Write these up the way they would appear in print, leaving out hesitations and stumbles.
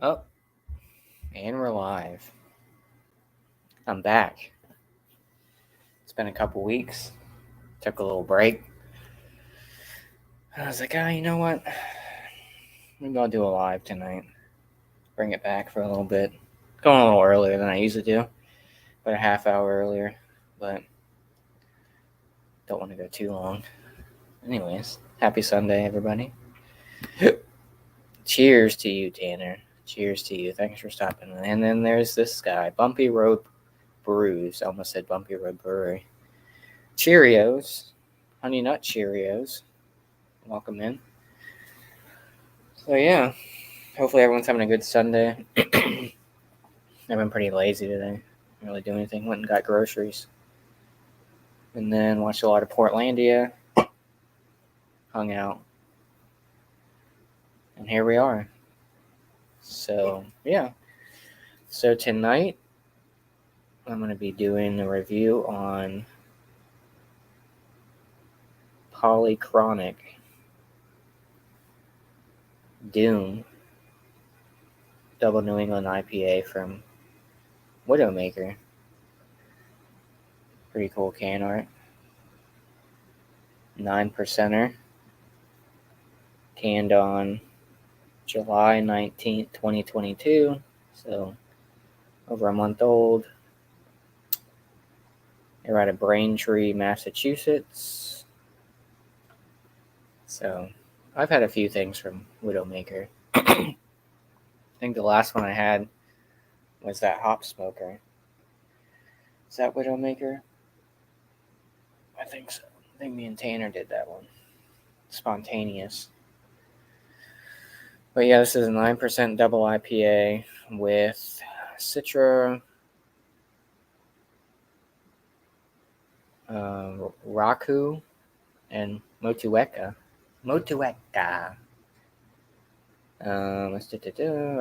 Oh, and we're live. I'm back. It's been a couple weeks. Took a little break. I was like, you know what? Maybe I'll do a live tonight. Bring it back for a little bit. Going a little earlier than I usually do, but a half hour earlier. But don't want to go too long. Anyways, happy Sunday, everybody. Cheers to you, Tanner. Cheers to you. Thanks for stopping. And then there's this guy, Bumpy Road Brews. I almost said Bumpy Road Brewery. Cheerios. Honey Nut Cheerios. Welcome in. So yeah, hopefully everyone's having a good Sunday. I've been pretty lazy today. Didn't really do anything. Went and got groceries. And then watched a lot of Portlandia. Hung out. And here we are. So yeah. So tonight I'm going to be doing a review on Polychronic Doom Double New England IPA from Widowmaker. Pretty cool can art. 9%er. Canned on July 19th, 2022. So over a month old. They're out of Braintree, Massachusetts. So I've had a few things from Widowmaker. I think the last one I had was that Hop Smoker. Is that Widowmaker? I think so. I think me and Tanner did that one. Spontaneous. But yeah, this is a 9% double IPA with Citra, Raku, and Motueka. Our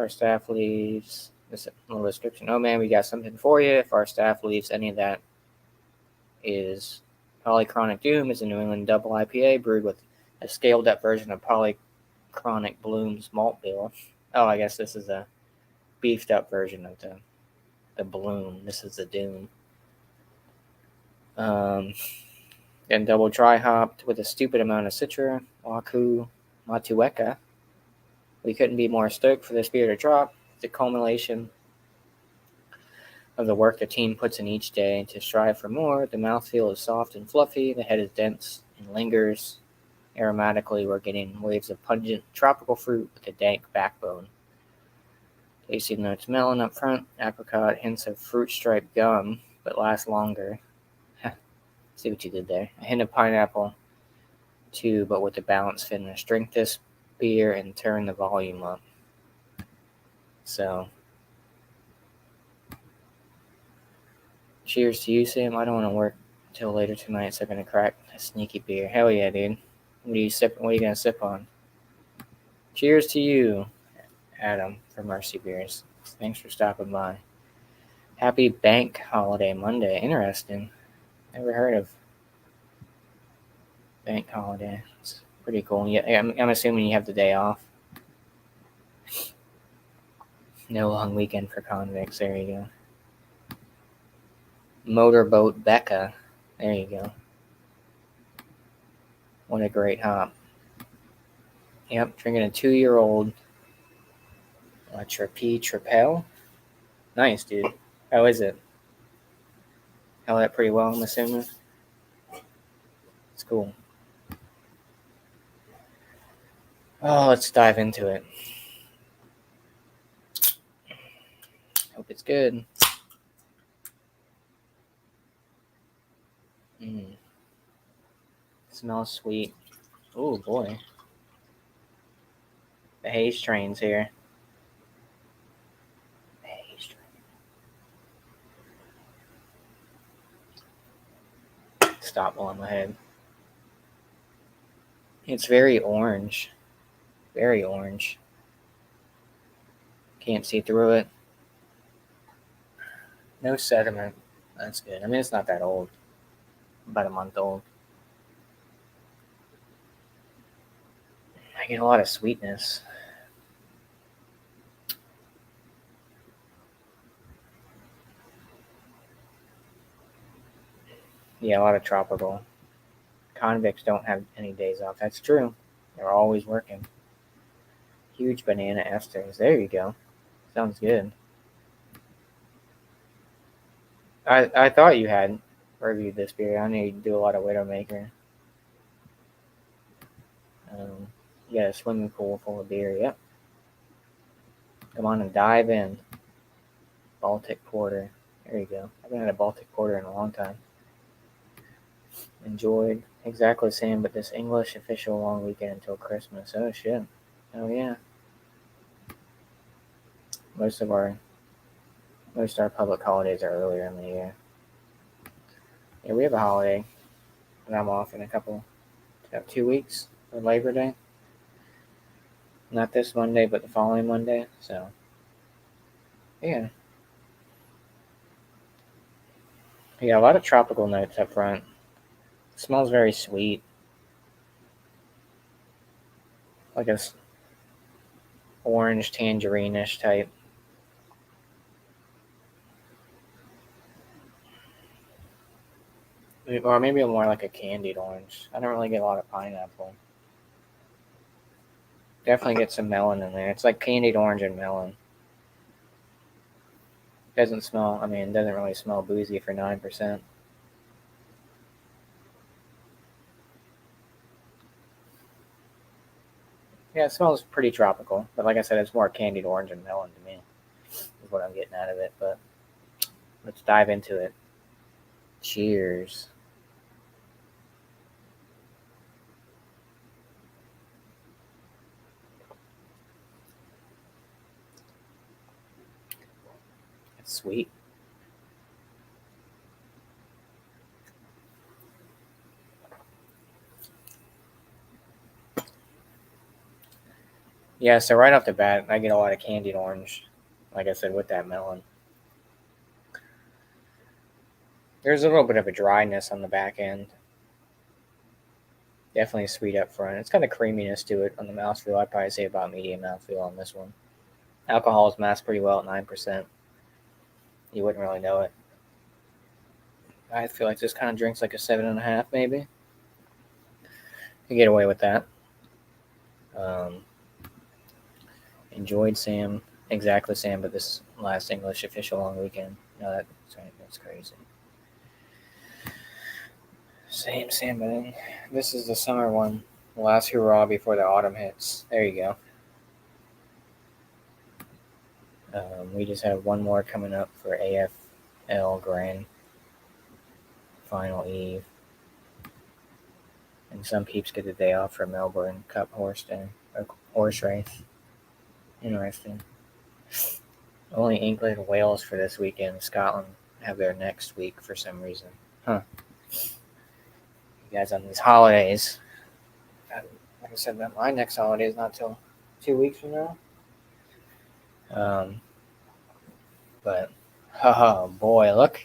staff leaves. This little description. Oh man, we got something for you. If our staff leaves any of that, is Polychronic Doom is a New England double IPA brewed with a scaled up version of Polychronic Bloom's malt bill. Oh, I guess this is a beefed up version of the Bloom. This is the Doom. And double dry hopped with a stupid amount of Citra, Waku, Matueka. We couldn't be more stoked for this beer to drop. The culmination of the work the team puts in each day to strive for more. The mouthfeel is soft and fluffy. The head is dense and lingers. Aromatically, we're getting waves of pungent tropical fruit with a dank backbone. Tasty notes melon up front, apricot, hints of fruit striped gum, but last longer. See what you did there. A hint of pineapple, too, but with a balanced finish. Drink this beer and turn the volume up. So, cheers to you, Sam. I don't want to work till later tonight, so I'm gonna crack a sneaky beer. Hell yeah, dude. What are you gonna sip on? Cheers to you, Adam from Mercy Beers. Thanks for stopping by. Happy Bank Holiday Monday. Interesting. Never heard of Bank Holiday. It's pretty cool. Yeah, I'm assuming you have the day off. No long weekend for convicts. There you go. Motorboat Becca. There you go. What a great hop. Yep, drinking a 2-year-old Trapel. Nice, dude. How is it? Held that pretty well, I'm assuming. It's cool. Oh, let's dive into it. Hope it's good. Smells sweet. Oh boy. The haze train's here. Haze train. Stop while I'm ahead. It's very orange. Very orange. Can't see through it. No sediment. That's good. I mean, it's not that old. About a month old. I get a lot of sweetness. Yeah, a lot of tropical. Convicts don't have any days off. That's true. They're always working. Huge banana esters. There you go. Sounds good. I thought you had reviewed this beer. I know you do a lot of Widowmaker. You got a swimming pool full of beer. Yep. Come on and dive in. Baltic Porter. There you go. I haven't had a Baltic Porter in a long time. Enjoyed. Exactly the same, but this English official long weekend until Christmas. Oh shit. Oh yeah. Most of our public holidays are earlier in the year. Yeah, we have a holiday, and I'm off in about 2 weeks for Labor Day. Not this Monday, but the following Monday. So, yeah. Yeah, a lot of tropical notes up front. It smells very sweet. Like a orange tangerine-ish type. Or maybe more like a candied orange. I don't really get a lot of pineapple. Definitely get some melon in there. It's like candied orange and melon. Doesn't really smell boozy for 9%. Yeah, it smells pretty tropical. But like I said, it's more candied orange and melon to me. Is what I'm getting out of it. But let's dive into it. Cheers. It's sweet. Yeah, so right off the bat, I get a lot of candied orange. Like I said, with that melon. There's a little bit of a dryness on the back end. Definitely sweet up front. It's got a creaminess to it on the mouthfeel. I'd probably say about medium mouthfeel on this one. Alcohol is masked pretty well at 9%. You wouldn't really know it. I feel like this kind of drinks like a 7.5, maybe. You get away with that. Um, enjoyed Sam, exactly Sam, but this last English official long weekend. No, that's crazy. Same Sam, but then this is the summer one. The last hurrah before the autumn hits. There you go. We just have one more coming up for AFL Grand Final Eve. And some peeps get the day off for Melbourne Cup horse race. Interesting. Only England and Wales for this weekend. Scotland have their next week for some reason. Huh. You guys on these holidays. Like I said, my next holiday is not till 2 weeks from now. But, oh boy, look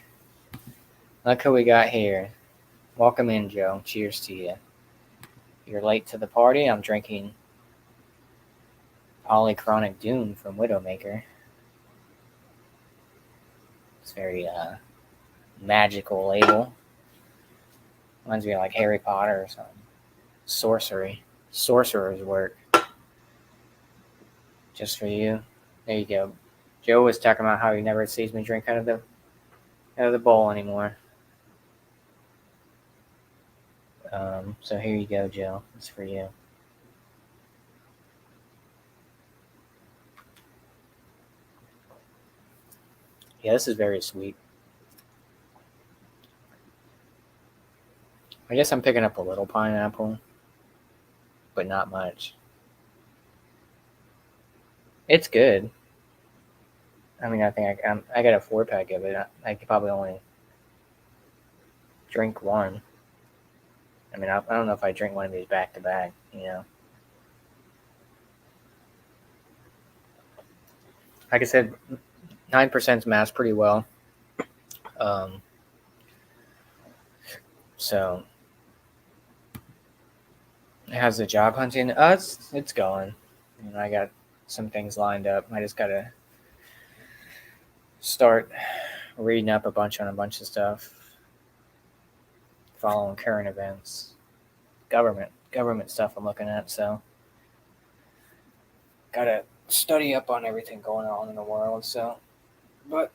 who we got here. Welcome in, Joe. Cheers to you. You're late to the party. I'm drinking Polychronic Dune from Widowmaker. It's very magical label. Reminds me of like Harry Potter or something. Sorcerer's work. Just for you. There you go. Joe was talking about how he never sees me drink out of the bowl anymore. So here you go, Joe. It's for you. Yeah, this is very sweet. I guess I'm picking up a little pineapple, but not much. It's good. I mean, I think I got a 4-pack of it. I could probably only drink one. I mean, I don't know if I drink one of these back to back, Like I said, 9% masked pretty well. So how's the job hunting? It's going. I got some things lined up. I just gotta start reading up a bunch of stuff. following current events, government stuff I'm looking at. So gotta study up on everything going on in the world. So, but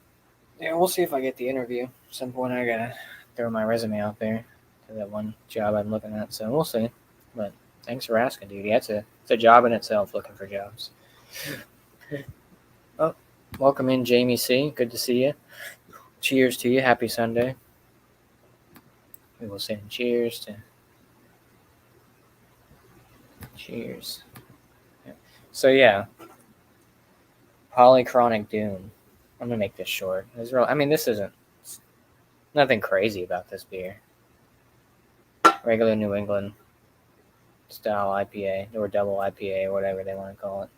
yeah, we'll see if I get the interview. At some point, I gotta throw my resume out there to that one job I'm looking at. So we'll see. But thanks for asking, dude. Yeah, it's a job in itself, looking for jobs. Oh, welcome in, Jamie C. Good to see you. Cheers to you. Happy Sunday. We will send cheers to. Cheers. Yeah. So yeah, polychronic doom. I'm gonna make this short. I mean, this isn't nothing crazy about this beer. Regular New England style IPA or double IPA or whatever they want to call it.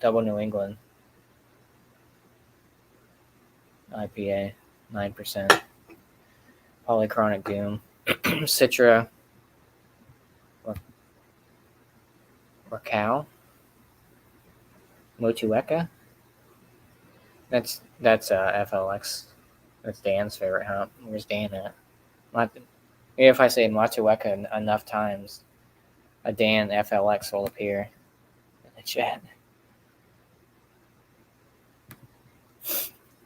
Double New England IPA, 9%. Polychronic Doom, Citra, Raquel, Motueka. That's FLX. That's Dan's favorite hop. Where's Dan at? If I say Motueka enough times, a Dan FLX will appear in the chat.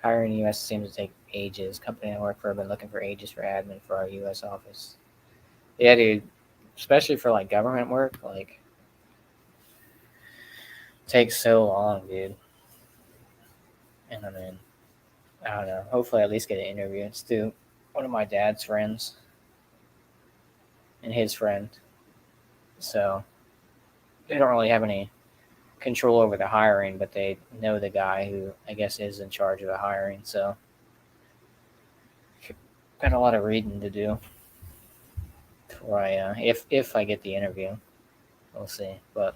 Hiring U.S. seems to take ages. Company I work for have been looking for ages for admin for our U.S. office. Yeah, dude. Especially for like government work, like takes so long, dude. And I mean, I don't know. Hopefully, I at least get an interview. It's through one of my dad's friends and his friend. So they don't really have any control over the hiring, but they know the guy who I guess is in charge of the hiring. So got a lot of reading to do before if I get the interview. We'll see. But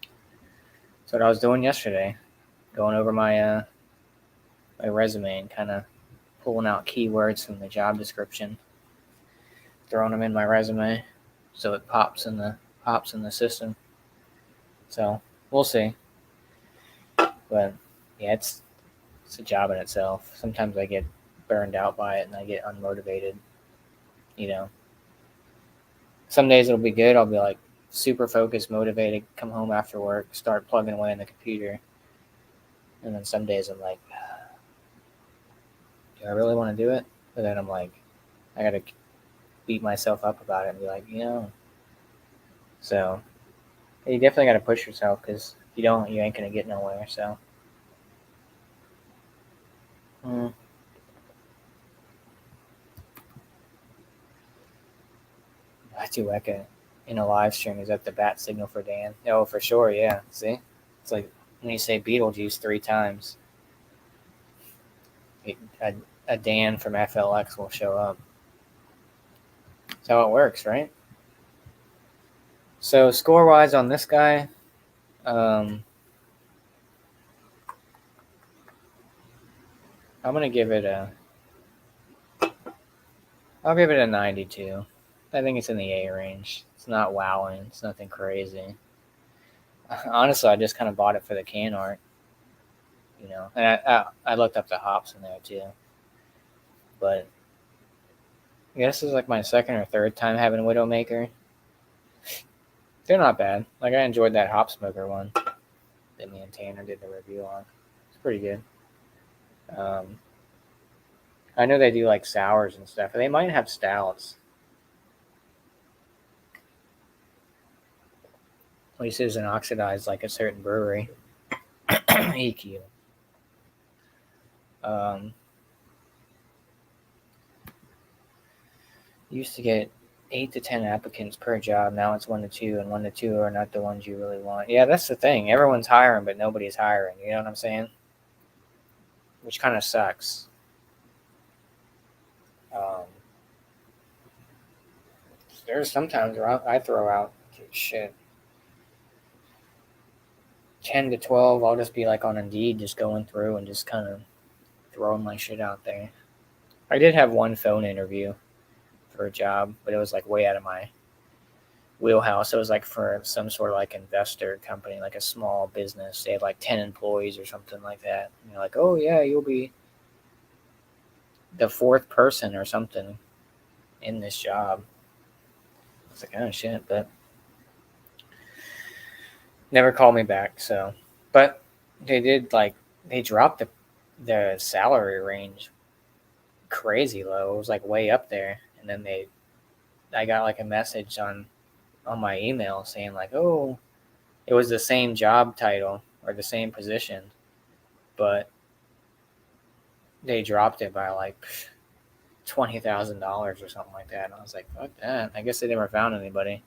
that's what I was doing yesterday, going over my my resume and kind of pulling out keywords from the job description, throwing them in my resume, so it pops in the system. So we'll see. But yeah, it's a job in itself. Sometimes I get burned out by it and I get unmotivated. You know, some days it'll be good. I'll be like super focused, motivated, come home after work, start plugging away on the computer. And then some days I'm like, do I really want to do it? But then I'm like, I got to beat myself up about it and be like, So you definitely got to push yourself because if you don't, you ain't going to get nowhere. So. Weka in a live stream, is that the bat signal for Dan? Oh, for sure, yeah. See? It's like when you say Beetlejuice 3 times, a Dan from FLX will show up. That's how it works, right? So score-wise on this guy, I'm gonna give it I'll give it a 92. I think it's in the A range. It's not wowing. It's nothing crazy. Honestly, I just kind of bought it for the can art, And I looked up the hops in there too. But I guess this is like my second or third time having a Widowmaker. They're not bad. Like I enjoyed that Hop Smoker one that me and Tanner did the review on. It's pretty good. I know they do like sours and stuff. They might have stouts. At least it isn't oxidized like a certain brewery. EQ. Used to get 8 to 10 applicants per job. Now it's 1 to 2, and 1 to 2 are not the ones you really want. Yeah, that's the thing. Everyone's hiring, but nobody's hiring. You know what I'm saying? Which kind of sucks. There's sometimes where I throw out shit 10 to 12. I'll just be like on Indeed, just going through and just kind of throwing my shit out there. I did have one phone interview for a job, but it was like way out of my wheelhouse. It was like for some sort of like investor company, like a small business. They had like 10 employees or something like that. And you're like, oh yeah, you'll be the 4th person or something in this job. I was like, oh shit, but never called me back. So, but they did they dropped the salary range crazy low. It was like way up there, and then I got like a message on my email saying like, oh, it was the same job title or the same position, but they dropped it by like $20,000 or something like that. And I was like, fuck that. I guess they never found anybody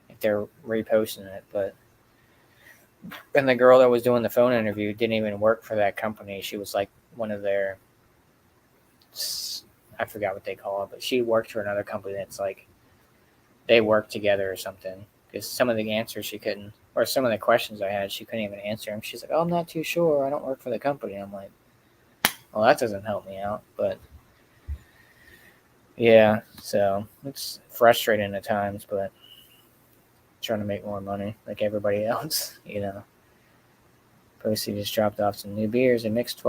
if they're reposting it. But and the girl that was doing the phone interview didn't even work for that company. She was like one of their, I forgot what they call it, but she worked for another company that's like they work together or something. Because some of the answers she couldn't, or some of the questions I had, she couldn't even answer them. She's like, "Oh, I'm not too sure. I don't work for the company." I'm like, "Well, that doesn't help me out." But yeah, so it's frustrating at times, but trying to make more money like everybody else, you know. Posty just dropped off some new beers. A mixed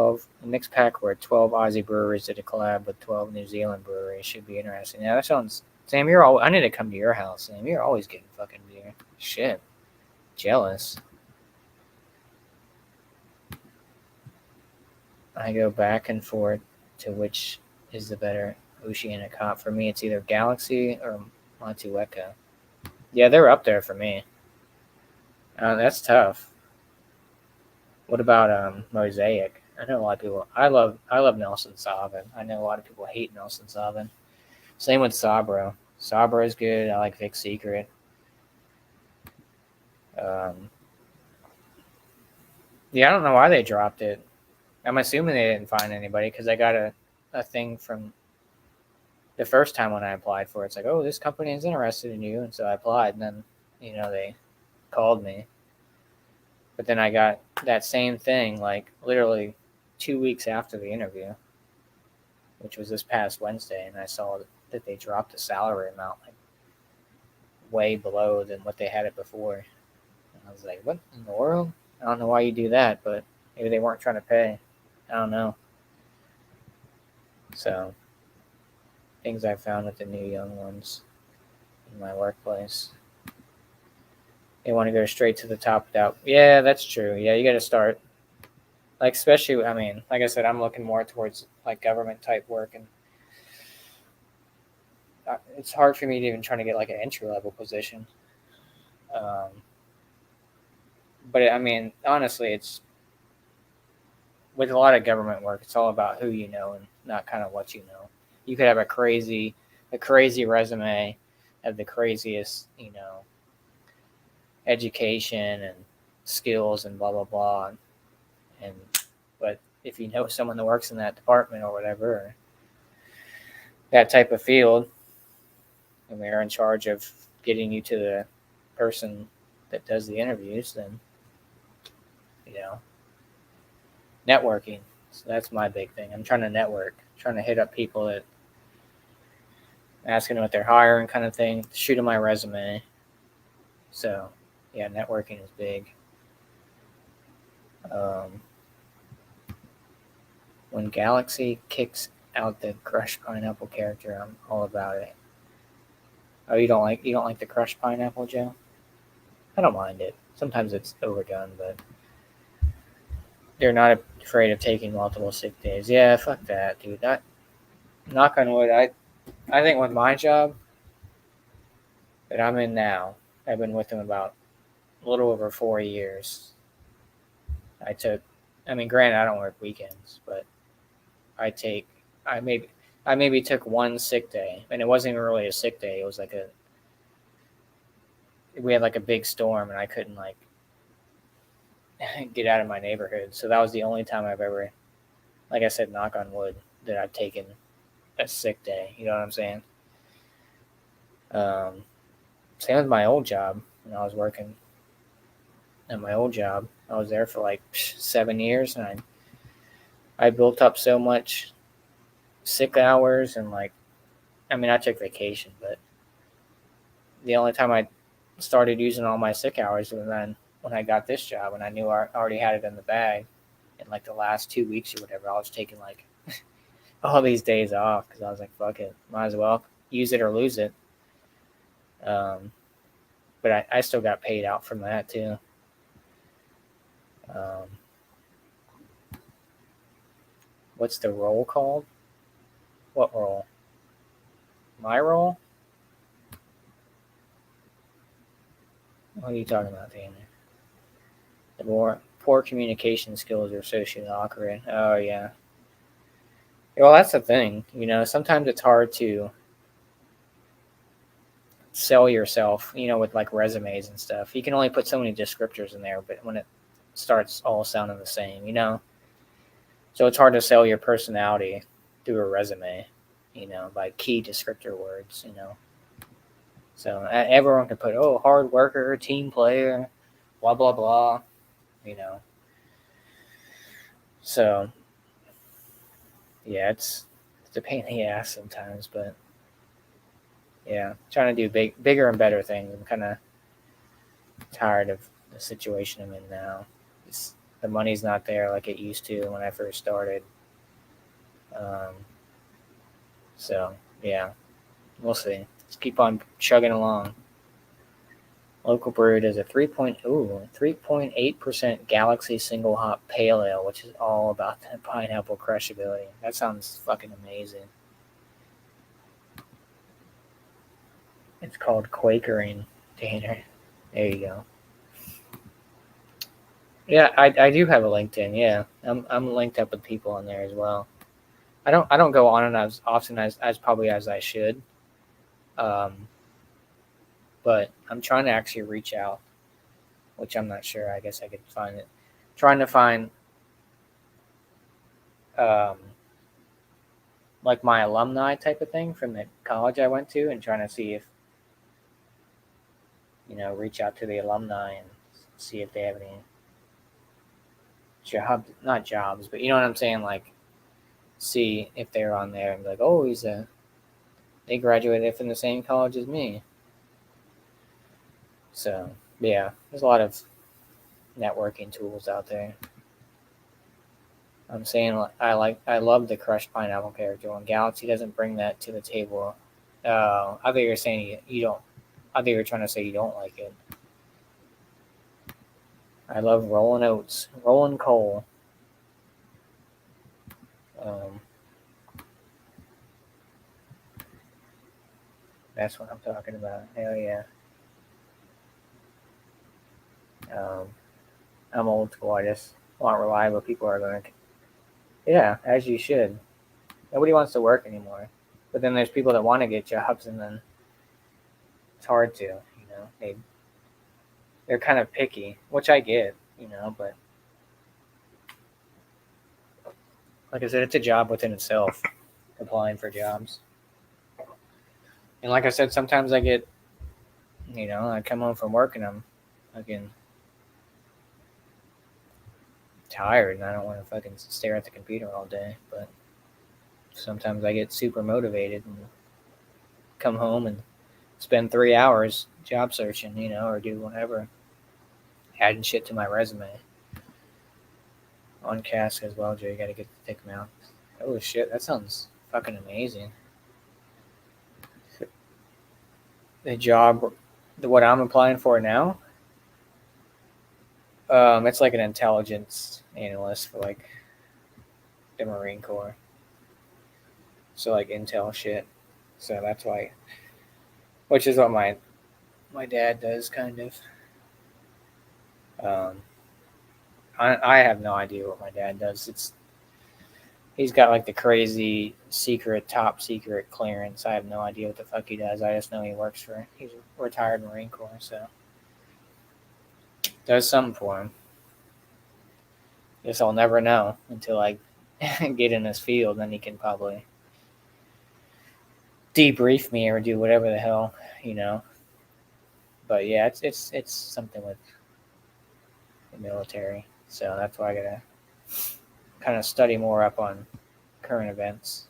pack where 12 Aussie breweries did a collab with 12 New Zealand breweries. Should be interesting. Yeah, that sounds. Sam, I need to come to your house, Sam. You're always getting fucking beer. Shit. Jealous. I go back and forth to which is the better Oceanic hop. For me, it's either Galaxy or Motueka. Yeah, they're up there for me. That's tough. What about Mosaic? I know a lot of people. I love Nelson Sauvin. I know a lot of people hate Nelson Sauvin. Same with Sabro. Sabro is good. I like Vic Secret. Um, yeah, I don't know why they dropped it. I'm assuming they didn't find anybody because I got a thing from the first time when I applied for it. It's like, oh, this company is interested in you, and so I applied, and then they called me. But then I got that same thing like literally 2 weeks after the interview, which was this past Wednesday, and I saw that they dropped the salary amount like way below than what they had it before. And I was like, what in the world? I don't know why you do that, but maybe they weren't trying to pay. I don't know. So, things I found with the new young ones in my workplace. They want to go straight to the top without. Yeah, that's true. Yeah, you got to start. Like, especially, I mean, like I said, I'm looking more towards like government type work, and it's hard for me to even try to get like an entry level position. Um, but I mean, honestly, it's with a lot of government work, it's all about who you know and not kind of what you know. You could have a crazy resume, have the craziest, education and skills and blah blah blah, and but if you know someone that works in that department or whatever, or that type of field, and they're in charge of getting you to the person that does the interviews, then you know networking. So that's my big thing. I'm trying to network, trying to hit up people that asking what they're hiring, kind of thing, shoot them my resume. So yeah, networking is big. Um, when Galaxy kicks out the crushed pineapple character, I'm all about it. Oh, you don't like the crushed pineapple, Joe? I don't mind it. Sometimes it's overdone, but they're not afraid of taking multiple sick days. Yeah, fuck that, dude. Not knock on wood. I think with my job that I'm in now, I've been with them about a little over 4 years. I took, I mean, granted, I don't work weekends, but I take, I maybe, I maybe took one sick day, and it wasn't even really a sick day. It was like we had like a big storm, and I couldn't like get out of my neighborhood. So that was the only time I've ever, like I said, knock on wood, that I've taken a sick day. You know what I'm saying? Um, Same with my old job. When I was working at my old job, I was there for like 7 years, and I built up so much sick hours, and like, I mean, I took vacation, but the only time I started using all my sick hours was then when I got this job, and I knew I already had it in the bag. In like the last 2 weeks or whatever, I was taking like all these days off because I was like, fuck it, might as well use it or lose it. But I still got paid out from that too. Um, what's the role called? What role? My role? What are you talking about, Tanner? The more poor communication skills are socially awkward. Oh yeah. Well, that's the thing. Sometimes it's hard to sell yourself. With like resumes and stuff. You can only put so many descriptors in there, but when it starts all sounding the same. So it's hard to sell your personality through a resume. By key descriptor words. So everyone can put, oh, hard worker, team player, blah blah blah. You know. So yeah, it's a pain in the ass sometimes, but yeah, trying to do bigger and better things. I'm kind of tired of the situation I'm in now. The money's not there like it used to when I first started. Um, so yeah, we'll see. Let's keep on chugging along. Local brew does a 3.8% Galaxy single hop pale ale, which is all about that pineapple crushability. That sounds fucking amazing. It's called Quakering, Tanner. There you go. Yeah, I do have a LinkedIn. Yeah, I'm linked up with people on there as well. I don't go on it as often as probably as I should. Um, but I'm trying to actually reach out, which I'm not sure. I guess I could find it. Trying to find um, like my alumni type of thing from the college I went to, and trying to see if reach out to the alumni and see if they have any jobs, not jobs, but you know what I'm saying, like see if they're on there and be like, oh, they graduated from the same college as me. So yeah, there's a lot of networking tools out there. I'm saying I love the crushed pineapple character. When Galaxy doesn't bring that to the table, I thought you were saying you don't. I thought you were trying to say you don't like it. I love rolling oats, rolling coal. Um, that's what I'm talking about. Hell yeah. Um, I'm old school. I just want reliable people are going to. Yeah, as you should. Nobody wants to work anymore. But then there's people that want to get jobs, and then it's hard to. They're kind of picky, which I get. But like I said, it's a job within itself, applying for jobs. And like I said, sometimes I come home from work and I'm fucking tired and I don't want to fucking stare at the computer all day. But sometimes I get super motivated and come home and spend 3 hours job searching, or do whatever, adding shit to my resume. On Cask as well, Joe. You got to get the thick mouth. Oh shit, that sounds fucking amazing. The job, what I'm applying for now, it's like an intelligence analyst for like the Marine Corps. So like intel shit. So that's why, which is what my dad does kind of. Um, I have no idea what my dad does. He's got like the crazy secret, top secret clearance. I have no idea what the fuck he does. I just know he's a retired Marine Corps, so does something for him. Guess I'll never know until I get in this field. Then he can probably debrief me or do whatever the hell. But yeah, it's something with the military, so that's why I gotta kind of study more up on current events.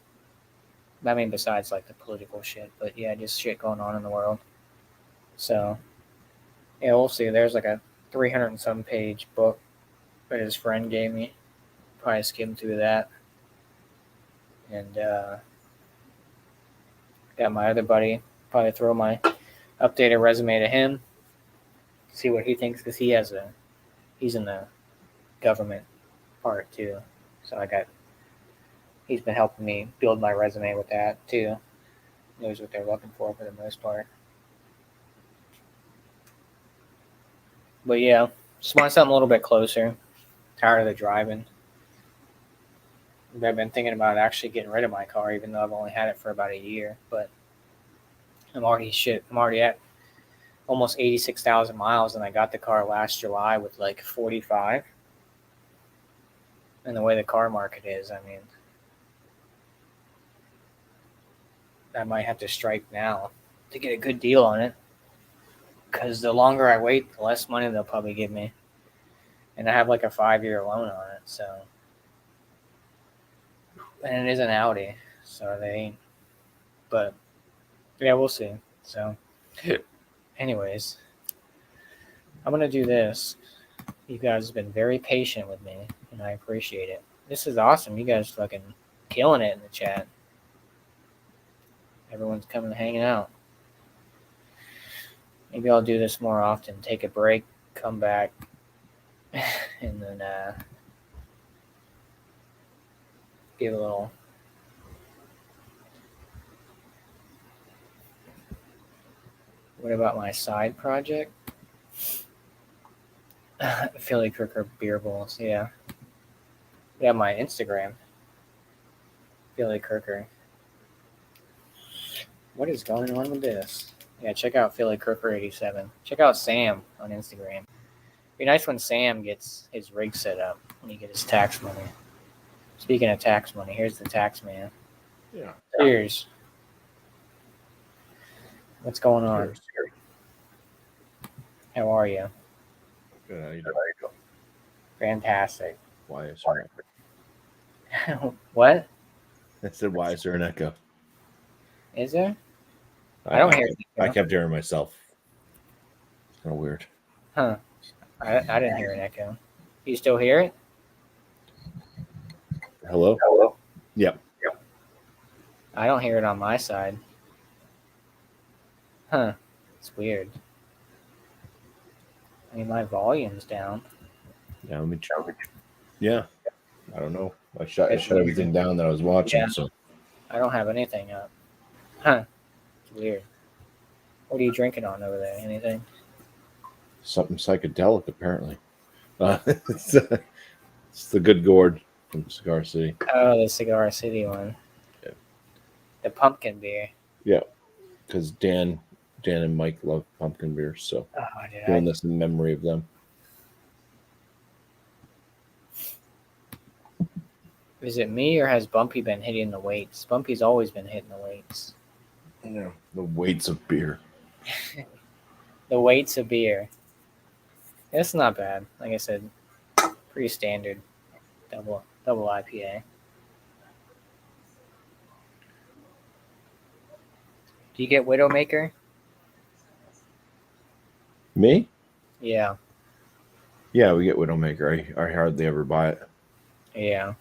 I mean, besides like the political shit, but yeah, just shit going on in the world. So yeah, we'll see. There's like a 300 and some page book that his friend gave me. Probably skim through that, and Got my other buddy. Probably throw my updated resume to him. See what he thinks because he's in the government part too. So he's been helping me build my resume with that too. Knows what they're looking for the most part. But yeah, just want something a little bit closer. Tired of the driving. I've been thinking about actually getting rid of my car, even though I've only had it for about a year. But I'm already at almost 86,000 miles, and I got the car last July with like 45. And the way the car market is, I mean, I might have to strike now to get a good deal on it. Because the longer I wait, the less money they'll probably give me. And I have like a 5-year loan on it, so. And it is an Audi, so they ain't. But, yeah, we'll see. So, anyways, I'm going to do this. You guys have been very patient with me, and I appreciate it. This is awesome. You guys fucking killing it in the chat. Everyone's coming and hanging out. Maybe I'll do this more often. Take a break, come back, and then give a little. What about my side project? Philly Crooker Beer Bowls, yeah. Yeah, my Instagram. Philly Crooker. What is going on with this? Yeah, check out Philly Crooker 87. Check out Sam on Instagram. Be nice when Sam gets his rig set up when he gets his tax money. Speaking of tax money, here's the tax man. Yeah. Cheers. What's going on? Cheers. How are you? Good. How you doing? Fantastic. Why is there an echo? What? I said, why is there an echo? Is there? I don't hear it. I kept hearing myself. It's kind of weird. Huh. I didn't hear an echo. You still hear it? Hello? Yep. I don't hear it on my side. Huh. It's weird. I mean, my volume's down. Yeah, let me check. Yeah. I don't know. I shut everything down that I was watching. Yeah. So I don't have anything up. Huh. It's weird. What are you drinking on over there? Anything? something psychedelic, apparently. It's the Good Gourd from Cigar City. Oh, the Cigar City one. Yeah. The pumpkin beer. Yeah, because Dan and Mike love pumpkin beer, so doing this in memory of them. Is it me or has Bumpy been hitting the weights? Bumpy's always been hitting the weights. Yeah, the weights of beer. The weights of beer. It's not bad. Like I said, pretty standard double IPA. Do you get Widowmaker? Me? Yeah. Yeah, we get Widowmaker. I hardly ever buy it. Yeah.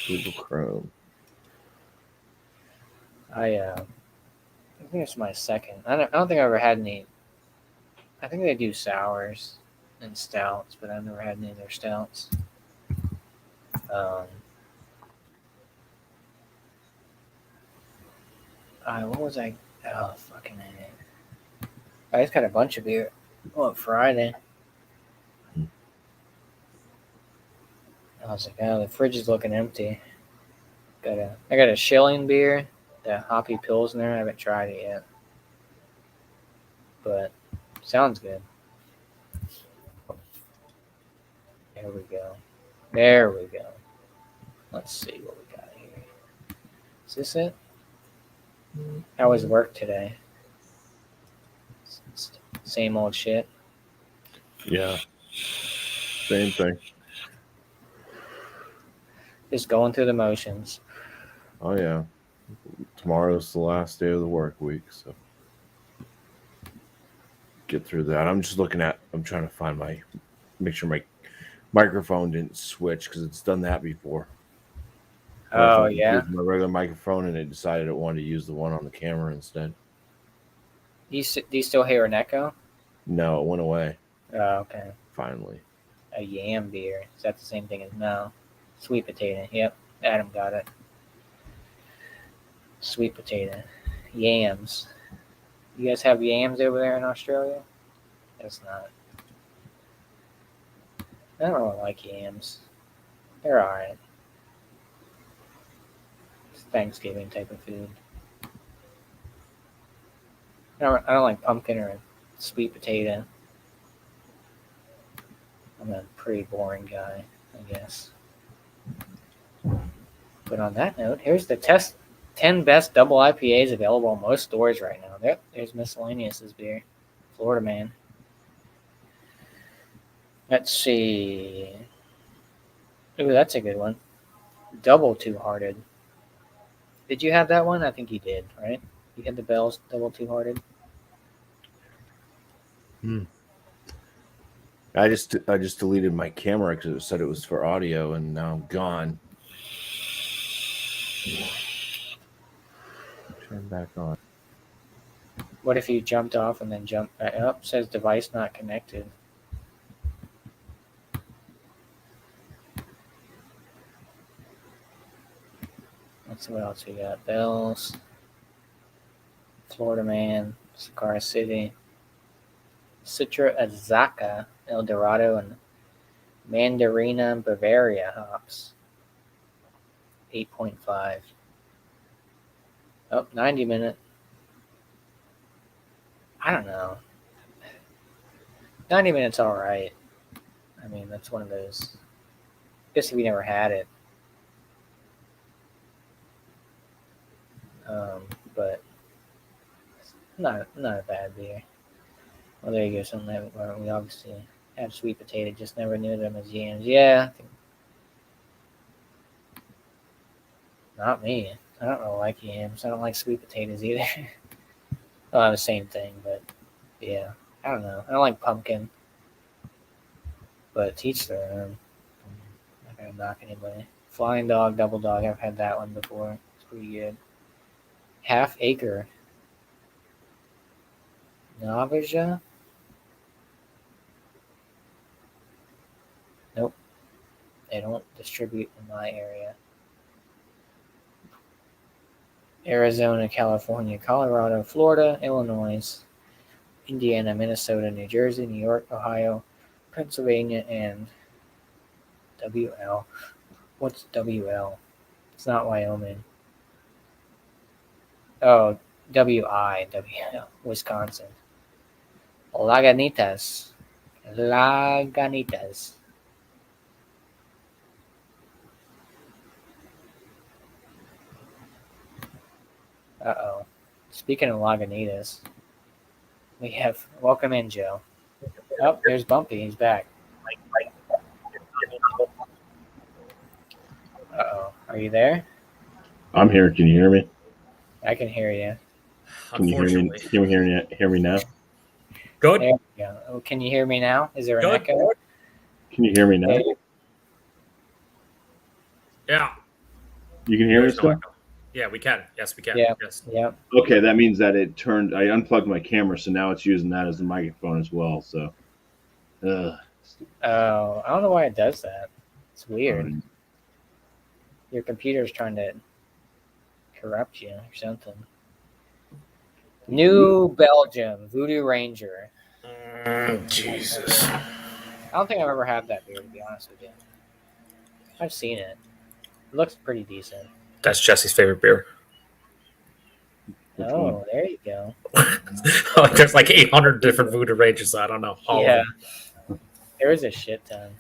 Google Chrome. I think it's my second. I don't think I've ever had any. I think they do sours and stouts, but I've never had any of their stouts. What was I? Oh, fucking A. I just got a bunch of beer on Friday. I was like, oh, the fridge is looking empty. I got a Schilling beer, the Hoppy Pilsner. I haven't tried it yet, but sounds good. There we go. Let's see what we got here. Is this it? How was work today? Same old shit. Yeah. Same thing. Just going through the motions. Oh, yeah. Tomorrow's the last day of the work week, so get through that. I'm trying to make sure my microphone didn't switch because it's done that before. Oh, yeah. Use my regular microphone, and it decided it wanted to use the one on the camera instead. Do you still hear an echo? No, it went away. Oh, okay. Finally. A yam beer. Is that the same thing as no? Sweet potato. Yep. Adam got it. Sweet potato. Yams. You guys have yams over there in Australia? It's not. I don't really like yams. They're alright. It's Thanksgiving type of food. I don't like pumpkin or sweet potato. I'm a pretty boring guy, I guess. But on that note, here's the 10 best double IPAs available in most stores right now. There's Miscellaneous's beer. Florida Man. Let's see. Ooh, that's a good one. Double Two Hearted. Did you have that one? I think you did, right? You had the Bell's Double Two Hearted. I just deleted my camera because it said it was for audio, and now I'm gone. Turn back on. What if you jumped off and then jumped back up? Says device not connected. Let's see what else we got. Bell's, Florida Man, Sakara City, Citra Azaka, El Dorado, and Mandarina Bavaria hops. 8.5. Oh, 90 minute. I don't know. 90 minutes all right. I mean, that's one of those. I guess if you never had it. But not a bad beer. Well, there you go. Something that we obviously have sweet potato, just never knew them as yams. Yeah. Not me. I don't really like yams. I don't like sweet potatoes either. Well, the same thing, but yeah. I don't know. I don't like pumpkin. But teach their own. I'm not going to knock anybody. Flying Dog, Double Dog. I've had that one before. It's pretty good. Half Acre. Navaja? Nope. They don't distribute in my area. Arizona, California, Colorado, Florida, Illinois, Indiana, Minnesota, New Jersey, New York, Ohio, Pennsylvania, and WL. What's WL? It's not Wyoming. Oh, WL, Wisconsin. Lagunitas. Uh-oh. Speaking of Lagunitas, we have... Welcome in, Joe. Oh, there's Bumpy. He's back. Uh-oh. Are you there? I'm here. Can you hear me? I can hear you. Can you hear me? Can you hear me now? Good. There we go. Oh, can you hear me now? Is there an echo? Can you hear me now? Yeah. You can hear me still? Yeah, we can. Yes, we can. Yeah. Yes. Yep. Okay, that means that it turned. I unplugged my camera, so now it's using that as the microphone as well. So, Oh, I don't know why it does that. It's weird. Your computer's trying to corrupt you or something. New Belgium Voodoo Ranger. Jesus. I don't think I've ever had that beer, to be honest with you. I've seen it. It looks pretty decent. That's Jesse's favorite beer. Oh, there you go. There's like 800 different Voodoo Rangers. I don't know. Yeah. There is a shit ton.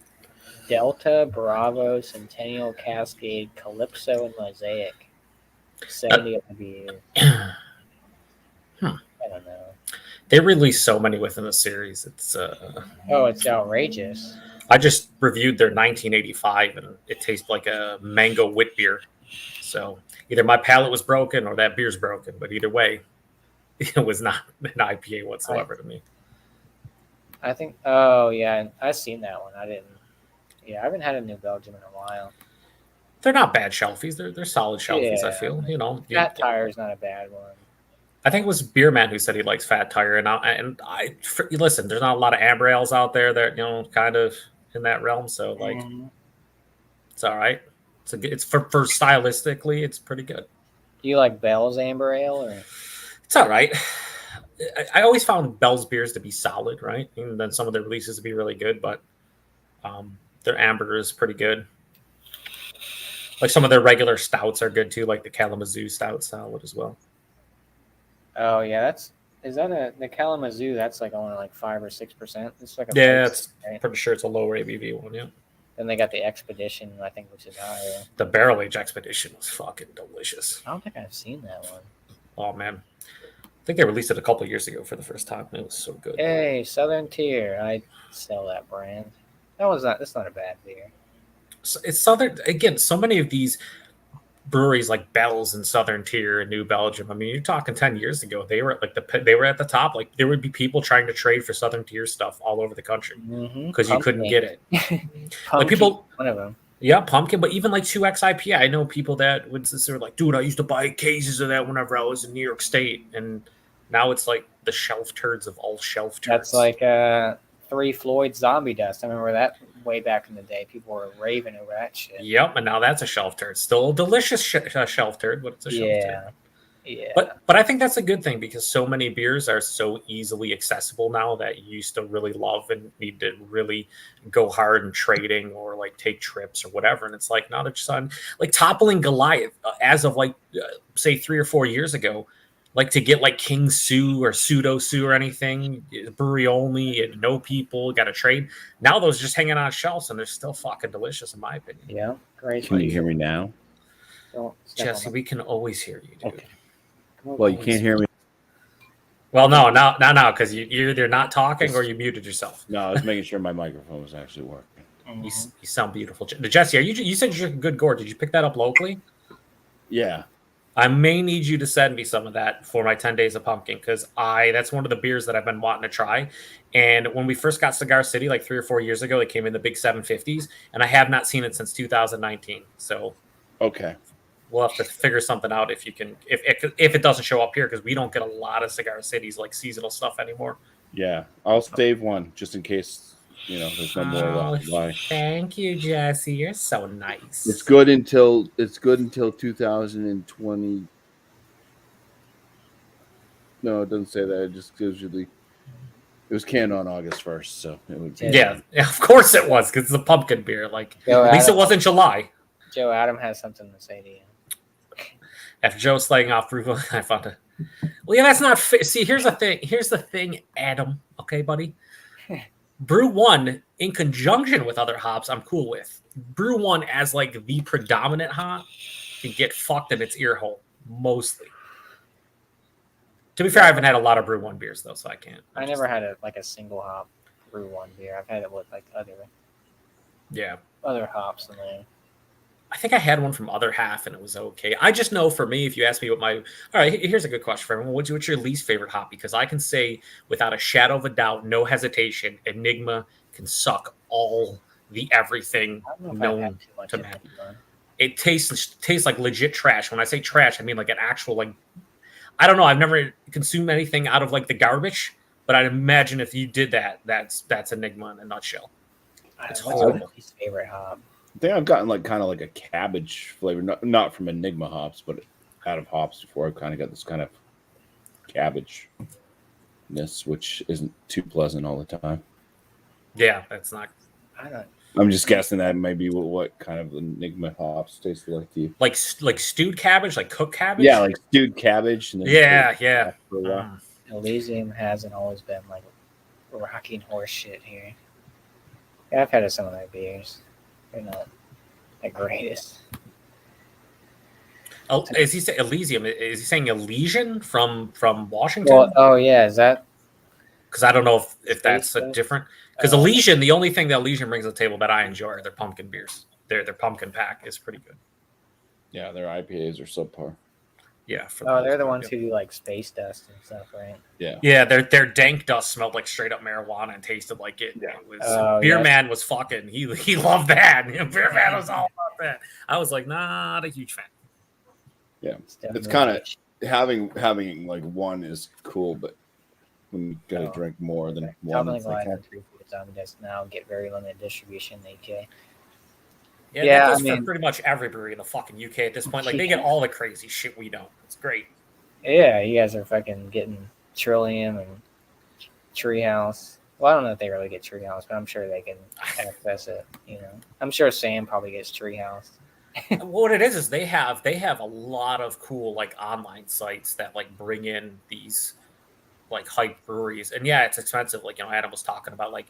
Delta, Bravo, Centennial, Cascade, Calypso, and Mosaic. 70 of the beer. I don't know. They release so many within the series. It's it's outrageous. I just reviewed their 1985, and it tastes like a mango wit beer. So either my palate was broken or that beer's broken. But either way, it was not an IPA whatsoever to me. I think. Oh yeah, I've seen that one. I didn't. Yeah, I haven't had a New Belgium in a while. They're not bad shelfies. They're solid shelfies. I Yeah. feel, you know. Fat Tire is not a bad one. I think it was Beer Man who said he likes Fat Tire, and listen. There's not a lot of amber ales out there that kind of in that realm. So like, it's all right. It's for stylistically, it's pretty good. Do you like Bell's Amber Ale or? It's all right. I always found Bell's beers to be solid, right? And then some of their releases to be really good, but their amber is pretty good. Like some of their regular stouts are good too, like the Kalamazoo stout solid as well. Oh yeah, the Kalamazoo? That's like only like 5 or 6%. It's like Pretty sure it's a lower ABV one, yeah. Then they got the Expedition, I think, which is higher. The Barrel Age Expedition was fucking delicious. I don't think I've seen that one. Oh man, I think they released it a couple of years ago for the first time. It was so good. Hey, Southern Tier, I sell that brand. That's not a bad beer. It's Southern again. So many of these breweries like Bell's and Southern Tier and New Belgium. I mean, you're talking 10 years ago. They were at the top. Like there would be people trying to trade for Southern Tier stuff all over the country because you couldn't get it. Like people, one of them. Yeah, pumpkin, but even like 2X IPA. I know people that would sort of like, dude, I used to buy cases of that whenever I was in New York State, and now it's like the shelf turds of all shelf turds. That's like 3 Floyd Zombie Dust. I remember that way back in the day. People were raving over that shit. Yep, and now that's a shelf turd. Still a delicious shelf turd, but it's a shelf turd. Yeah. But I think that's a good thing because so many beers are so easily accessible now that you used to really love and need to really go hard in trading or like take trips or whatever. And it's like now they're just on like toppling Goliath as of like say 3 or 4 years ago. Like to get like King Sue or Pseudo Sue or anything, brewery only and no people got to trade. Now those just hanging on shelves and they're still fucking delicious in my opinion. Yeah, great. Can you hear me now? Jesse, we can always hear you, dude. Okay. Well, you can't hear me. Well, no, because you're either not talking or you muted yourself. No, I was making sure my microphone was actually working. You sound beautiful, Jesse. You said you're good gourd. Did you pick that up locally? Yeah. I may need you to send me some of that for my 10 days of pumpkin because that's one of the beers that I've been wanting to try. And when we first got Cigar City like 3 or 4 years ago, it came in the big 750s, and I have not seen it since 2019. So okay, we'll have to figure something out if you can, if it doesn't show up here because we don't get a lot of Cigar Cities like seasonal stuff anymore. Yeah, I'll save one just in case there's no more left to buy. Thank you, Jesse. You're so nice. It's good until 2020. No, it doesn't say that. It just gives you it was canned on August 1st, so it would be. Yeah, of course it was because it's a pumpkin beer. Like at least it wasn't July. Joe Adam has something to say to you. After Joe slagging off Brew, I found it. Well, yeah, that's not fair. See, here's the thing, Adam. Okay, buddy. Brew One in conjunction with other hops, I'm cool with. Brew One as like the predominant hop can get fucked in its ear hole mostly. To be fair, I haven't had a lot of Brew One beers though, so I can't. I never had a single hop Brew One beer. I've had it with like other hops in there. I think I had one from Other Half and it was okay. I just know for me, if you ask me all right, here's a good question for everyone. What's your least favorite hop? Because I can say without a shadow of a doubt, no hesitation, Enigma can suck all the everything known to man. It tastes like legit trash. When I say trash, I mean like an actual like, I don't know. I've never consumed anything out of like the garbage, but I'd imagine if you did that, that's Enigma in a nutshell. It's horrible. Least favorite hop. I think I've gotten like kind of like a cabbage flavor, not from Enigma hops, but out of hops before. I've kind of got this kind of cabbage-ness, which isn't too pleasant all the time. Yeah, that's not. I'm just guessing that maybe what kind of Enigma hops taste like to you. Like stewed cabbage, like cooked cabbage. Yeah, like stewed cabbage. And then yeah. Elysium hasn't always been like rocking horse shit here. Yeah, I've had some of their beers. They're not the greatest. Oh, is he saying Elysium? Is he saying Elysian from Washington? Well, oh yeah, is that? Because I don't know if that's a different. Because Elysian, the only thing that Elysian brings to the table that I enjoy are their pumpkin beers. Their pumpkin pack is pretty good. Yeah, their IPAs are subpar. Yeah. For Oh, they're the most ones part, who do like space dust and stuff, right? yeah, their dank dust smelled like straight up marijuana and tasted like it. Yeah. It was Oh, Beer yes. Man was fucking. He loved that. Beer Man was all about that. I was like, not a huge fan. It's definitely kind of niche. having like one is cool, but when you gotta Oh. drink more than one, Toppling it's like, Light and 3 Foods on does now get very limited distribution in the UK. Yeah, Yeah, that goes I for mean- pretty much every brewery in the fucking UK at this point. Like they get Yeah. all the crazy shit we don't. It's great. Yeah, you guys are fucking getting Trillium and Treehouse. Well, I don't know if they really get Treehouse, but I'm sure they can access it. I'm sure Sam probably gets Treehouse. What it is they have a lot of cool like online sites that like bring in these like hype breweries, and yeah, it's expensive. Like Adam was talking about, like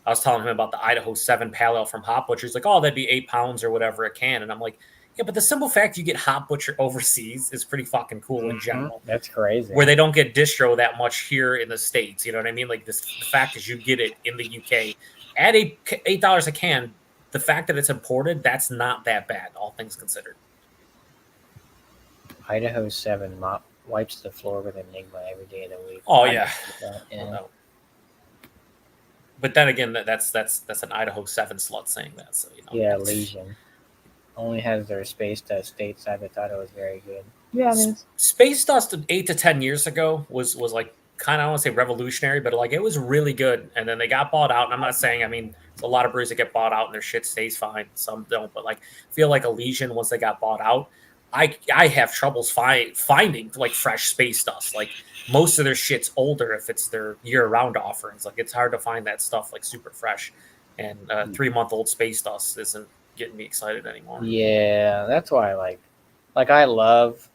I was telling him about the Idaho 7 Pale Ale from Hop Butcher. He's like, oh, that'd be 8 pounds or whatever a can, and I'm like, yeah, but the simple fact you get Hop Butcher overseas is pretty fucking cool in general. That's crazy. Where they don't get distro that much here in the States, you know what I mean? Like the fact is you get it in the UK at $8 a can. The fact that it's imported, that's not that bad, all things considered. Idaho 7 wipes the floor with Enigma every day of the week. Oh, I yeah. that, Oh, no. But then again, that's an Idaho 7 slut saying that. So Yeah, Legion only has their space dust stateside. I thought it was very good. Yeah, I mean, Space Dust 8 to 10 years ago was like kind of, I don't want to say revolutionary, but like it was really good. And then they got bought out. And I'm not saying, I mean, there's a lot of breweries that get bought out and their shit stays fine. Some don't, but like I feel like Elysian, once they got bought out, I have troubles finding like fresh Space Dust. Like most of their shit's older if it's their year-round offerings. Like it's hard to find that stuff like super fresh. And 3-month-old Space Dust isn't getting me excited anymore. Yeah, that's why I like I love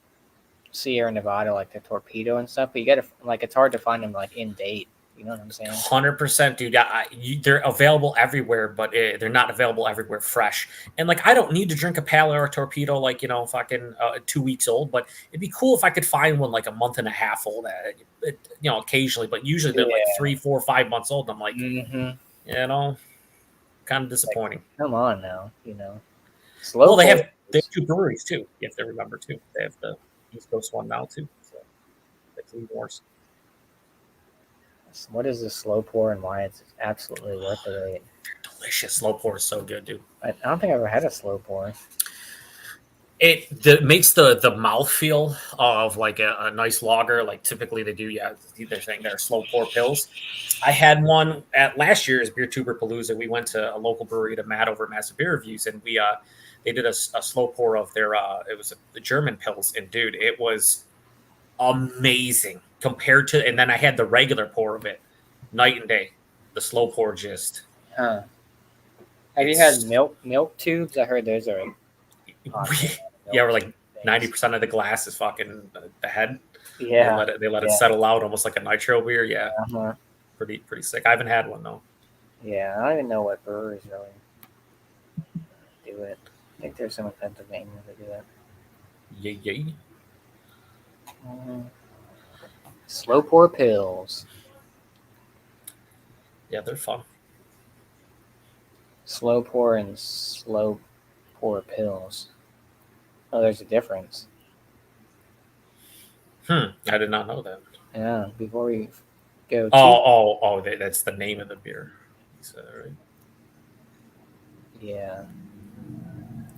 Sierra Nevada, like the Torpedo and stuff. But you gotta it's hard to find them like in date. You know what I'm saying? 100%, dude. They're available everywhere, but they're not available everywhere fresh. And like, I don't need to drink a Pale or a Torpedo like fucking 2 weeks old. But it'd be cool if I could find one like a month and a half old. Occasionally, but usually they're like 3, 4, 5 months old. I'm like, kind of disappointing. Like, come on now, Well, they have 2 breweries too. You have to remember too. They have the East Coast one now too. So that's even worse. What is this slow pour and why it's absolutely worth the wait? Delicious. Slow pour is so good, dude. I don't think I've ever had a slow pour. It makes the mouthfeel of like a nice lager. Like typically they do, they're saying they're slow pour pills. I had one at last year's Beer Tuber Palooza. We went to a local brewery to Matt over at Massive Beer Reviews, and they did a slow pour of their it was the German pills, and dude, it was amazing compared to. And then I had the regular pour of it, night and day. The slow pour just. Huh. Have you had milk tubes? I heard those are. Yeah, we're like 90% of the glass is fucking the head. Yeah, they let it settle out almost like a nitro beer. Yeah, uh-huh. pretty sick. I haven't had one though. Yeah, I don't even know what breweries really do it. I think there's some in Pennsylvania that do that. Yeah. Slow pour pills. Yeah, they're fun. Slow pour and slow pour pills. Oh, there's a difference. I did not know that. Yeah, before we go. That's the name of the beer. You said that, right? Yeah.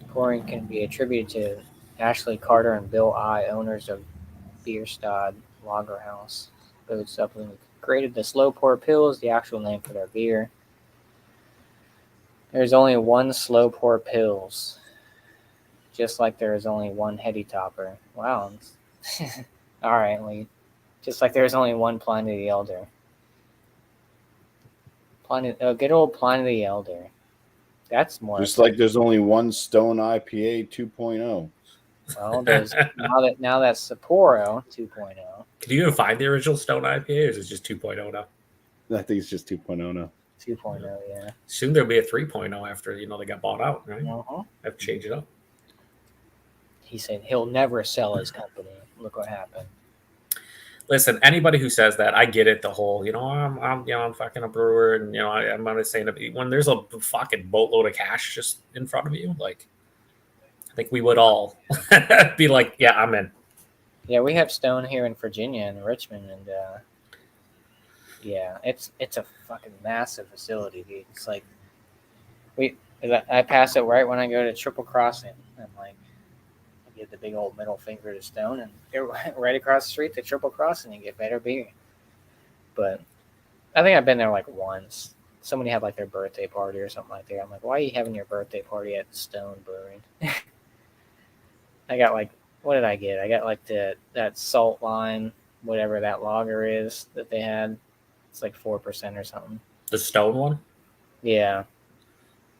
Pouring can be attributed to Ashley Carter and Bill I, owners of Bierstadt Lagerhaus. Both supplement created the slow pour pills, the actual name for their beer. There's only one slow pour pills, just like there is only one heady topper. Wow. All right, Lee. Just like there's only one Pliny the Elder. Good old Pliny the Elder. That's more. Just like there's only one Stone IPA 2.0. Well, there's now that's Sapporo 2.0. Can you even find the original Stone IPA, or is it just 2.0 now? I think it's just 2.0 now. 2.0, yeah. Soon there'll be a 3.0 after they got bought out, right? Uh-huh. Have to change it up. He said he'll never sell his company. Look what happened. Listen, anybody who says that, I get it. The whole, I'm fucking a brewer, and I'm not saying it. When there's a fucking boatload of cash just in front of you, like, I think we would all be like, yeah, I'm in. Yeah, we have Stone here in Virginia and Richmond, and yeah, it's a fucking massive facility, dude. It's like I pass it right when I go to Triple Crossing. I'm like, I give the big old middle finger to Stone, and they're right across the street to Triple Crossing and get better beer. But I think I've been there like once. Somebody had like their birthday party or something like that. I'm like, why are you having your birthday party at Stone Brewing? I got like, what did I get? I got like that salt lime, whatever that lager is that they had. It's like 4% or something. The Stone one? Yeah.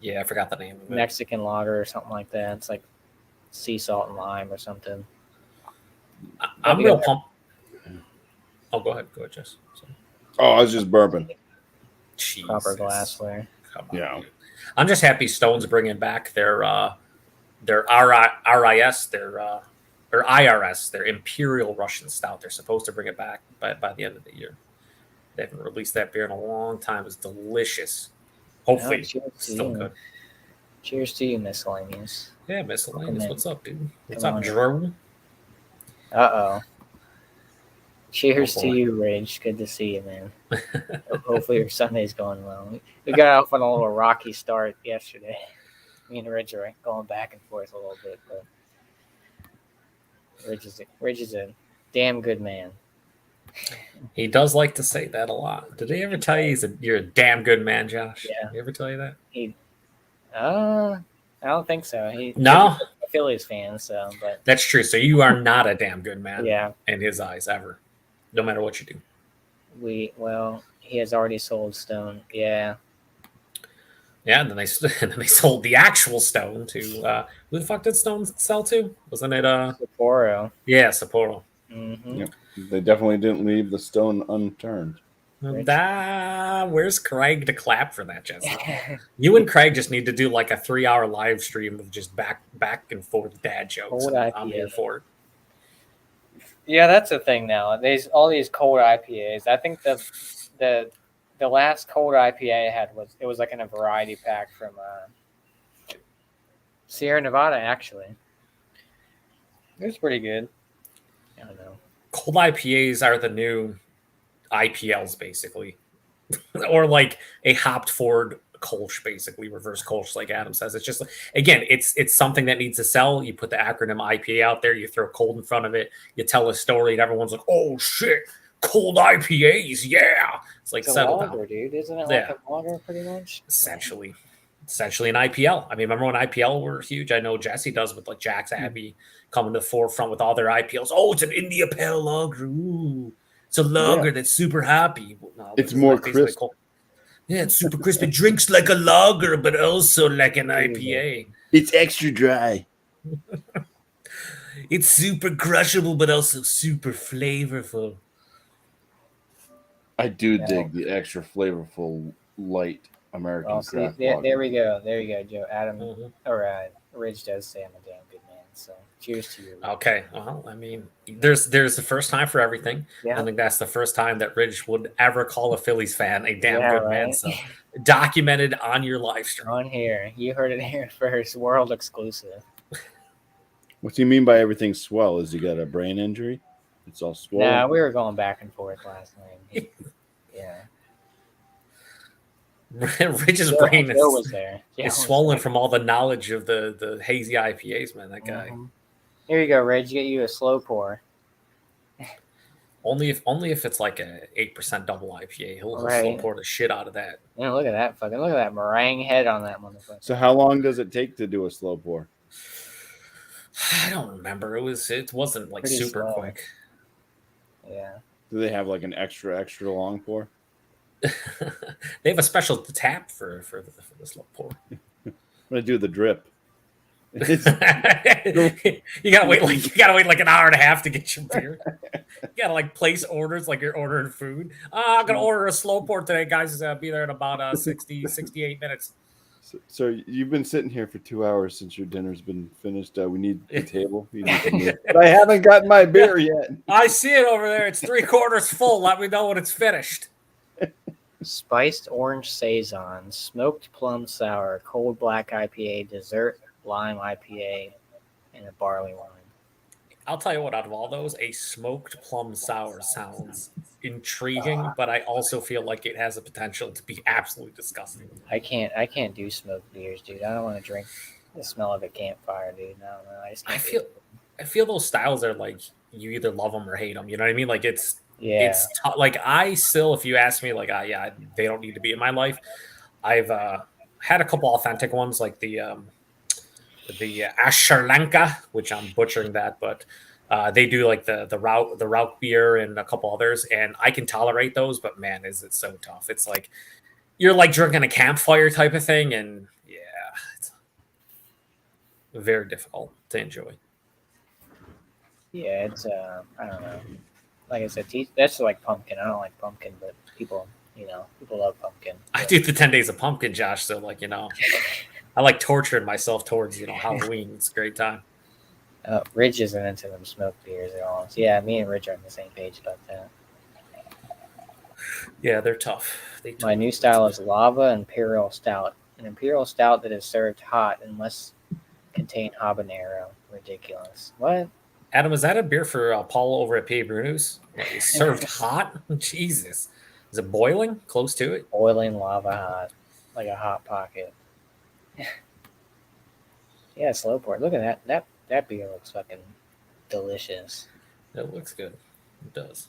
Yeah, I forgot the name of it. Mexican lager or something like that. It's like sea salt and lime or something. I'm real pumped. Oh, go ahead, Jess. Sorry. Oh, I was just burping. Jesus. Proper glassware. Come on, Yeah. dude. I'm just happy Stone's bringing back their RIS, or IRS, their Imperial Russian Stout. They're supposed to bring it back by the end of the year. They haven't released that beer in a long time. It's delicious. Hopefully, cheers it's to still you. good. Cheers to you, miscellaneous. Yeah, miscellaneous. What's up, dude? What's Come up, on. Drew? Uh-oh. Cheers Oh, to boy. you, Rage. Good to see you, man. Hopefully your Sunday's going well. We got off on a little rocky start yesterday. Me and Ridge are going back and forth a little bit, but Ridge is a damn good man. He does like to say that a lot. Did they ever tell you you're a damn good man, Josh? Yeah. They ever tell you that? I don't think so. No? He's a Phillies fan, so but That's true. So you are not a damn good man yeah, in his eyes ever, no matter what you do. he has already sold Stone. Yeah. Yeah, and then they sold the actual Stone to who the fuck did Stone sell to? Wasn't it Sapporo. Yeah, Sapporo. Mm-hmm. Yep. They definitely didn't leave the stone unturned. Where's Craig to clap for that, Jesse? You and Craig just need to do like a 3-hour live stream of just back and forth dad jokes. Cold I'm here IPA. for it. Yeah, that's the thing now. There's all these cold IPAs. I think the last cold IPA I had was like in a variety pack from Sierra Nevada. Actually, it was pretty good. I don't know. Cold IPAs are the new IPLs, basically, or like a hopped forward Kolsch, basically reverse Kolsch, like Adam says. It's just, again, it's something that needs to sell. You put the acronym IPA out there, you throw cold in front of it, you tell a story, and everyone's like, "Oh shit, cold IPAs, yeah!" It's like, It's a settle lager, down. dude. Isn't it Yeah. like a lager, pretty much? Essentially an IPL. I mean, remember when IPL were huge? I know Jesse does with like Jack's Abbey coming to the forefront with all their IPLs. Oh, it's an India Pale Lager. Ooh, it's a lager that's super happy. No, It's isn't more that basically crisp. cold? Yeah, it's super crisp. It drinks like a lager, but also like an IPA. It's extra dry. It's super crushable, but also super flavorful. I do dig the extra flavorful light American Well, see, craft there lager. we go. There you go, Joe. Adam, Mhm. or Ridge does say I'm a damn good man. So cheers to you. Okay, well, I mean, there's the first time for everything. Yeah. I think that's the first time that Ridge would ever call a Phillies fan a damn Yeah, good man. right. So documented on your live stream. On here. You heard it here first. World exclusive. What's he mean by everything swell? Is he got a brain injury? It's all swollen. Nah, we were going back and forth last night. Yeah. Ridge's Joe brain was there. Joe is was swollen there. from all the knowledge of the hazy IPAs, man. That guy. Mhm. Here you go, Ridge. Get you a slow pour. Only if it's like a 8% double IPA, he'll Right. slow pour the shit out of that. Yeah, look at that meringue head on that motherfucker. So how long does it take to do a slow pour? I don't remember. It wasn't like Pretty super slow. quick. Yeah. Do they have like an extra long pour? They have a special tap for the slow pour. I'm gonna do the drip. you gotta wait like an hour and a half to get your beer. You gotta like place orders like you're ordering food. I'm gonna order a slow pour today, guys. It's gonna be there in about 68 minutes. So you've been sitting here for 2 hours since your dinner's been finished. We need the table. You need to move. But I haven't gotten my beer yet. I see it over there. It's 3/4 full. Let me know when it's finished. Spiced orange saison, smoked plum sour, cold black IPA, dessert lime IPA, and a barley wine. I'll tell you what, out of all those, a smoked plum sour sounds intriguing, but I also feel like it has the potential to be absolutely disgusting. I can't do smoked beers, dude. I don't want to drink the smell of a campfire, dude. I don't know. I just can't. I feel those styles are like you either love them or hate them. You know what I mean? Like it's Yeah. like I still, if you ask me, like yeah, they don't need to be in my life. I've had a couple authentic ones, like the Asherlanka, which I'm butchering that, but they do like the route beer and a couple others, and I can tolerate those. But man, is it so tough? It's like you're like drinking a campfire type of thing, and yeah, it's very difficult to enjoy. Yeah, it's I don't know. Like I said, that's like pumpkin. I don't like pumpkin, but people love pumpkin. I do the 10 days of pumpkin, Josh. So like I like torturing myself towards Halloween. It's a great time. Ridge isn't into them smoked beers at all. So yeah, me and Ridge are on the same page about that. Yeah, they're tough. My new style is Lava Imperial Stout. An Imperial Stout that is served hot and must contain habanero. Ridiculous. What? Adam, is that a beer for Paul over at P. Bruno's? Served hot? Jesus. Is it boiling? Close to it? Boiling lava hot. Like a hot pocket. Yeah, slow pour. Look at that. That beer looks fucking delicious. It looks good. It does.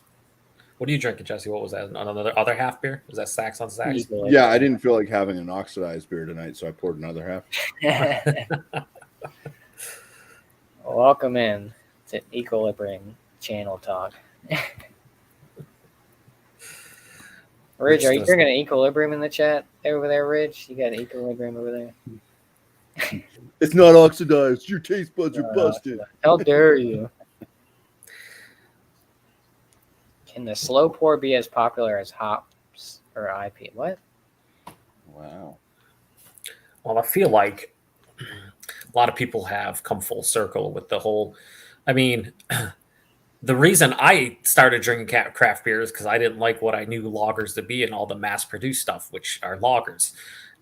What are you drinking, Jesse? What was that? Another other half beer? Was that Stacks on Stacks? Yeah, I didn't feel like having an oxidized beer tonight, so I poured another half. Welcome in to Equilibrium Channel Talk. Ridge, are you drinking an Equilibrium in the chat over there, Ridge? You got an Equilibrium over there? It's not oxidized. Your taste buds are busted. How dare you? Can the slow pour be as popular as hops or IP? What? Wow. Well, I feel like a lot of people have come full circle with the whole. I mean, the reason I started drinking craft beers because I didn't like what I knew lagers to be and all the mass-produced stuff, which are lagers.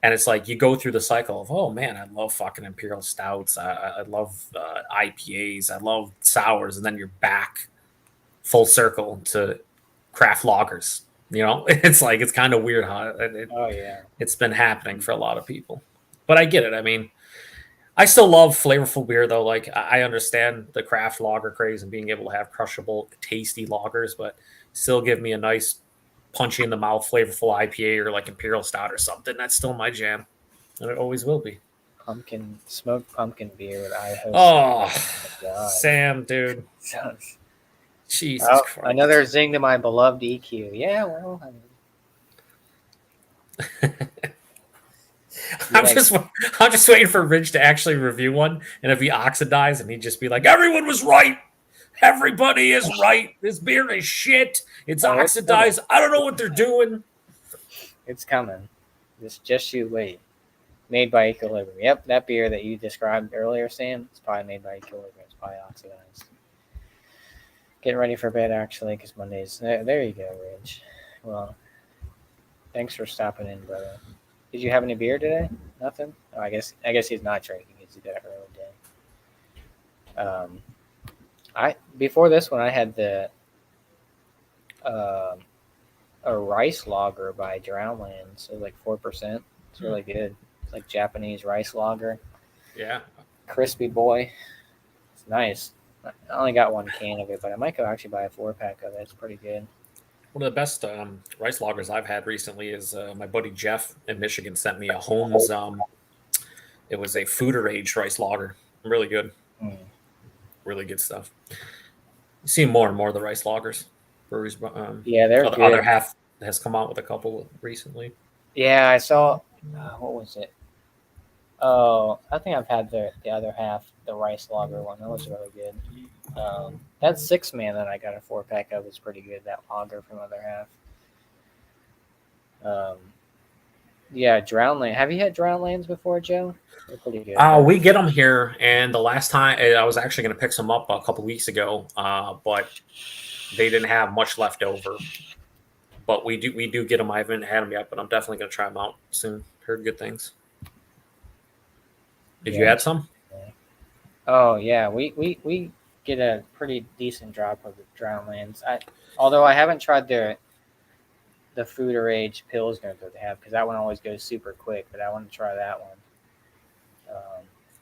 And it's like you go through the cycle of, oh man, I love fucking imperial stouts. I love IPAs. I love sours, and then you're back full circle to craft lagers. It's like it's kind of weird how it's been happening for a lot of people. But I get it. I mean, I still love flavorful beer though. Like I understand the craft lager craze and being able to have crushable, tasty lagers, but still give me a nice punchy in the mouth, flavorful IPA or like imperial stout or something. That's still my jam, and it always will be. Smoked pumpkin beer with Idaho. Oh, Sam, dude. Jesus Christ. Another zing to my beloved EQ. Yeah, well, I'm just waiting for Ridge to actually review one, and if he oxidized, and he'd just be like, "Everyone was right. Everybody is right. This beer is shit. It's oxidized. I don't know what they're doing." It's coming. Just you wait. Made by Equilibrium. Yep, that beer that you described earlier, Sam, it's probably made by Equilibrium. It's probably oxidized. Getting ready for bed, actually, because Monday's... There you go, Ridge. Well, thanks for stopping in, brother. Did you have any beer today? Nothing? Oh, I guess he's not drinking because he got an early day. Before this one, I had a rice lager by Drownland, so like 4%. It's really good. It's like Japanese rice lager. Yeah. Crispy boy. It's nice. I only got one can of it, but I might go actually buy a 4-pack of it. It's pretty good. One of the best rice lagers I've had recently is my buddy Jeff in Michigan sent me a Holmes. It was a Fooder aged rice lager. Really good. Really good stuff. You see more and more of the rice lagers. Breweries. Yeah, they're good. Other half has come out with a couple recently. Yeah, I saw. What was it? Oh, I think I've had the other half, the rice lager one. That was really good. That 6-man that I got a 4-pack of is pretty good. That lager from other half. Yeah, Drownland. Have you had Drownlands before, Joe? They're pretty good. We get them here, and the last time I was actually going to pick some up a couple weeks ago, but they didn't have much left over. But we do get them. I haven't had them yet, but I'm definitely going to try them out soon. Heard good things. Did you add some? Oh yeah, we get a pretty decent drop of the Drownlands. Although I haven't tried the Food Age Pilsner that they have, because that one always goes super quick. But I want to try that one.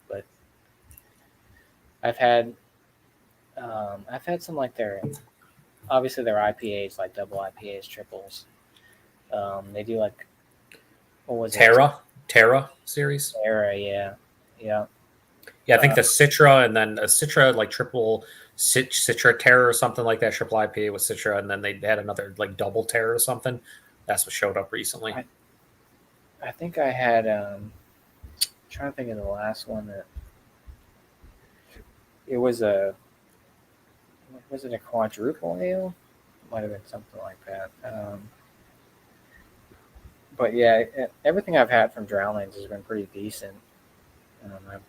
But I've had some like obviously their IPAs, like double IPAs, triples. They do like, what was it? Terra series. Terra, yeah. Yeah, I think the Citra, and then a Citra like triple Citra Terra or something like that, triple IPA with Citra, and then they had another like double Terra or something. That's what showed up recently. I think I had trying to think of the last one that it was a quadruple ale? Might have been something like that. But yeah, everything I've had from Drownlands has been pretty decent.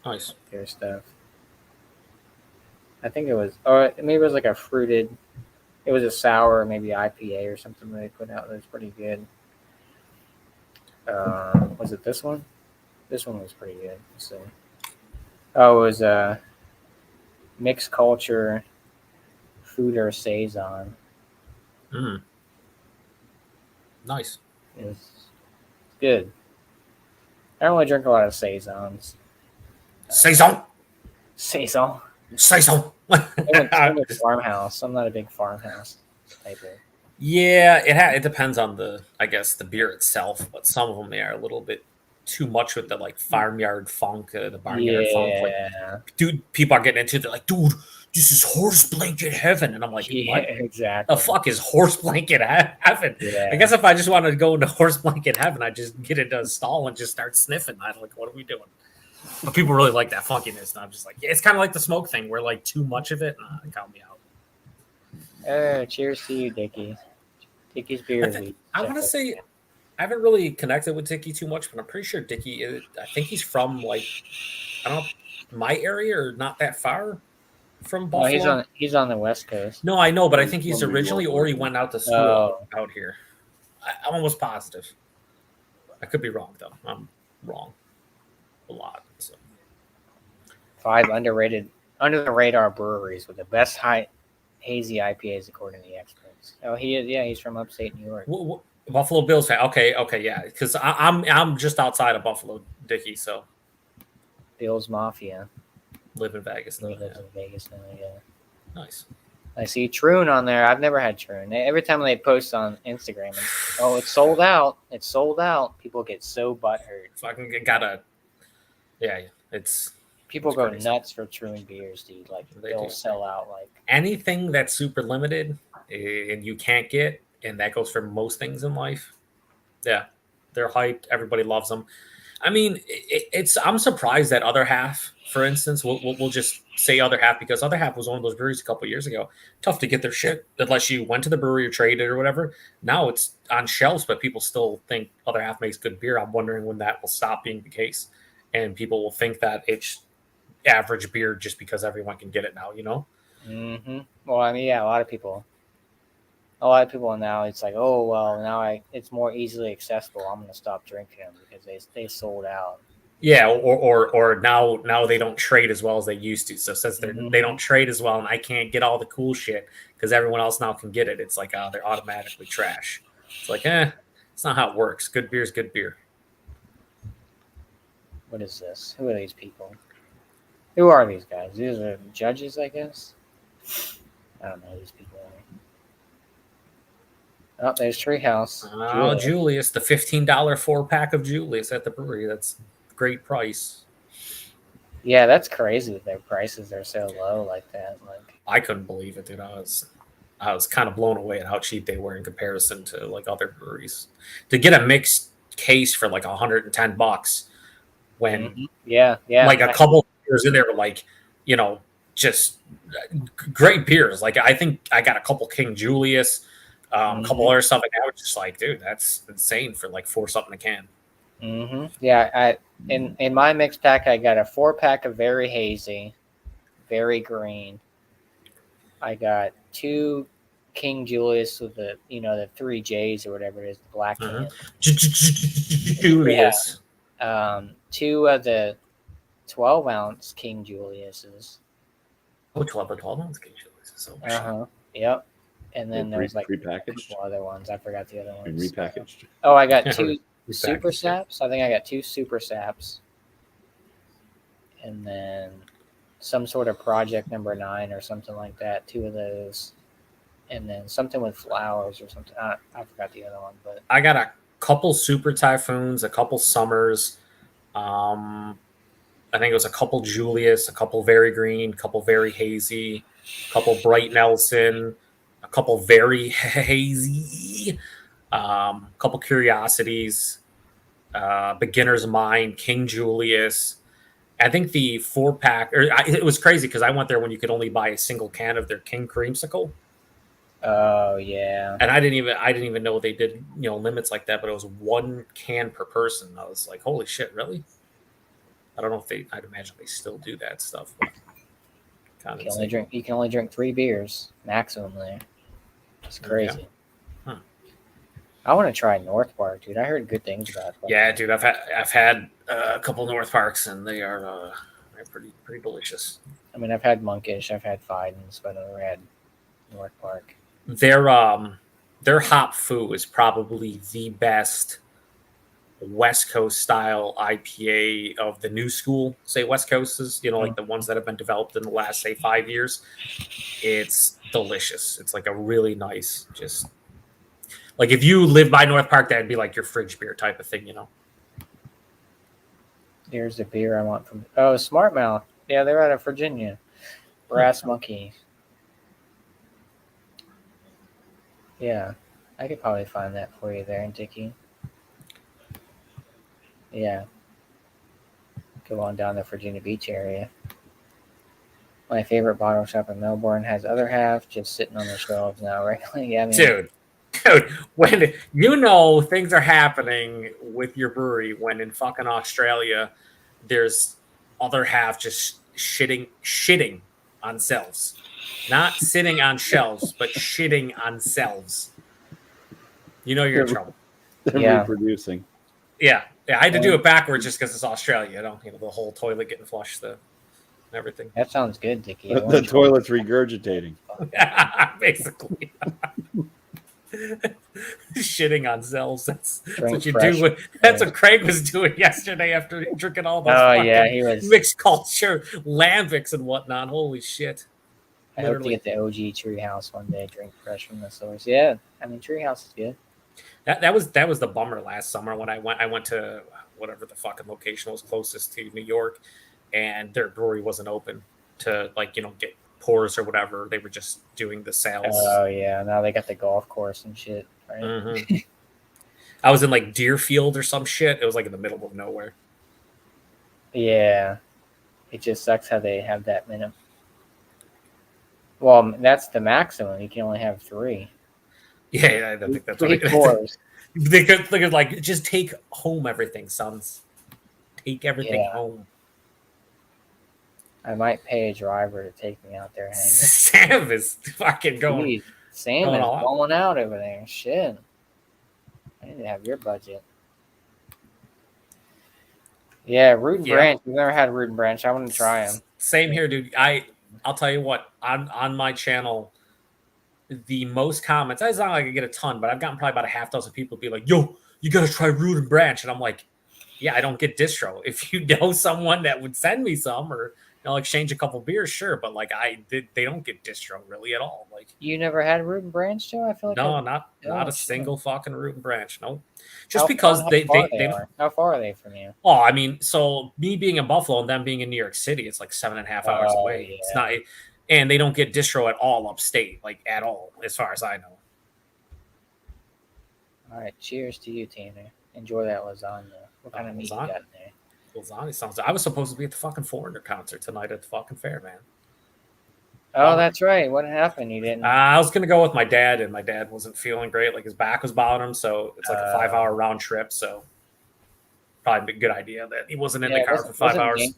Nice. Their stuff. I think it was, or maybe it was like a fruited. It was a sour, maybe IPA or something that they put out. That was pretty good. Was it this one? This one was pretty good. Let's see. Oh, it was a mixed culture Foeder Saison. Nice. It's good. I don't really drink a lot of Saisons. Saison. Saison. Saison. I'm a farmhouse. I'm not a big farmhouse type of. Yeah, it depends on the beer itself, but some of them they are a little bit too much with the like farmyard funk, the barnyard funk. Like, dude, people are getting into it. They're like, dude, this is horse blanket heaven, and I'm like, what? Exactly. The fuck is horse blanket heaven? Yeah. I guess if I just wanted to go into horse blanket heaven, I just get into a stall and just start sniffing. I'm like, what are we doing? But people really like that funkiness, and I'm just like, yeah, it's kind of like the smoke thing, where like too much of it, count me out. Cheers to you, Dickie. Dickie's beer. I want to say I haven't really connected with Dickie too much, but I'm pretty sure Dickie is. I think he's from like, I don't know, my area or not that far from Buffalo. No, he's on the West Coast. No, I know, but I think he's originally, or he went out to school out here. I'm almost positive. I could be wrong though. I'm wrong a lot. So. 5 underrated, under the radar breweries with the best hazy IPAs according to the experts. Oh, he is. Yeah, he's from upstate New York. Buffalo Bills fan. Okay, yeah. Because I'm just outside of Buffalo, Dickie. So Bills Mafia. Live in Vegas. Lives in Vegas now. Yeah. Nice. I see Troon on there. I've never had Troon. Every time they post on Instagram, it's sold out. It's sold out. People get so butthurt. Fucking it's. People go nuts for Troon beers, dude. Like they'll sell out like anything that's super limited and you can't get, and that goes for most things in life. Yeah, they're hyped. Everybody loves them. I mean, I'm surprised that Other Half, for instance, we'll just say Other Half because Other Half was one of those breweries a couple of years ago. Tough to get their shit unless you went to the brewery or traded or whatever. Now it's on shelves, but people still think Other Half makes good beer. I'm wondering when that will stop being the case, and people will think that it's average beer just because everyone can get it now, you know? Mm-hmm. Well, I mean, yeah, a lot of people now, it's like, oh, well, now it's more easily accessible. I'm going to stop drinking them because they sold out. Yeah, or now they don't trade as well as they used to. So since they don't trade as well and I can't get all the cool shit because everyone else now can get it, it's like, they're automatically trash. It's like, it's not how it works. Good beer is good beer. What is this? Who are these people? Who are these guys? These are judges, I guess. I don't know who these people are. Oh, there's Treehouse. Oh, Julius, the $15 4-pack of Julius at the brewery. That's a great price. Yeah, that's crazy that their prices are so low like that. Like I couldn't believe it, dude. I was kind of blown away at how cheap they were in comparison to like other breweries. To get a mixed case for like $110 when like a couple beers in there were like, you know, just great beers. Like I think I got a couple King Julius, a couple other stuff, and I was just like, dude, that's insane for like $4 something a can. Mm-hmm. Yeah, in my mix pack, I got a 4-pack of Very Hazy, Very Green. I got 2 King Julius with the 3 J's or whatever it is, the black can. Julius. Yeah. 2 of the 12-ounce King Juliuses. Club of 12 ounce King Julius. So Yep. And then there was like a prepackaged couple other ones. I forgot the other and ones. repackaged. Oh, I got Yeah, two repackaged, super yeah. saps. I think I got two super saps. And then some sort of Project Number 9 or something like that. Two of those. And then something with flowers or something. I forgot the other one, but I got a couple Super Typhoons, a couple Summers. I think it was a couple Julius, a couple Very Green, a couple Very Hazy, a couple Bright Nelson, a couple Very Hazy, a couple Curiosities, Beginner's Mind, King Julius. I think the 4-pack, it was crazy because I went there when you could only buy a single can of their King Creamsicle. oh yeah. And I didn't even know they did, limits like that, but it was 1 can per person. I was like, holy shit, really? I don't know if I'd imagine they still do that stuff. But You can only drink 3 beers maximum there. It's crazy. Yeah. Huh. I want to try North Park, dude. I heard good things about it. Yeah, dude. I've had a couple North Parks, and they're pretty delicious. I mean, I've had Monkish, I've had Fidens, but I've never had North Park. Their Hop Foo is probably the best West Coast style IPA of the new school. Say West Coast is, like the ones that have been developed in the last, say, 5 years. It's delicious. It's like a really nice, just like if you live by North Park, that'd be like your fridge beer type of thing, Here's the beer I want from Smart Mouth. Yeah, they're out of Virginia. Brass Monkey. Yeah, I could probably find that for you there, Dickie. Yeah. Go on down the Virginia Beach area. My favorite bottle shop in Melbourne has other half just sitting on the shelves now, right? Yeah, I mean, dude, when things are happening with your brewery, when in fucking Australia, there's other half just shitting on shelves, not sitting on shelves, but shitting on shelves. You're in trouble. They're reproducing. Yeah, I had to do it backwards just because it's Australia. The whole toilet getting flushed, and everything. That sounds good, Dickie. The toilet's regurgitating. Basically. Shitting on cells. That's what you fresh. do. That's what Craig was doing yesterday after drinking all those he was mixed culture lambics and whatnot. Holy shit. I hope to get the OG Treehouse one day, drink fresh from the source. Yeah, I mean Treehouse is good. That was the bummer last summer when I went to whatever the fucking location was closest to New York, and their brewery wasn't open to get pours or whatever. They were just doing the sales. Oh yeah, now they got the golf course and shit. Right? Mm-hmm. I was in like Deerfield or some shit. It was like in the middle of nowhere. Yeah, it just sucks how they have that minimum. Well, that's the maximum. You can only have 3. Yeah, I think that's 3 what pours. They could like just take home everything, sons. Take everything home. I might pay a driver to take me out there. Hanging. Sam is fucking going. Dude, Sam is going out over there. Shit. I need to have your budget. Yeah, Root and Branch. We've never had Root and Branch. I want to try them. Same here, dude. I'll tell you what. On my channel, the most comments. It's not like I get a ton, but I've gotten probably about a half dozen people be like, "Yo, you gotta try Root and Branch," and I'm like, "Yeah, I don't get distro. If you know someone that would send me some or." Exchange a couple beers, sure, but like they don't get distro really at all. Like you never had Root and Branch, Joe? I feel like not a single fucking Root and Branch. No, just because they How far are they from you? Oh, I mean, so me being in Buffalo and them being in New York City, it's like 7.5 hours away. Yeah. It's not, and they don't get distro at all upstate, like at all, as far as I know. All right, cheers to you, Tanner. Enjoy that lasagna. What kind of meat you got in there? Lasagna sounds. I was supposed to be at the fucking Foreigner concert tonight at the fucking fair, man. Oh, that's right. What happened? You didn't. I was gonna go with my dad, and my dad wasn't feeling great. Like his back was bothering him, so it's like a 5-hour round trip. So probably a good idea that he wasn't in the car for 5 hours.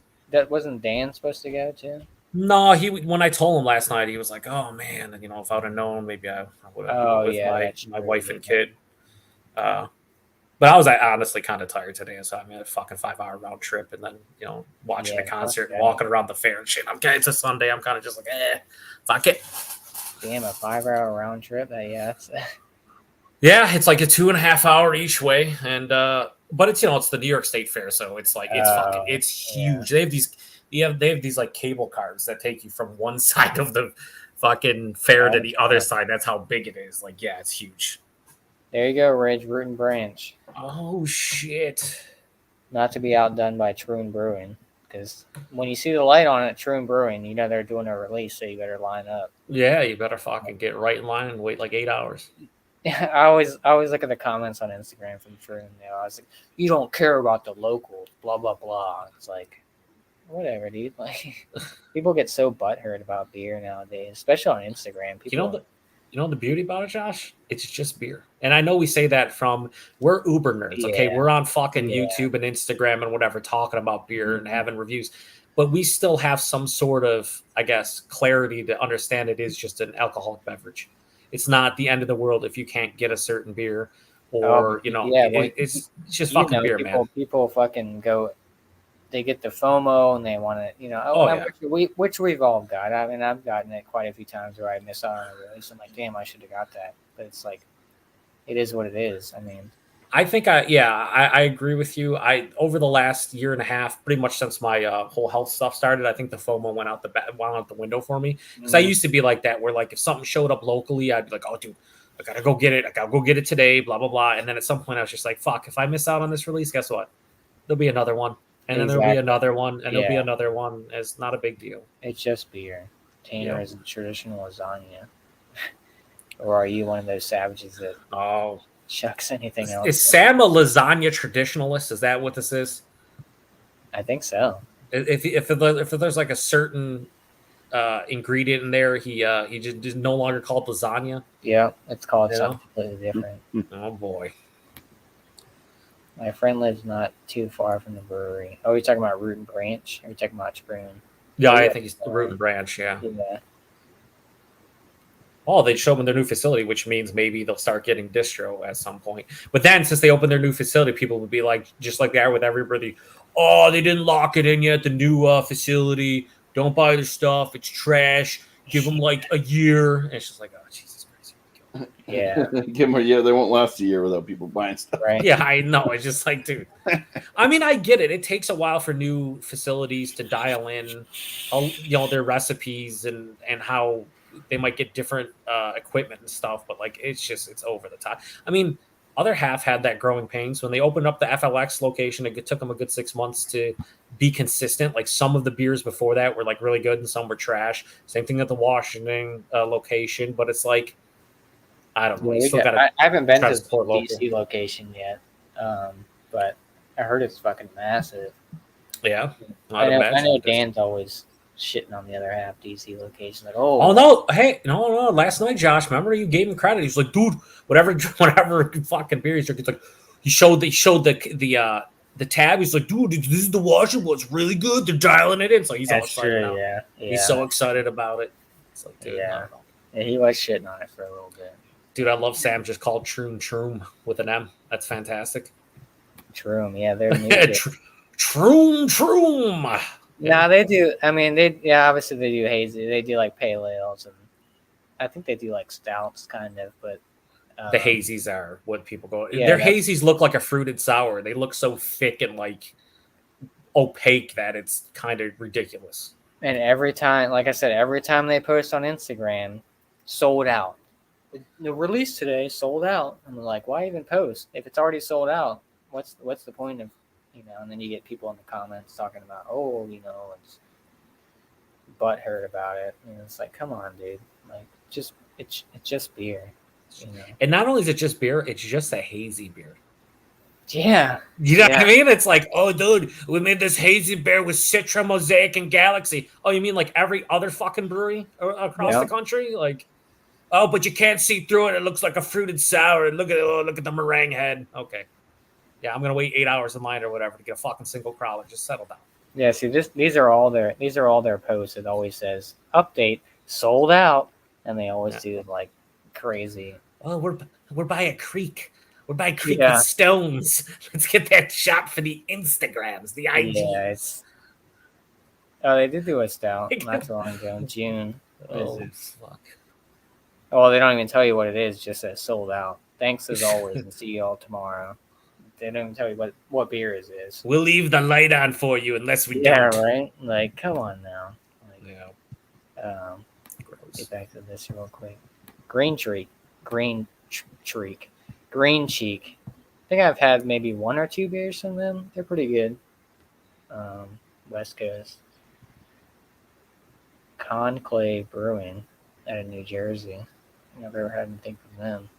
Wasn't Dan supposed to go too? No, when I told him last night, he was like, "Oh man," and if I would have known, maybe I would have been with my wife and kid. But But I was honestly kind of tired today, so I made a fucking 5-hour round trip, and then watching the concert, and walking around the fair and shit. Okay, it's a Sunday. I'm kind of just like, fuck it. Damn, a 5-hour round trip. Yeah, it's like a 2.5 hour each way, and but it's it's the New York State Fair, so it's like it's huge. Yeah. They have these like cable cars that take you from one side of the fucking fair to the other side. That's how big it is. Like, yeah, it's huge. There you go, Ridge, Root and Branch. Oh shit! Not to be outdone by Troon Brewing, because when you see the light on it, Troon Brewing, you know they're doing a release, so you better line up. Yeah, you better fucking get right in line and wait like 8 hours. Yeah, I always look at the comments on Instagram from Troon. I was like, you don't care about the locals, blah blah blah. It's like, whatever, dude. Like, people get so butthurt about beer nowadays, especially on Instagram. People, you know the beauty about it, Josh? It's just beer. And I know we say that we're uber nerds, okay? We're on fucking YouTube and Instagram and whatever talking about beer and having reviews. But we still have some sort of, I guess, clarity to understand it is just an alcoholic beverage. It's not the end of the world if you can't get a certain beer or, it's just fucking beer, man. People fucking go, they get the FOMO and they want to, which we've all got. I mean, I've gotten it quite a few times where I miss out on a release. I'm like, damn, I should have got that. But it's like, it is what it is. I mean, I think I agree with you. Over the last year and a half, pretty much since my whole health stuff started, I think the FOMO went out the window for me. Because I used to be like that, where like if something showed up locally, I'd be like, oh, dude, I gotta go get it. I gotta go get it today. Blah blah blah. And then at some point, I was just like, fuck, if I miss out on this release, guess what? There'll be another one, and then there'll be another one, and there'll be another one. It's not a big deal. It's just beer. Tanner is a traditional lasagna. Or are you one of those savages that shucks anything else? Is Sam a lasagna traditionalist? Is that what this is? I think so. If there's like a certain ingredient in there, he just no longer called lasagna. Yeah, it's called something completely different. Oh boy. My friend lives not too far from the brewery. Oh, are you talking about Root and Branch? Or are you talking about Spoon? Yeah, I think he's the Root and Branch. Yeah. Oh, they show them their new facility, which means maybe they'll start getting distro at some point. But then, since they opened their new facility, people would be like, just like they are with everybody, oh, they didn't lock it in yet, the new facility. Don't buy their stuff. It's trash. Give them like a year. And it's just like, oh, Jesus Christ. Yeah. Give them a year. They won't last a year without people buying stuff. Right. Yeah, I know. It's just like, dude. I mean, I get it. It takes a while for new facilities to dial in, their recipes and how they might get different equipment and stuff, but like it's over the top. I mean, other half had that growing pains when they opened up the FLX location. It took them a good 6 months to be consistent. Like some of the beers before that were like really good and some were trash. Same thing at the Washington location, but it's like I don't know. I haven't been to the DC location yet, but I heard it's fucking massive. Yeah, I know Dan's always shitting on the other half DC location. Like, no, hey, no. Last night, Josh, remember you gave him credit. He's like, dude, whatever fucking beer he's drinking. It's like he showed the tab. He's like, dude, this is the Washington one. It's really good. They're dialing it in. So he's all excited now. Yeah. He's so excited about it. It's like, dude, yeah, he was shitting on it for a little bit. Dude, I love Sam just called Troom with an M. That's fantastic. Troom, yeah, they're Troom. No, they do. I mean, obviously they do hazy. They do like pale ales, and I think they do like stouts, kind of. But the hazies are what people go. Yeah, their hazies look like a fruited sour. They look so thick and like opaque that it's kind of ridiculous. And every time, like I said, every time they post on Instagram, sold out. The release today sold out. I'm like, why even post if it's already sold out? What's the point of and then you get people in the comments talking about, it's butthurt about it. And it's like, come on, dude. Like, it's just beer. And not only is it just beer, it's just a hazy beer. Yeah. You know what I mean? It's like, oh, dude, we made this hazy beer with Citra, Mosaic, and Galaxy. Oh, you mean like every other fucking brewery across the country? Like, oh, but you can't see through it. It looks like a fruited sour. Look at the meringue head. Okay. Yeah, I'm gonna wait 8 hours in line or whatever to get a fucking single crawler. Just settle down. Yeah, see, these are all their posts. It always says update sold out, and they always do like crazy. Oh, we're by a creek. Woodbine Creek Yeah. with stones. Let's get that shot for the Instagrams, the IG. Yeah, it's. Oh, they did do a stout not too long ago, in June. What is Oh, it? fuck. Oh, they don't even tell you what it is, just that sold out. Thanks as always, and see you all tomorrow. They don't even tell you what beer it is. We'll leave the light on for you unless we Yeah, don't. right? Like, come on now. Like, Yeah. Gross. get back to this real quick. Green Cheek. Green Cheek. Green Cheek. I think I've had maybe one or two beers from them. They're pretty good. West Coast. Conclave Brewing out of New Jersey. Never had anything from them.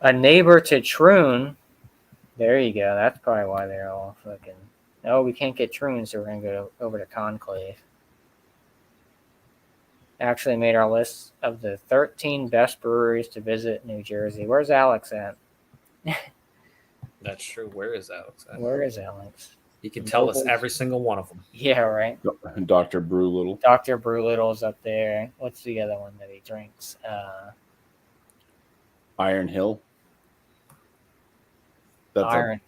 A Neighbor to Troon. There you go. That's probably why they're all fucking. Oh, we can't get Troon, so we're gonna go over to Conclave. Actually made our list of the 13 best breweries to visit in New Jersey. Where's Alex at? That's true. Where is Alex? Where is Alex? He can tell us every single one of them. Yeah, right. Dr. Brew Little. Dr. Brewlittle's up there. What's the other one that he drinks? Iron Hill.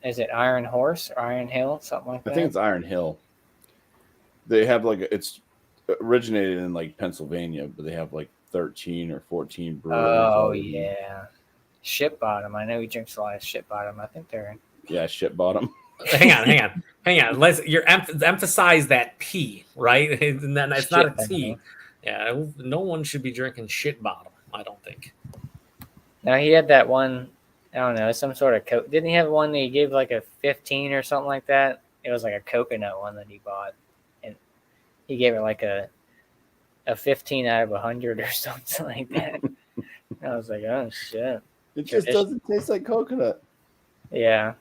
Is it Iron Horse or Iron Hill? Something like that. I think it's Iron Hill. They have it's originated in like Pennsylvania, but they have like 13 or 14 breweries. Oh yeah. Ship Bottom. I know he drinks a lot of Ship Bottom. I think they're Ship Bottom. hang on. You're emphasize that P, right? And then it's not a T. Yeah, no one should be drinking Shit Bottom. I don't think. Now he had that one. I don't know, some sort of coke. Didn't he have one that he gave like a 15 or something like that? It was like a coconut one that he bought, and he gave it like a 15 out of 100 or something like that. I was like, oh shit. It just doesn't taste like coconut. Yeah.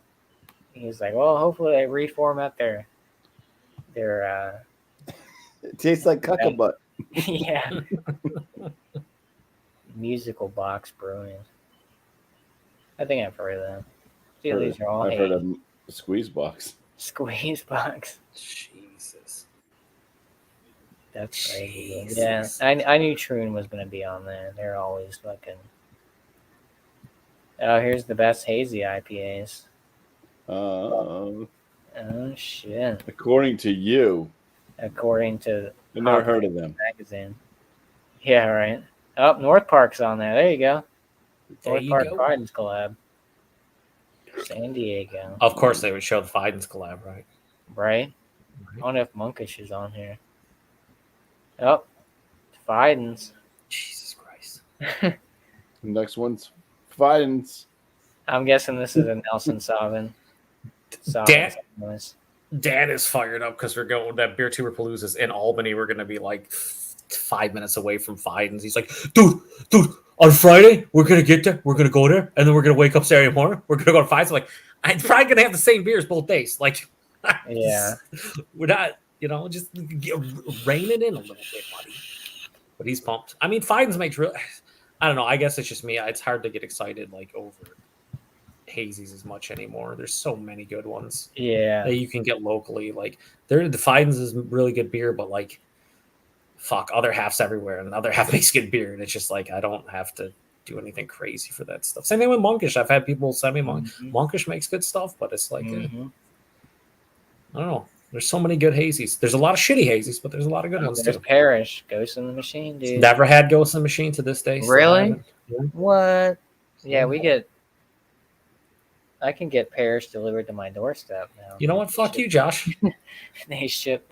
He's like, well, hopefully they reformat their It tastes like cuckabutt. yeah. Musical Box Brewing. I think I've heard of them. See, these are all I've heard of Squeeze Box. Squeeze Box. Jesus. That's crazy. Jesus. Yeah, I knew Troon was going to be on there. They're always fucking. Oh, here's the best hazy IPAs. Oh shit! According to you. According to. I've never heard of them. Magazine. Yeah, right. Oh, North Park's on there. There you go. North Park Fiden's collab. San Diego. Of course, they would show the Fiden's collab, right? Right. I don't know if Monkish is on here. Oh, Fiden's. Jesus Christ. Next one's Fiden's. I'm guessing this is a Nelson Sauvin. Dan is fired up because we're going that Beer Tuber Palooza's in Albany. We're going to be like 5 minutes away from Fiden's. He's like, dude, on Friday, we're going to get there. We're going to go there. And then we're going to wake up Saturday morning. We're going to go to Fiden's. I'm like, I'm probably going to have the same beers both days. Like, yeah. We're not, just rein it in a little bit, buddy. But he's pumped. I mean, Fiden's makes real. I don't know. I guess it's just me. It's hard to get excited like over hazies as much anymore. There's so many good ones. Yeah. That you can get locally. Like, the Fiden's is really good beer, but like, fuck, other half's everywhere, and the other half makes good beer, and it's just like I don't have to do anything crazy for that stuff. Same thing with Monkish. I've had people send me Monkish makes good stuff, but it's like I don't know. There's so many good hazies. There's a lot of shitty hazies, but there's a lot of good ones there's too. Parish, Ghost in the Machine, dude. Never had Ghost in the Machine to this day. Really? What? Yeah, I can get Parish delivered to my doorstep now. You know what? Fuck you, Josh. They ship.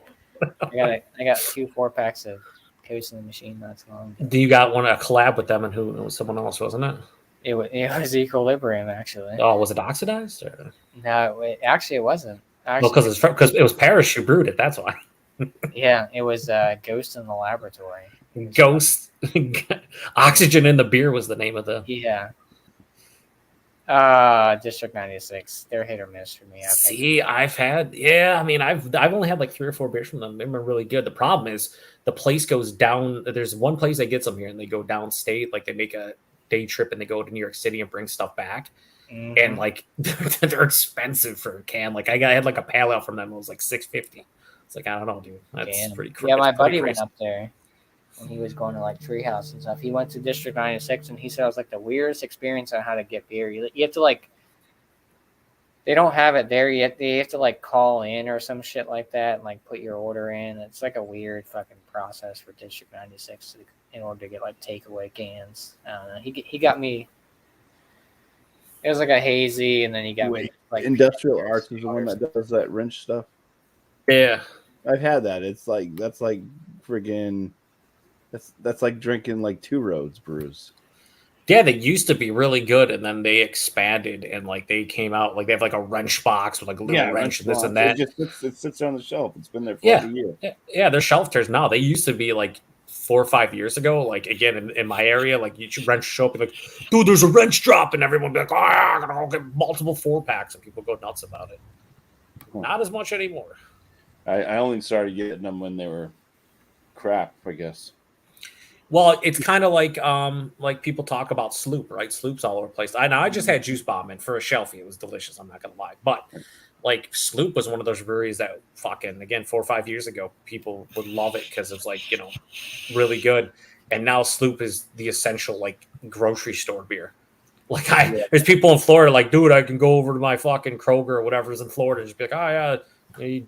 I got 2 4-packs of Ghost in the Machine not so long ago. Do you got a collab with them and who? It was someone else, wasn't it? It was Equilibrium, actually. Oh, was it oxidized? Or? No, it wasn't. Well, because it was Parish who brewed it. That's why. Yeah, it was Ghost in the Laboratory. Ghost. Oxygen in the Beer was the name of the. Yeah. District 96. They're hit or miss for me. I've only had like 3 or 4 beers from them. They've been really good. The problem is the place goes down. There's one place that gets them here, and they go downstate. Like they make a day trip and they go to New York City and bring stuff back. And like they're expensive for a can. Like I had like a pale ale from them. It was like $6.50. It's like I don't know, dude. That's pretty crazy. Yeah, my buddy went up there. when he was going to like Treehouse and stuff. He went to District 96 and he said it was like the weirdest experience on how to get beer. You have to like, they don't have it there yet. They have to like call in or some shit like that and like put your order in. It's like a weird fucking process for District 96 in order to get like takeaway cans. I don't know. He got me. It was like a hazy, and then he got me like Industrial Arts is the one that does that wrench stuff. Yeah. I've had that. It's like that's like friggin' that's like drinking like Two Roads brews. Yeah, they used to be really good, and then they expanded, and like they came out like they have like a wrench box with like a little wrench and this and that. It sits on the shelf. It's been there for like a year. Yeah, they're shelf turns now. They used to be like 4 or 5 years ago. Like again in my area, like you should wrench show up and like, dude, there's a wrench drop, and everyone be like, I'm gonna go get multiple 4-packs, and people go nuts about it. Not as much anymore. I only started getting them when they were crap, I guess. Well, it's kind of like people talk about Sloop, right? Sloop's all over the place. I just had Juice Bomb, and for a shelfie, it was delicious. I'm not gonna lie, but like Sloop was one of those breweries that fucking again 4 or 5 years ago people would love it because it's like really good, and now Sloop is the essential like grocery store beer. Like there's people in Florida like, dude, I can go over to my fucking Kroger or whatever's in Florida and just be like, oh yeah, you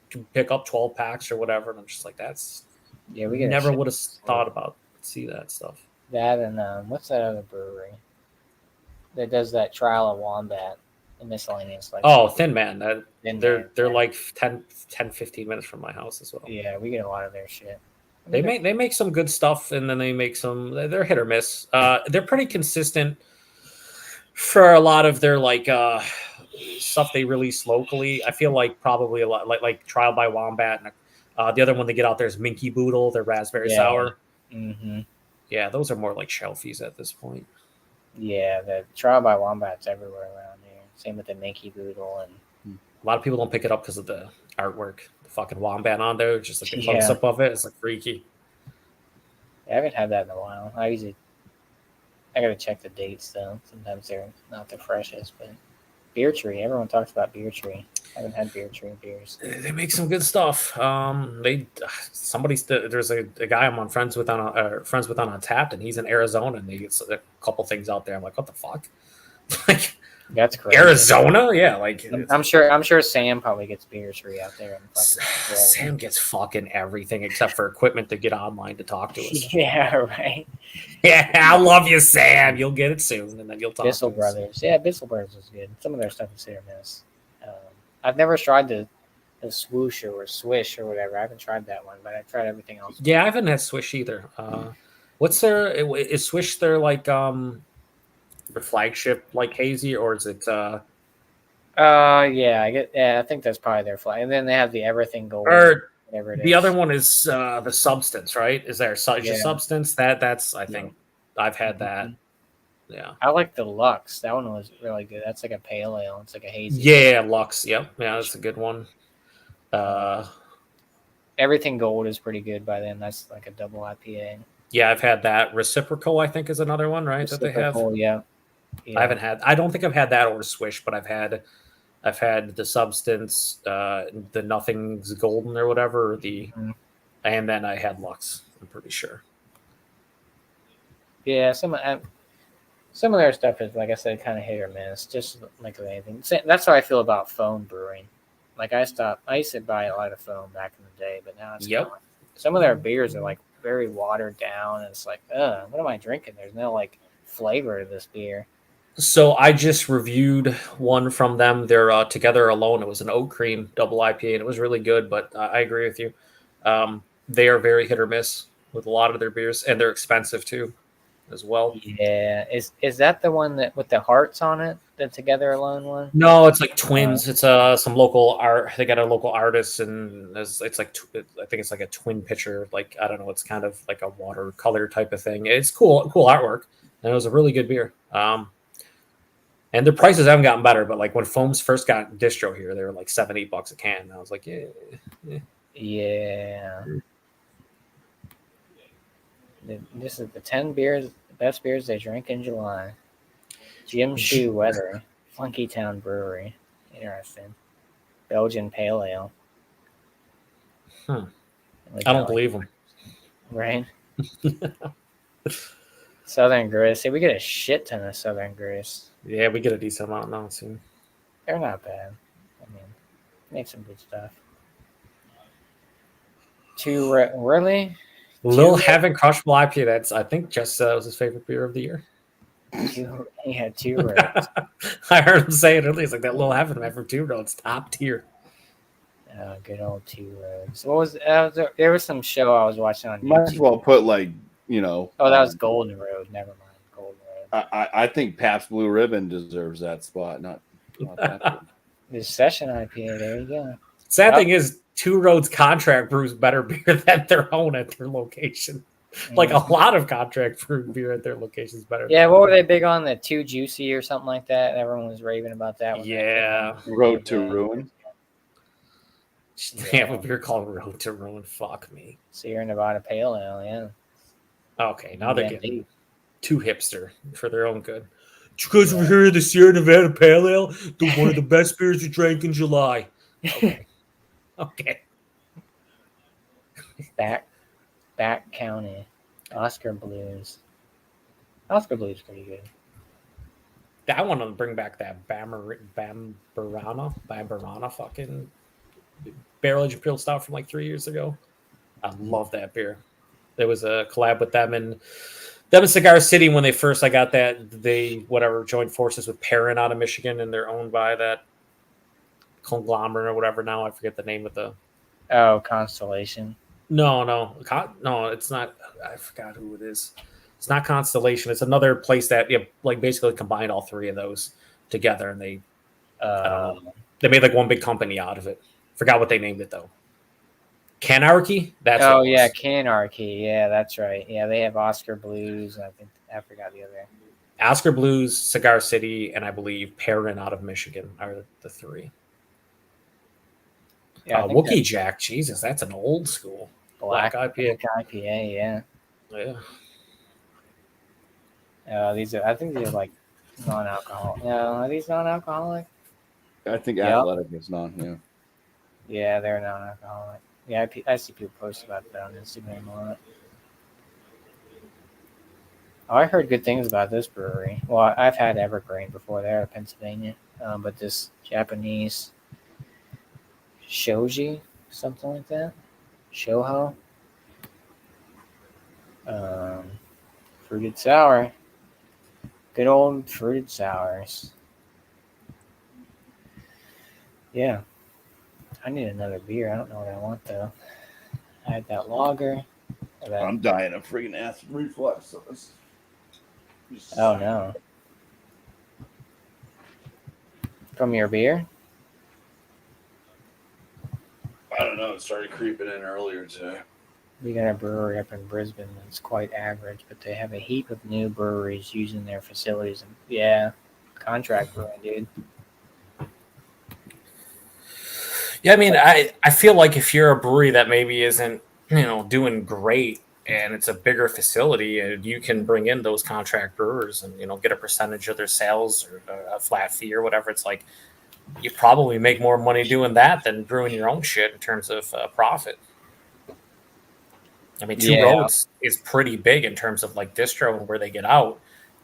can pick up 12 packs or whatever, and I'm just like, that's we never would have thought about. See that stuff. That and what's that other brewery that does that Trial of Wombat and miscellaneous? Like Thin Man. They're like 10, 15 minutes from my house as well. Yeah, we get a lot of their shit. They make some good stuff, and then they make some. They're hit or miss. They're pretty consistent for a lot of their like stuff they release locally. I feel like probably a lot like Trial by Wombat. And, the other one they get out there is Minky Boodle. Their raspberry sour. Mm-hmm. Yeah, those are more like shelfies at this point. Yeah, the Trial by Wombat's everywhere around here. Same with the Minky Boodle, and a lot of people don't pick it up because of the artwork. The fucking wombat on there, just like the close up of it. It's like freaky. I haven't had that in a while. I gotta check the dates though. Sometimes they're not the freshest, but Beer Tree. Everyone talks about Beer Tree. I haven't had Beer Tree beers. They make some good stuff. There's a guy I'm friends with on Untappd, and he's in Arizona, and they get a couple things out there. I'm like, what the fuck? Like that's crazy. Arizona, yeah. Like I'm sure Sam probably gets Beer Tree out there. Sam gets fucking everything except for equipment to get online to talk to us. Yeah, right. Yeah, I love you, Sam. You'll get it soon, and then you'll talk. Bissell Brothers, yeah, Bissell Brothers is good. Some of their stuff is hit or miss. I've never tried the swoosh or swish or whatever. I haven't tried that one, but I've tried everything else. Yeah, I haven't had swish either. What's their is swish their like their flagship like hazy, or is it I think that's probably their flag. And then they have the Everything Gold. Or whatever it the is. other one is the Substance, right? Is there such a Substance? That's I think I've had that. Yeah, I like the Lux. That one was really good. That's like a pale ale. It's like a hazy. Yeah, Lux. Yep. Yeah, that's a good one. Everything Gold is pretty good by then. That's like a double IPA. Yeah, I've had that. Reciprocal, I think, is another one, right? That they have. Yeah. I don't think I've had that or Swish, but I've had the Substance, the Nothing's Golden or whatever, and then I had Lux. I'm pretty sure. Yeah, some of their stuff is, like I said, kind of hit or miss, just like anything. That's how I feel about Foam Brewing. Like I used to buy a lot of Foam back in the day, but now it's gone. Some of their beers are like very watered down, and it's like, what am I drinking? There's no like flavor to this beer. So I just reviewed one from them. They're Together Alone. It was an oat cream double IPA, and it was really good. But I agree with you. They are very hit or miss with a lot of their beers, and they're expensive too, as well. Yeah, is that the one that with the hearts on it? The Together Alone one? No, it's like twins. It's some local art. They got a local artist, and it's like I think it's like a twin picture. Like I don't know. It's kind of like a watercolor type of thing. It's cool artwork, and it was a really good beer. And their prices haven't gotten better, but like when Foams first got distro here, they were like $7-8 a can. And I was like, yeah. This is the 10 best beers they drink in July. Jim Shoe Weather, Funky Town Brewery. Interesting. Belgian Pale Ale. I don't believe them. Right? Southern Grace. See, we get a shit ton of Southern Grace. Yeah, we get a decent amount now soon. They're not bad. I mean, make some good stuff. Really? Lil Heaven Crushable IPA. That's, I think, just was his favorite beer of the year. He had 2 roads. I heard him say it earlier. It's like that Lil Heaven man from 2 Roads, top tier. Good old 2 roads. What was there was some show I was watching on YouTube. Might as well put like Oh, that was Golden Road. Never mind, Golden Road. I think Pabst Blue Ribbon deserves that spot. Not that. This session IPA. There you go. Sad thing is, 2 Roads contract brews better beer than their own at their location. Like a lot of contract brewed beer at their location is better. Yeah, what were they big on? The Too Juicy or something like that? Everyone was raving about that. Yeah. Road to Ruin. They have a beer called Road to Ruin. Fuck me. Sierra Nevada Pale Ale, yeah. Okay, now they're getting deep. too hipster for their own good. Did you guys ever hear of the Sierra Nevada Pale Ale? One of the best beers we drank in July. Okay. Okay. Back County. Oscar Blues. Oscar Blues is pretty good. I want to bring back that Bambarana fucking barrel aged imperial stout from like 3 years ago. I love that beer. There was a collab with them in Cigar City when they first I got that. They joined forces with Perrin out of Michigan, and they're owned by that conglomerate or whatever. Now I forget the name of the. Oh, Constellation. No, it's not. I forgot who it is. It's not Constellation. It's another place that like basically combined all 3 of those together, and they made like one big company out of it. Forgot what they named it though. Canarchy? That's Canarchy. Yeah, that's right. Yeah, they have Oscar Blues. I forgot the other. Oscar Blues, Cigar City, and I believe Perrin out of Michigan are the 3. Yeah, Wookie Jack. Jesus, that's an old school black IPA. IPA, Yeah. I think these are like non-alcoholic. No, are these non-alcoholic? I think Athletic is not. Yeah. Yeah, they're non-alcoholic. Yeah, I see people post about that on Instagram a lot. Oh, I heard good things about this brewery. Well, I've had Evergreen before. They're out of Pennsylvania, but this Japanese Shoji, something like that, Shoho, fruited sour. Good old fruited sours. Yeah. I need another beer. I don't know what I want, though. I had that lager. I'm dying of freaking acid reflux. Oh, no. From your beer? I don't know. It started creeping in earlier today. We got a brewery up in Brisbane that's quite average, but they have a heap of new breweries using their facilities. And yeah, contract brewing, dude. Yeah, I mean, I feel like if you're a brewery that maybe isn't, doing great and it's a bigger facility, and you can bring in those contract brewers and, get a percentage of their sales or a flat fee or whatever, it's like you probably make more money doing that than brewing your own shit in terms of profit. I mean, 2 Roads is pretty big in terms of like distro and where they get out.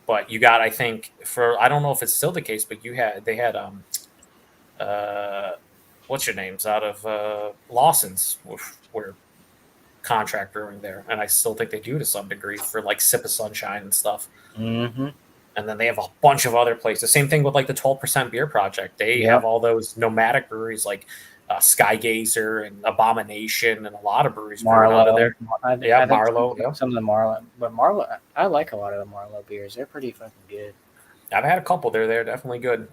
But you got, I think, I don't know if it's still the case, but they had what's your names out of Lawson's were contract brewing there, and I still think they do to some degree for like Sip of Sunshine and stuff. Mm-hmm. And then they have a bunch of other places. Same thing with like the 12% Beer Project. They have all those nomadic breweries like Skygazer and Abomination and a lot of breweries out of there. Marlowe. Some of the Marlowe, but Marlowe, I like a lot of the Marlowe beers. They're pretty fucking good. I've had a couple there. They're definitely good.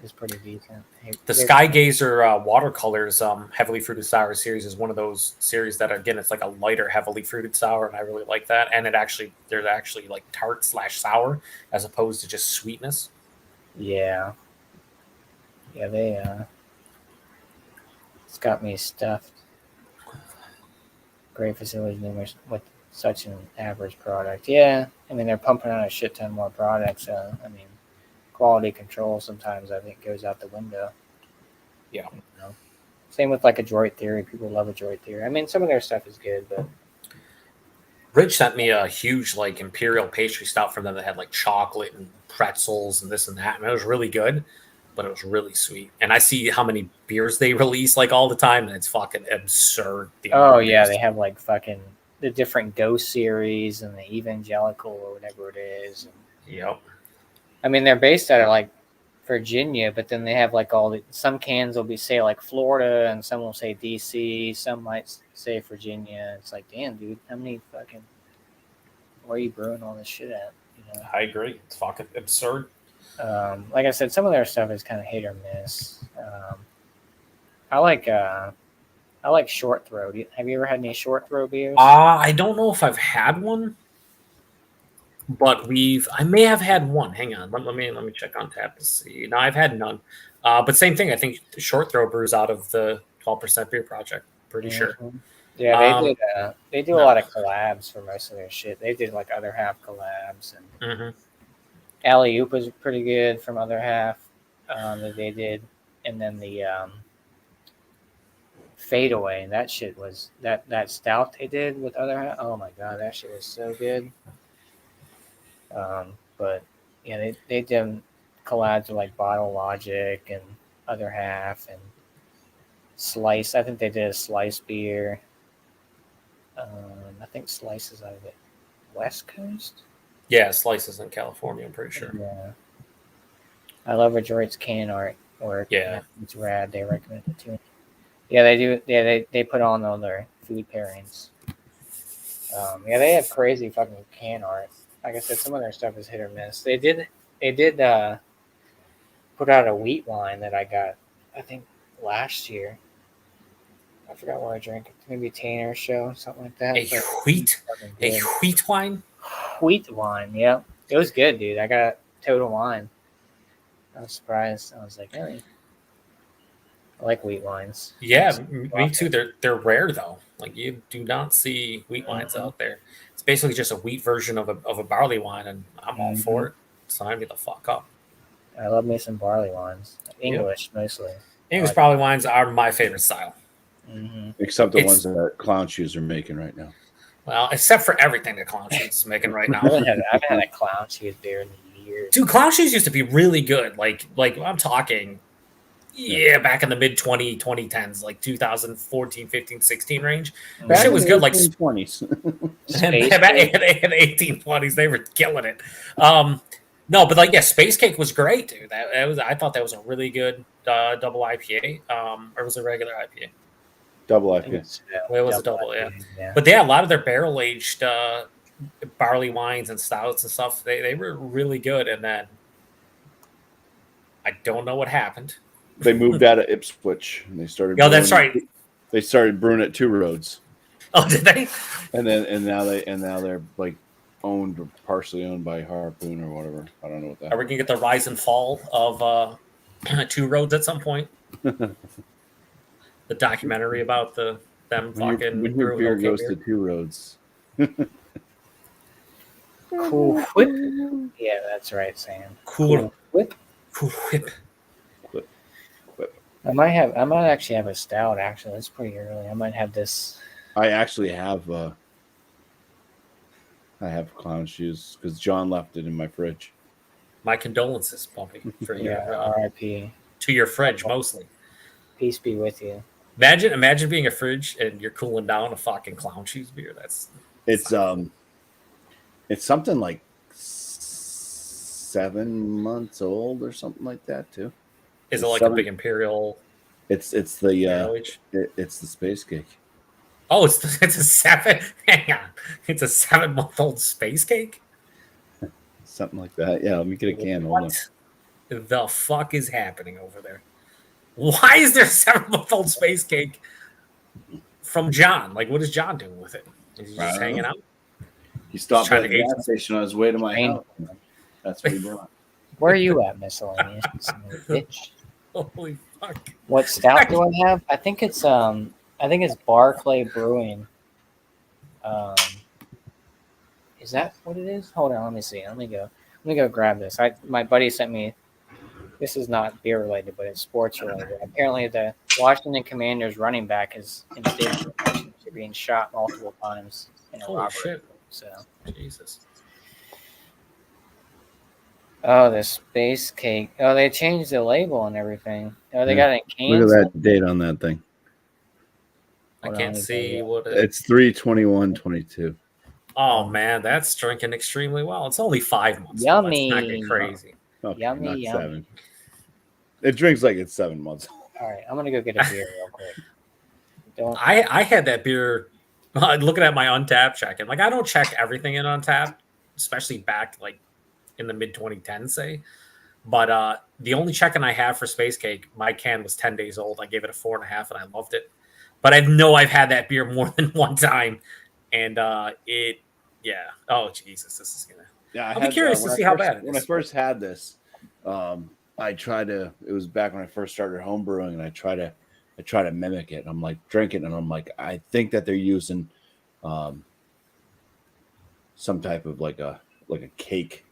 Is pretty decent. The Skygazer watercolors heavily fruited sour series is one of those series that, again, it's like a lighter heavily fruited sour, and I really like that. And they're actually like tart / sour as opposed to just sweetness. Yeah, they it's got me stuffed. Great facilities with such an average product. Yeah, I mean they're pumping out a shit ton more products. I mean, quality control sometimes I think goes out the window. Yeah. Same with like Adroit Theory. People love Adroit Theory. I mean, some of their stuff is good, but Rich sent me a huge like imperial pastry stout from them that had like chocolate and pretzels and this and that, and it was really good, but it was really sweet. And I see how many beers they release like all the time, and it's fucking absurd. Oh yeah, they have like fucking the different Ghost series and the Evangelical or whatever it is. And, Yep. I mean, they're based out of like Virginia, but then they have like some cans will be say like Florida, and some will say DC, some might say Virginia. It's like, damn, dude, how many fucking where are you brewing all this shit at? You know? I agree. It's fucking absurd. Like I said, some of their stuff is kind of hit or miss. I like short throw. Have you ever had any short throw beers? I don't know if I've had one, but I may have had one. Hang on, let me check on tap to see. No, I've had none. But same thing. I think short throw brews out of the 12% Beer Project. Pretty sure. Yeah, they do a lot of collabs for most of their shit. They did like Other Half collabs, and Alley Oop was pretty good from Other Half that they did, and then the Fade Away, and that shit was that stout they did with Other Half. Oh my god, that shit was so good. But yeah, they did collabs with like Bottle Logic and Other Half and Slice. I think they did a Slice beer. I think Slice is out of the West Coast. Yeah, Slices in California, I'm pretty sure. Yeah. I love Adroit's can art work. Yeah. It's rad. They recommend it too. Yeah, they do. Yeah, they put on all their food pairings. Yeah, they have crazy fucking can art. Like I said, some of their stuff is hit or miss. They did put out a wheat wine that I got, I think, last year. I forgot what I drank. Maybe Tanner's show, something like that. A wheat wine? Wheat wine, yeah. It was good, dude. I got Total Wine. I was surprised. I was like, really? I like wheat wines. Yeah, me too. They're rare though. Like you do not see wheat wines out there. It's basically just a wheat version of a barley wine, and I'm all for it. Sign me the fuck up. I love me some barley wines. English mostly. English barley wines are my favorite style. Except the ones that Clown Shoes are making right now. Well, except for everything that Clown Shoes is making right now. I haven't had a Clown Shoes beer in years. Dude, Clown Shoes used to be really good. Like I'm talking, back in the mid 2010s, like 2014, 15, 16 range. That shit was good. Like 20s. in the 1820s, they were killing it. No, but like Space Cake was great, dude. That was. I thought that was a really good double IPA. Or was it a regular IPA? Double IPA. It was a double, yeah. But a lot of their barrel aged barley wines and stouts and stuff, they were really good. And then I don't know what happened. They moved out of Ipswich and they started. Oh, that's right. They started brewing at Two Roads. Oh, did they? And now they're like owned or partially owned by Harpoon or whatever. I don't know what that. Are we gonna get the rise and fall of Two Roads at some point? The documentary about them fucking. When your beer goes to Two Roads. Cool Whip. Yeah, that's right, Sam. Cool Whip. Cool Whip. I might actually have a stout. Actually, it's pretty early. I might have this. I actually have. I have Clown Shoes because John left it in my fridge. My condolences, Bumpy, for your R.I.P. to your fridge mostly. Peace be with you. Imagine being a fridge and you're cooling down a fucking Clown Shoes beer. It's something like 7 months old or something like that too. Is it like a big imperial? It's the it's the Space Cake. Oh, it's a 7. Hang on, it's a 7-month-old Space Cake. Something like that. Yeah, let me get a can. Hold on. What the fuck is happening over there? Why is there a 7-month-old Space Cake from John? Like, what is John doing with it? Is he just hanging out? He stopped at the gas station on his way to my house. That's what he brought. Where are you at, miscellaneous? Bitch. Holy fuck! What stout do I have? I think it's Barclay Brewing. Is that what it is? Hold on, let me see. Let me go grab this. My buddy sent me. This is not beer related, but it's sports related. Apparently, the Washington Commanders running back is in state of being shot multiple times in a Holy robbery. shit! So, Jesus. oh, the space cake. Oh, they changed the label and everything. Oh, they Yeah. got it in cans. Look at that date on that thing. I Hold on, can't let me see tell what. It's 3/21/22. Oh man, that's drinking extremely well. It's only 5 months. Yummy. Let's not get crazy. Okay, Yummy, not yummy. 7. It drinks like it's 7 months. All right, I'm gonna go get a beer real quick. Don't. I had that beer. Looking at my Untapped checking, like I don't check everything in Untapped, especially back like in the mid 2010s, say. But the only check-in I have for Space Cake, my can was 10 days old. I gave it a 4.5, and I loved it. But I know I've had that beer more than one time, and yeah. Oh Jesus, this is gonna. Yeah, I'll be curious to see how bad it when I is. first had this, I tried to. It was back when I first started home brewing, and I try to mimic it. I'm like drinking, and I'm like, I think that they're using, some type of like a cake,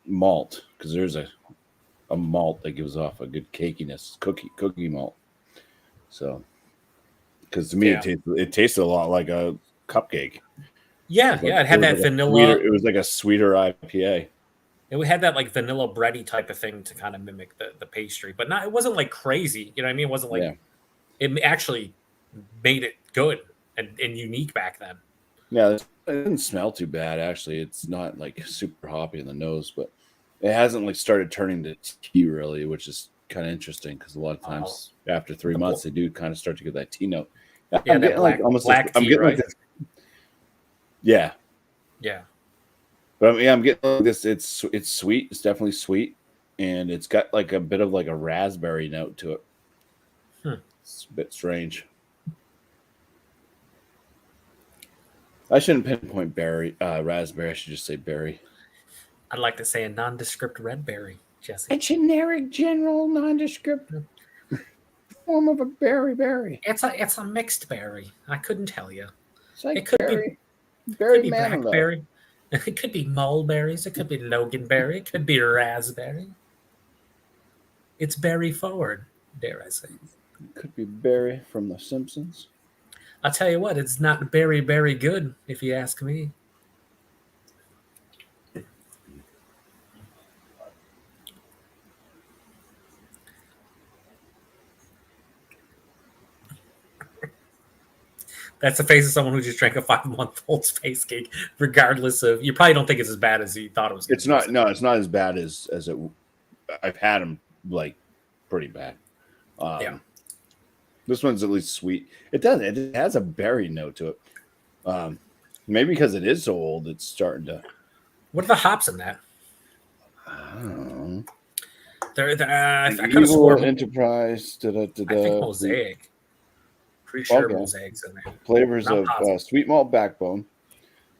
malt, because there's a malt that gives off a good cakiness, cookie malt. So, because to me Yeah. it tasted a lot like a cupcake. Yeah, yeah. It had that vanilla. It was like a sweeter IPA. It had that like vanilla bready type of thing to kind of mimic the pastry, but not. It wasn't like crazy. You know what I mean? It wasn't like Yeah. it actually made it good and unique back then. Yeah, it didn't smell too bad actually. It's not like super hoppy in the nose, but it hasn't like started turning to tea really, which is kind of interesting because a lot of times after 3 months they do kind of start to get that tea note. Yeah, I'm that getting like black I'm tea, getting right? like this. Yeah, Yeah. but I'm getting like this. It's sweet. It's definitely sweet, and it's got like a bit of like a raspberry note to it. It's a bit strange. I shouldn't pinpoint raspberry. I should just say berry. I'd like to say a nondescript red berry, Jesse. A generic, general, nondescript form of a berry. It's a mixed berry. I couldn't tell you. It's like It could berry Could be manilow. blackberry. It could be mulberries. It could be loganberry. It could be raspberry. It's berry forward, dare I say. Could be Barry from The Simpsons. I'll tell you what, it's not very good, if you ask me. That's the face of someone who just drank a 5-month-old space cake, regardless of. You probably don't think it's as bad as you thought it was. It's not. No, it's not as bad as it. I've had them like pretty bad. Yeah. This one's at least sweet. It does. It has a berry note to it. Maybe because it is so old, it's starting to. What are the hops in that? I don't know. I could have sworn. Enterprise. I think Mosaic. Pretty sure Mosaic's in there. Flavors Not of positive. sweet malt backbone.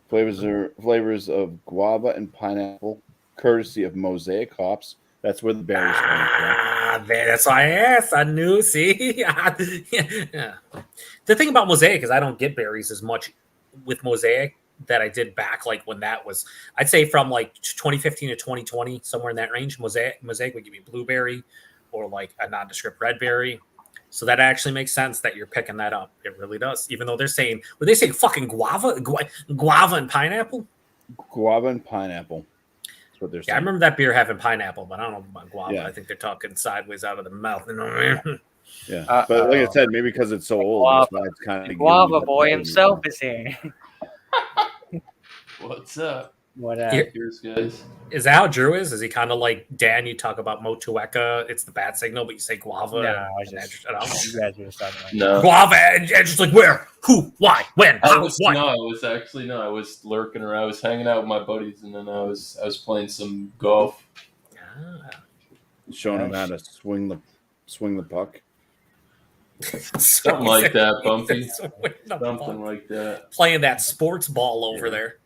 Flavors of guava and pineapple, courtesy of Mosaic hops. That's where the berries come from. That's why I asked. I knew. See, yeah. The thing about Mosaic is I don't get berries as much with Mosaic that I did back like when that was. I'd say from like 2015 to 2020, somewhere in that range. Mosaic would give me blueberry or like a nondescript red berry. So that actually makes sense that you're picking that up. It really does. Even though they're saying, were they saying fucking guava and pineapple? Guava and pineapple. That's what they're saying. Yeah, I remember that beer having pineapple, but I don't know about guava. Yeah. I think they're talking sideways out of the mouth. You know what I mean? Yeah, but like I said, maybe because it's so old, that's why it's kind of Guava boy himself is here. What's up? What Cheers, guys. Is that how Drew is? Is he kind of like Dan? You talk about Motueka, it's the bat signal, but you say guava. No, and- I was and just- I don't know. You guys were just talking about No, Guava and just like where, who, why, when, I how, was what? I was lurking around. I was hanging out with my buddies, and then I was playing some golf. Ah. showing him how to swing the puck. Something like that, Bumpy. Something Something like that. Playing that sports ball over there.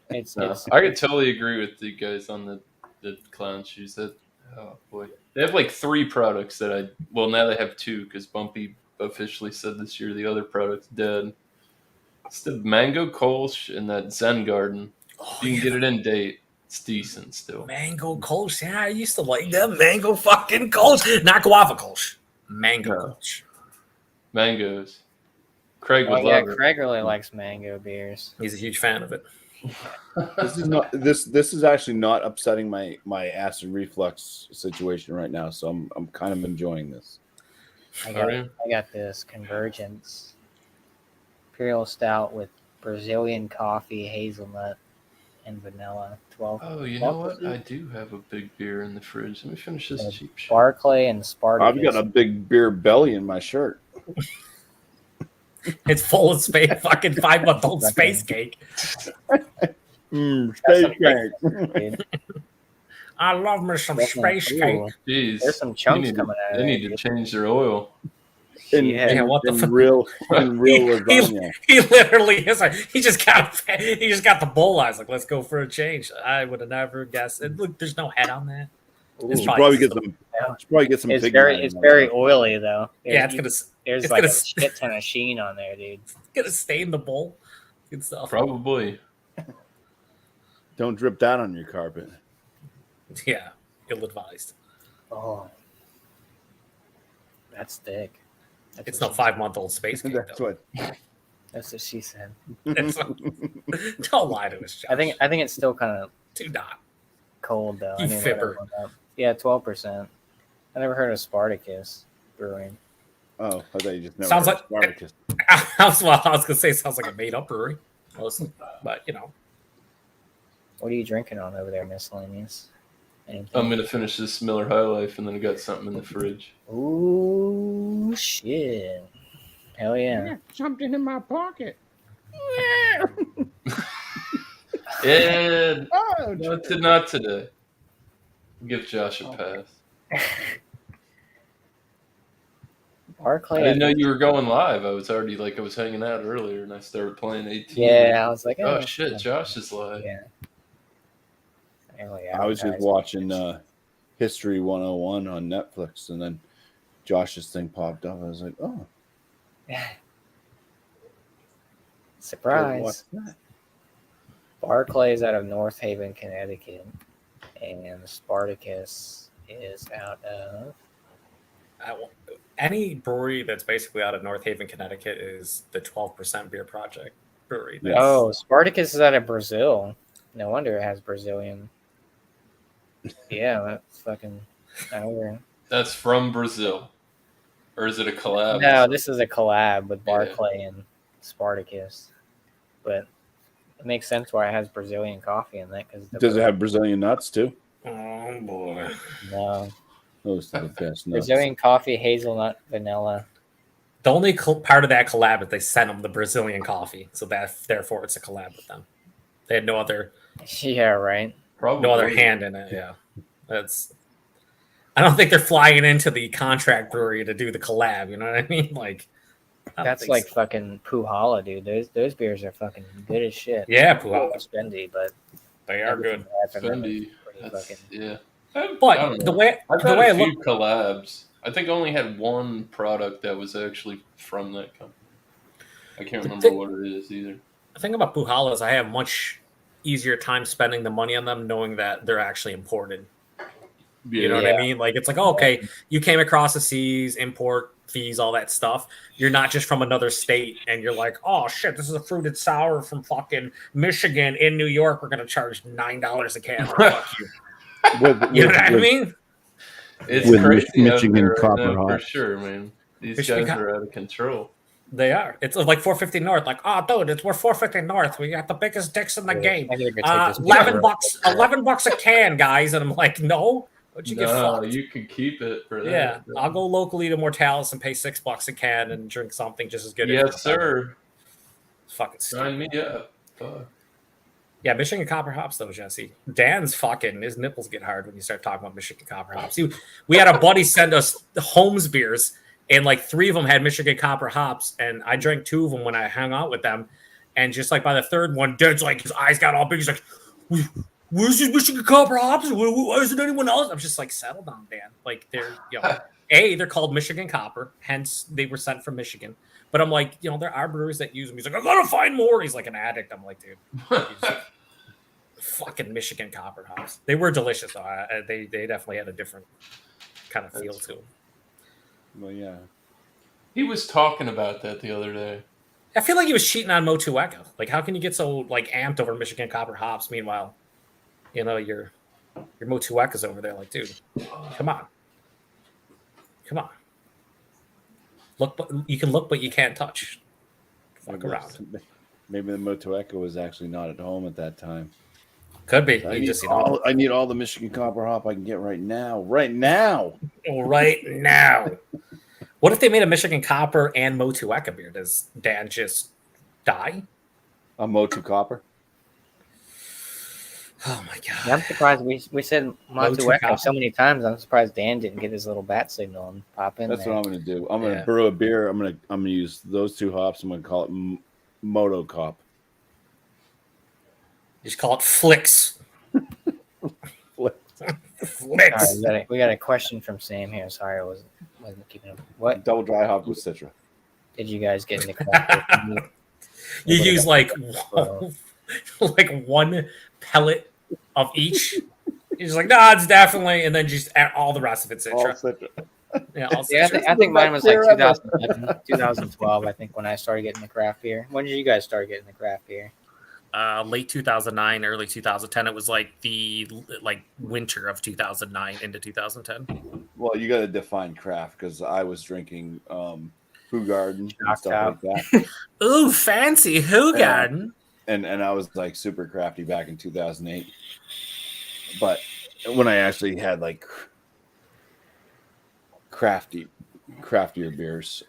It's I could totally agree with the guys on the clown shoes. That oh boy, they have like 3 products that now they have 2 because Bumpy officially said this year the other product's dead. It's the Mango Kolsch and that Zen Garden. Oh, You can get it in date. It's decent still. Mango Kolsch. Yeah, I used to like that mango fucking Kolsch. Not guava Kolsch. Mango No. Kolsch. Mangoes. Craig Oh would yeah, love it. Craig really likes mango beers. He's a huge fan of it. This is not this is actually not upsetting my acid reflux situation right now, so I'm kind of enjoying this. I Are you? got this Convergence Imperial Stout with Brazilian coffee, hazelnut, and vanilla. 12. Oh, you know what? 12%. I do have a big beer in the fridge. Let me finish this Yeah, cheap shit. Barclay and Spartacus. I've got a big beer belly in my shirt. It's full of space, fucking 5-month-old space cake. That's some big- dude. I love me some That's space some- cake. ooh, Jeez. There's some chunks They need- coming out of They it, need to dude. change their oil. Yeah, what the fuck? real lasagna. He literally is like he just got the bowl eyes. Like, let's go for a change. I would have never guessed. And look, there's no head on that. It's Should probably probably get some. Should probably get some. It's pig very iron it's on very that. oily though. Yeah, it's There's it's like gonna a shit ton of sheen on there, dude. gonna stain the bowl. Good stuff. Probably. Don't drip down on your carpet. Yeah, ill advised. Oh, that's thick. That's It's what no she- 5-month-old space cake. That's Though. what. That's what she said. It's not- don't lie to us, Josh. I think it's still kind of do not. cold though. You I mean, fibber. whatever. Yeah, 12%. I never heard of Spartacus Brewing. Oh, I thought you just never. Sounds heard like- of Spartacus. I was gonna say it sounds like a made up brewery. Listen, but you know, What are you drinking on over there, miscellaneous? Anything? I'm gonna finish this Miller High Life, and then I got something in the fridge. Ooh, shit. Hell yeah. Something in my pocket. And Oh, not today. Give Josh a pass. Barclay. I didn't know you were going live. I was hanging out earlier, and I started playing 18. Yeah, I was like, Oh shit, Josh is live. Yeah. I was just watching History 101 on Netflix, and then Josh's thing popped up. I was like, oh, Surprise. what's that? Barclay is out of North Haven, Connecticut, and Spartacus is out of. any brewery that's basically out of North Haven, Connecticut, is the 12% Beer Project brewery. Yes. Oh, Spartacus is out of Brazil. No wonder it has Brazilian. Yeah, that's fucking over. That's from Brazil, or is it a collab? No, this is a collab with Yeah. Barclay and Spartacus, but it makes sense why it has Brazilian coffee in that. Because Does it have Brazilian nuts too? Oh boy. no Those are the best nuts. Brazilian coffee, hazelnut, vanilla? The only part of that collab is they sent them the Brazilian coffee, so that therefore it's a collab with them. They had no other Yeah, right. Probably. no other hand in it. Yeah, that's. I don't think they're flying into the contract brewery to do the collab. You know what I mean? Like, I don't That's think like so. fucking Puhala, dude. Those beers are fucking good as shit. Yeah, They're Puhala. spendy, but They are everything good. I have from them is Fendi. pretty That's, fucking. yeah. I don't But know. the way I've the had way I a few look, collabs. I think I only had one product that was actually from that company. I can't remember thing- what it is either. the thing about Puhala is I have much easier time spending the money on them, knowing that they're actually imported. You know what I Yeah. mean? Like, it's like, oh, okay, you came across the seas, import fees, all that stuff. You're not just from another state and you're like, oh shit, this is a fruited sour from fucking Michigan in New York. We're gonna charge $9 a can. Fuck you. You know what I mean? It's With crazy out Michigan there right copper now, for hops. sure, man. These Michigan guys co- are out of control. They are. It's like 450 North. Like, oh, dude, we're 450 North. We got the biggest dicks in the game. I think I could take this 11 beer. bucks, $11 a can, guys. And I'm like, no, but you get No, fucked. you can keep it for that. Yeah, I'll go locally to Mortalis and pay $6 a can and drink something just as good. Yes, sir. Fucking stupid. Sign me up. Fuck. Yeah, Michigan Copper Hops though, Jesse. Dan's fucking his nipples get hard when you start talking about Michigan Copper Hops. We had a buddy send us Holmes beers, and like 3 of them had Michigan Copper Hops, and I drank 2 of them when I hung out with them. And just like by the third one, Dan's like his eyes got all big. He's like, "Where's this Michigan Copper Hops? Why isn't anyone else?" I'm just like, settle down, Dan. Like they're they're called Michigan Copper, hence they were sent from Michigan. But I'm like, there are breweries that use them. He's like, I gotta find more. He's like an addict. I'm like, dude. Fucking Michigan Copper Hops. They were delicious though. They definitely had a different kind of feel to them. Well, yeah. He was talking about that the other day. I feel like he was cheating on Motueka. Like, how can you get so like amped over Michigan Copper hops? Meanwhile, your Motueka's over there. Like, dude, come on. Look, but you can look, but you can't touch. Fuck around. Maybe the Motueka was actually not at home at that time. Could be. I You need, just, I need all the Michigan Copper hop I can get right now. Right now. right now. What if they made a Michigan Copper and Motueka beer? Does Dan just die? A Motu Copper. Oh my god! Yeah, I'm surprised we said Motueka. Motueka so many times. I'm surprised Dan didn't get his little bat signal and pop in. That's there. what I'm going to do. I'm going to Yeah. brew a beer. I'm going to use those two hops. I'm going to call it Moto Cop. Just call it Flicks. All Flicks. right, we got a question from Sam here. Sorry, I wasn't keeping up. What Double dry hop with Citra. did you guys get in the craft beer? You use like Bro. like one pellet of each. You're just like, no, it's definitely, and then just add all the rest of it All Citra. Citra. Yeah, all Yeah, Citra. I think mine was like Beer ever. 2011, 2012. I think when I started getting the craft beer. When did you guys start getting the craft beer? Late 2009, early 2010. It was like the winter of 2009 into 2010. Well, you got to define craft because I was drinking Hoo Garden and Shock stuff Top. like that. Ooh, fancy Hoogarden. And I was like super crafty back in 2008. But when I actually had like craftier beers,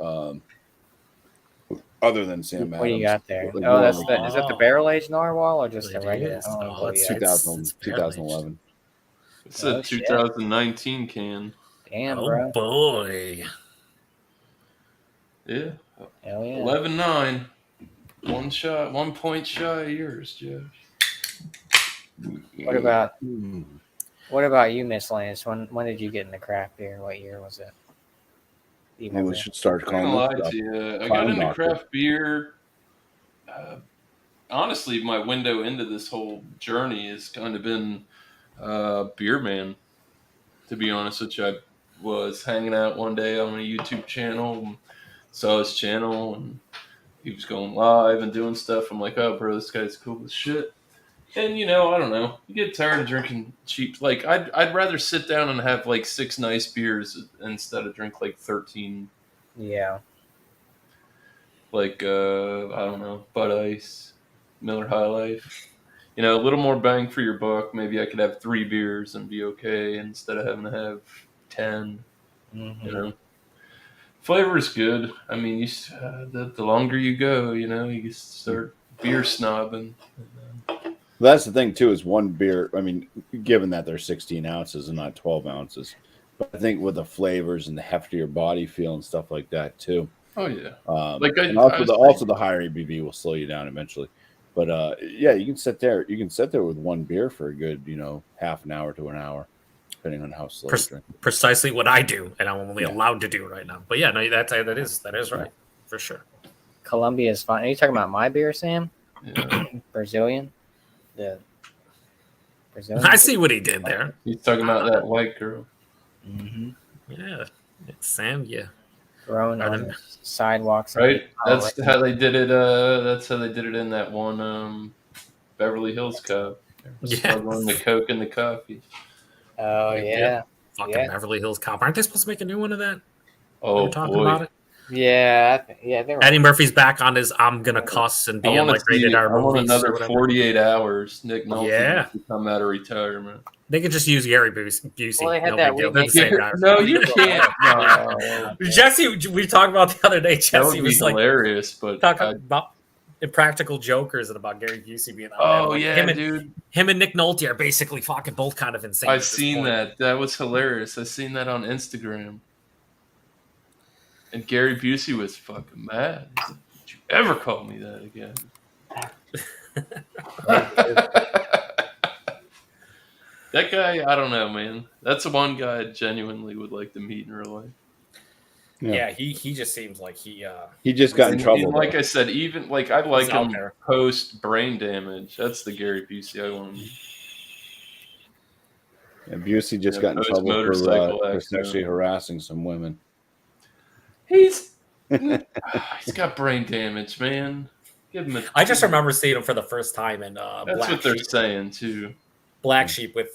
other than Sam Adams. What do you got there? Like Oh, more that's like- is that the barrel aged narwhal or just It the regular? is. Oh, Oh, boy, it's yeah. 2011. It's a Oh, shit. 2019 can. Damn, Oh bro. boy. Yeah. Hell yeah. 11-9. 1 point shy of yours, Josh. What about Hmm. you, Miss Lance? When did you get in the craft beer? What year was it? Do you Maybe we remember? should start I'm not calling gonna this lie stuff. to you. I Clown got into Doctor. craft beer. Honestly, my window into this whole journey has kind of been Beer Man. To be honest with you, I was hanging out one day on a YouTube channel, and saw his channel, and he was going live and doing stuff. I'm like, oh, bro, this guy's cool as shit. And I don't know. You get tired of drinking cheap. Like, I'd rather sit down and have like 6 nice beers instead of drink like 13. Yeah. Like, I don't know, Bud Ice, Miller High Life. A little more bang for your buck. Maybe I could have 3 beers and be okay instead of having to have 10. Mhm. Flavor is good. I mean, the longer you go, you start beer snobbing. That's the thing too. Is one beer. I mean, given that they're 16 ounces and not 12 ounces, but I think with the flavors and the heftier body feel and stuff like that too. Oh yeah. And also the higher ABV will slow you down eventually. But yeah, you can sit there. You can sit there with one beer for a good, half an hour to an hour, depending on how slow you drink. Precisely what I do, and I'm only allowed to do right now. But yeah, no, that is right for sure. Columbia is fine. Are you talking about my beer, Sam? Yeah. Brazilian? The Brazilian? I see what he did there. He's talking about that white girl. Mm-hmm. Yeah, Sam. Yeah, Grown Are on them- the sidewalks. Right? Oh, That's how they did it. That's how they did it in that one Beverly Hills Cup. Yeah. Struggling the Coke and the coffee. Oh, yeah. fucking Yeah. Beverly Hills Cop. Aren't they supposed to make a new one of that? Oh, We're talking boy. about it. Yeah. They were. Eddie Murphy's back on his "I'm gonna cuss" and I be in want like rated R movies or another whatever. 48 hours. Nick Nolte Yeah. to come out of retirement. They could just use Gary Busey. Well, they had no that big deal. They're the remake. same guy. No, you can't. No. Jesse, we talked about the other day. That Jesse would be was like hilarious, but talking I- about Impractical Jokers and about Gary Busey being on oh there. Like, yeah, dude, him and Nick Nolte are basically fucking both kind of insane. at I've this seen point. that. That was hilarious. I seen that on Instagram, and Gary Busey was fucking mad. He's like, "Don't you ever call me that again?" That guy, I don't know, man. That's the one guy I genuinely would like to meet in real life. Yeah, he just seems like he He just got in And trouble. like though. I said, even like I like He's out him there. post brain damage. That's the Gary Busey I want to meet. And Busey just Yeah, got in post trouble motorcycle for accident. sexually harassing some women. He's He's got brain damage, man. Give him a. I just remember seeing him for the first time in That's Black what they're Sheep. saying too. Black Sheep with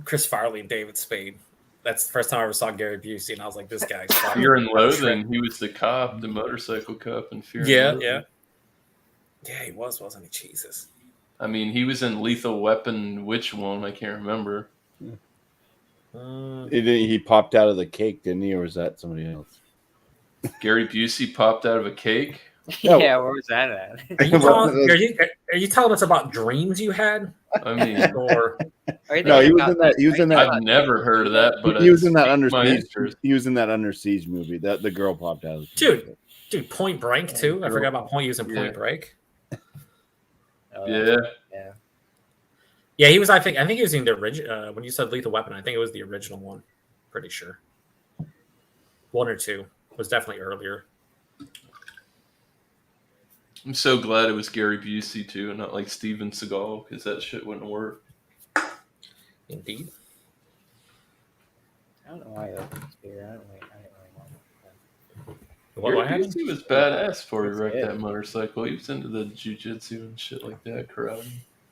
Chris Farley and David Spade. That's the first time I ever saw Gary Busey, and I was like, "This guy's fucking Fear and Loathing. He was the cop, the motorcycle cop in Fear and Yeah, Loathing. yeah, he was, wasn't he? Jesus. I mean, he was in Lethal Weapon. Which one? I can't remember. He popped out of the cake, didn't he, or was that somebody else? Gary Busey popped out of a cake. Yeah, where was that at? Are you telling us about dreams you had? I mean, Or No, he was in that. He was in that. I've never heard of that, but He was in that Under my Siege. interest. He was in that Under Siege movie. That the girl popped out. Of the dude, Point Break too. I forgot about using Point Yeah. Break. Oh, Yeah, yeah. Yeah, he was. I think he was in the original. When you said Lethal Weapon, I think it was the original one. Pretty sure. 1 or 2 was definitely earlier. I'm so glad it was Gary Busey too, and not like Steven Seagal, because that shit wouldn't work. Indeed. I don't know why I opened this beer. I didn't really want it. What do I Gary have? Busey was badass before he That's wrecked it. that motorcycle. He was into the jiu-jitsu and shit like that, karate.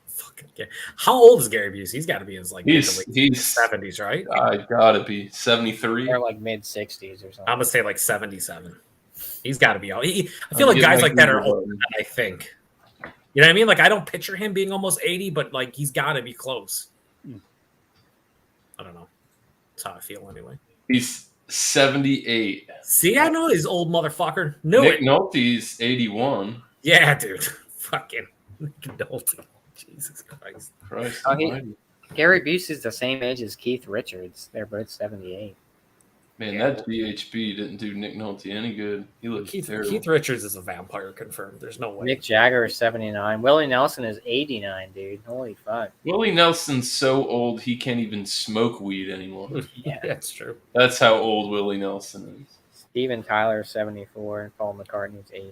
Fucking Gary. How old is Gary Busey? He's got to be in his like He's 70s, right? I gotta be 73. Or like mid 60s or something. I'm gonna say like 77. He's got to be out. I feel I'm like getting guys my like that are Google older button. than I think. You know what I mean? Like I don't picture him being almost 80, but like he's got to be close. I don't know. That's how I feel anyway. He's 78. See, I know this old motherfucker. Knew Nick it. Nolte's 81. Yeah, dude. Fucking Nick Nolte. Jesus Christ. Christ Oh, he- almighty. Gary Busey's the same age as Keith Richards. They're both 78. Man, that GHB didn't do Nick Nolte any good. He looked terrible. Keith Richards is a vampire confirmed. There's no way. Mick Jagger is 79. Willie Nelson is 89, dude. Holy fuck. Willie Nelson's so old he can't even smoke weed anymore. Yeah. That's true. That's how old Willie Nelson is. Steven Tyler is 74. And Paul McCartney's 80.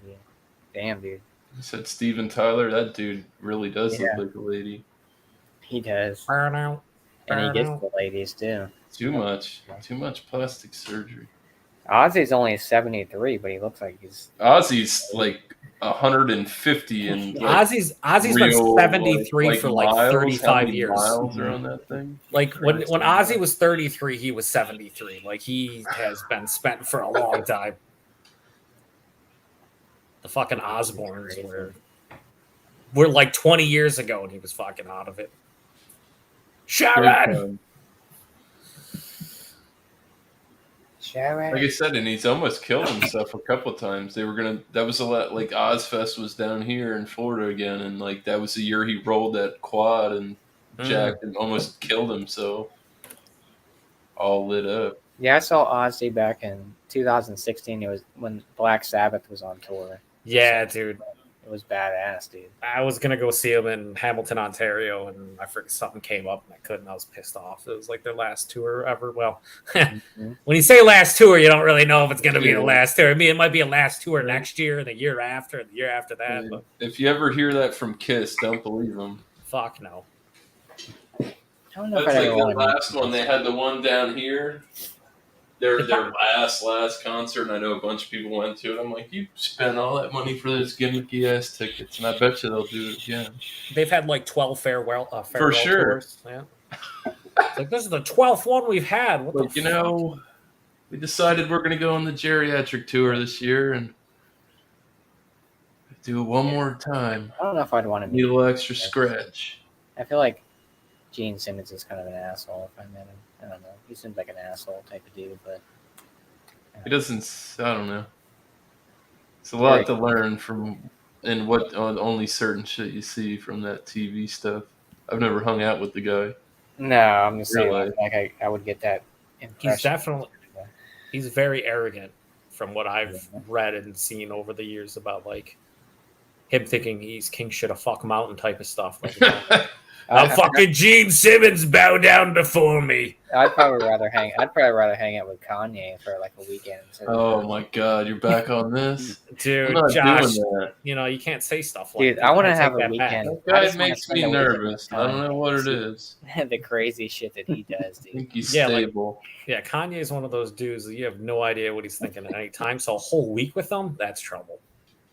Damn, dude. I said Steven Tyler. That dude really does Yeah. look like a lady. He does. Burn out. And he Burn gets out. the ladies, too. Too much plastic surgery. Ozzy's only 73, but he looks like he's... Ozzy's like 150 and like Ozzy's been real, 73 for like miles. How 35 many years. miles are on that thing? Like when Ozzy was 33, he was 73. Like he has been spent for a long time. The fucking Osbournes were like 20 years ago, and he was fucking out of it. Sharon. Sharon. Like I said, and he's almost killed himself a couple times. They were gonna. That was a lot. Like Ozfest was down here in Florida again, and like that was the year he rolled that quad and jacked and almost killed himself. All lit up. Yeah, I saw Ozzy back in 2016. It was when Black Sabbath was on tour. Yeah, dude. It was badass, dude. I was gonna go see him in Hamilton, Ontario, and I forget something came up and I couldn't. I was pissed off. It was like their last tour ever. Well, when you say last tour, you don't really know if it's gonna be the last tour. I mean, it might be a last tour next year, and the year after, and the year after that. But If you ever hear that from Kiss, don't believe them. fuck no. I don't know That's if I like ever the want last one. They had the one down here. Their last concert, and I know a bunch of people went to it. I'm like, you spent all that money for those gimmicky ass tickets, and I bet you they'll do it again. They've had like 12 farewell For sure. tours. Yeah. It's like this is the 12th one we've had. What But the you fuck? know, we decided we're going to go on the geriatric tour this year and do it one more time. I don't know if I'd want to Need a meet. little extra scratch. I feel like Gene Simmons is kind of an asshole if I met him. I don't know. He seems like an asshole type of dude, but He doesn't. I don't know. It's a lot to learn from, and what on only certain shit you see from that TV stuff. I've never hung out with the guy. no, I'm just saying Really? like I would get that impression. He's definitely he's very arrogant from what I've read and seen over the years about like him thinking he's king shit a fuck mountain type of stuff. Like, fucking Gene Simmons bow down before me. I'd probably rather hang out with Kanye for like a weekend. Oh my god, you're back on this, dude. I'm not Josh, doing that. you can't say stuff like Dude, that. I want to take have a that weekend. That I guy just wanna makes spend me a weekend with nervous. I don't know what it is. the crazy shit that he does, I dude. think he's Yeah, like- stable. Yeah, Kanye is one of those dudes that you have no idea what he's thinking at any time. So a whole week with him, that's trouble.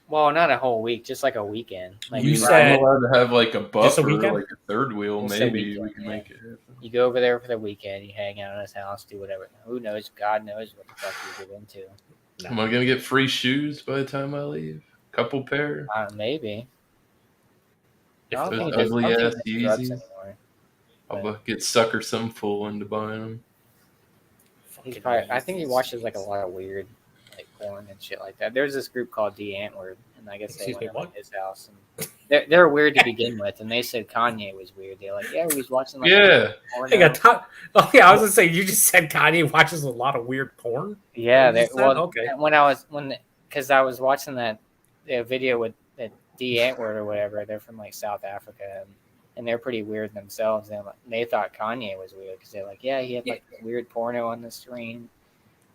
Well, not a whole week, just like a weekend. Like You I'm said- allowed to have like a Just a buffer, weekend? like a third wheel. Just a Maybe weekend, we can yeah. make it happen. you go over there for the weekend, you hang out at his house, do whatever. Who knows? God knows what the fuck you get into. Am I gonna get free shoes by the time I leave? Couple pair. Maybe. If I don't those think he does- I don't ugly think ass he does drugs Yeezys. anymore. I'll get sucker some fool into buying them. He's probably, I think he watches like a lot of weird like porn and shit like that. There's this group called D Antwoord, and I guess they Excuse went me, over what? to his house. And they're weird to begin with, and they said Kanye was weird. They're like, yeah, he was watching like Yeah, porn. I got oh yeah, I was gonna say you just said Kanye watches a lot of weird porn. Yeah, You they, said? well, Okay. because I was watching that video with that D Antwoord or whatever. They're from like South Africa, and they're pretty weird themselves. And they thought Kanye was weird because they're like, yeah, he had like weird porno on the screen,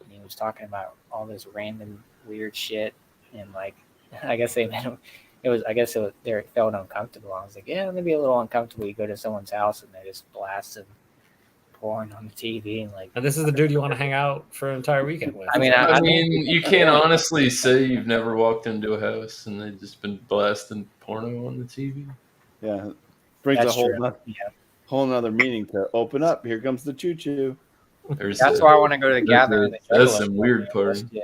and he was talking about all this random weird shit, and like, I guess they meant they felt uncomfortable. I was like, yeah, maybe a little uncomfortable. You go to someone's house and they're just blasting porn on the TV and like. And this is the dude you want to hang out for an entire weekend with. I mean, I mean, you can't honestly say you've never walked into a house and they've just been blasting porno on the TV. Yeah, brings That's a whole true. whole nother meaning to open up. Here comes the choo choo. That's why I want to go to the gathering. of the That's Juggalos. some weird party. Yeah.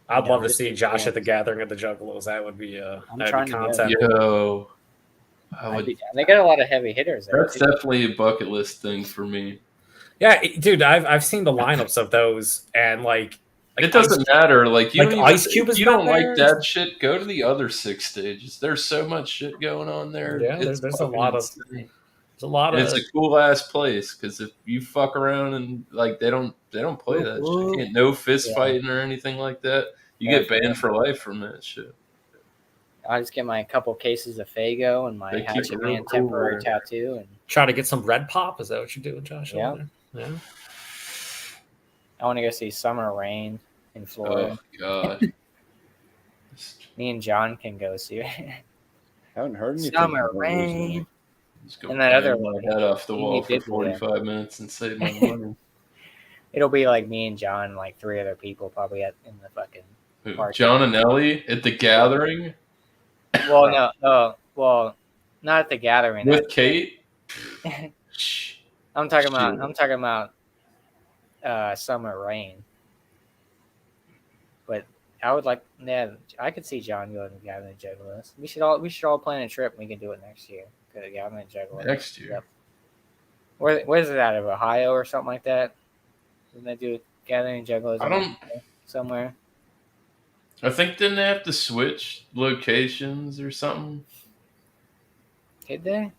I'd Yeah, love to this see is Josh cool. at the gathering of the Juggalos. That would be I'm that'd trying be to go. content. Yo, They got a lot of heavy hitters there. that's definitely a bucket list thing for me. Yeah, dude, I've seen the lineups of those, and like It doesn't matter. Like you like don't Ice even, Cube if is you not don't there. like that shit, go to the other 6 stages. There's so much shit going on there. Yeah, It's there's a fucking lot of- insane. There's a lot And of it's a cool ass place because if you fuck around and like they don't play that shit. You can't no fist Yeah. fighting or anything like that. You Yeah, get banned for life from that shit. I just get my couple cases of Fago and my They keep Hatchet it real Man cool temporary there. tattoo, and try to get some red pop. Is that what you're doing, Josh? Yeah. over there? Yeah. I want to go see Summer Rain in Florida. Oh god. Me and John can go see it. Haven't heard anything. Summer about it Rain. recently. Just go And that other bang my one, head off the he wall for did do that. 45 minutes and save my money. It'll be like me and John, and like 3 other people probably in the fucking. Who, Park. John and Ellie at the gathering Well, no, not at the gathering. with Kate. I'm talking about Summer Rain. But I would like, yeah, I could see John going to the Gathering of Juggalos. We should all plan a trip. And we can do it next year. Go to the Gathering of Juggalos. Next year. Yep. Where's it out of Ohio or something like that? Didn't they do Gathering of Juggalos? I don't. somewhere. I think didn't they have to switch locations or something? Did they?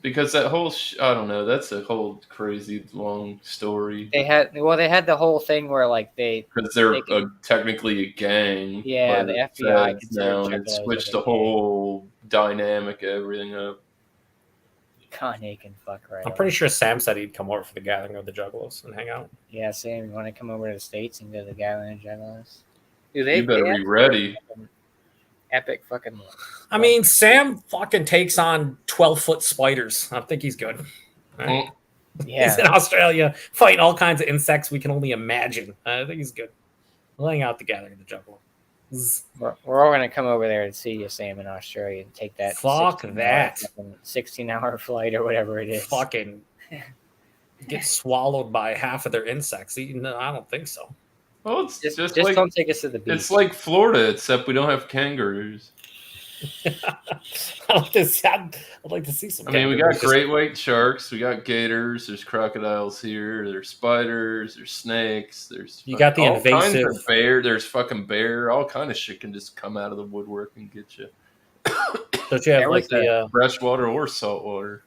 Because that whole I don't know. That's a whole crazy long story. They had the whole thing where like Because they're they can- technically a gang. Yeah, by the FBI feds considered now, and it Juggalos switched as a the gang. whole dynamic of everything up. Kanye can fuck right. I'm off. pretty sure Sam said he'd come over for the gathering of the Juggalos and hang out. Yeah, Sam, you want to come over to the States and go to the Gathering of Juggalos? Dude, they You better have be ready. epic fucking. I mean, Sam fucking takes on 12-foot spiders. I think he's good. Mm. He's Yeah, in Australia fighting all kinds of insects we can only imagine. I think he's good. We'll hang out the gathering of the Juggalos. we're all gonna come over there to see you, Sam, in Australia, and take that. Fuck 16-hour flight or whatever it is. Fucking get swallowed by half of their insects. No, I don't think so. Well, it's Just just like like don't take us to the beach. it's like Florida, except we don't have kangaroos. I'd like to see some. I mean, we got kangaroos. great white sharks, we got gators, there's crocodiles here, there's spiders, there's snakes, there's You got the all kinds invasive- of bear, there's fucking bear, all kind of shit can just come out of the woodwork and get you. Don't you have There like was the? Freshwater or saltwater.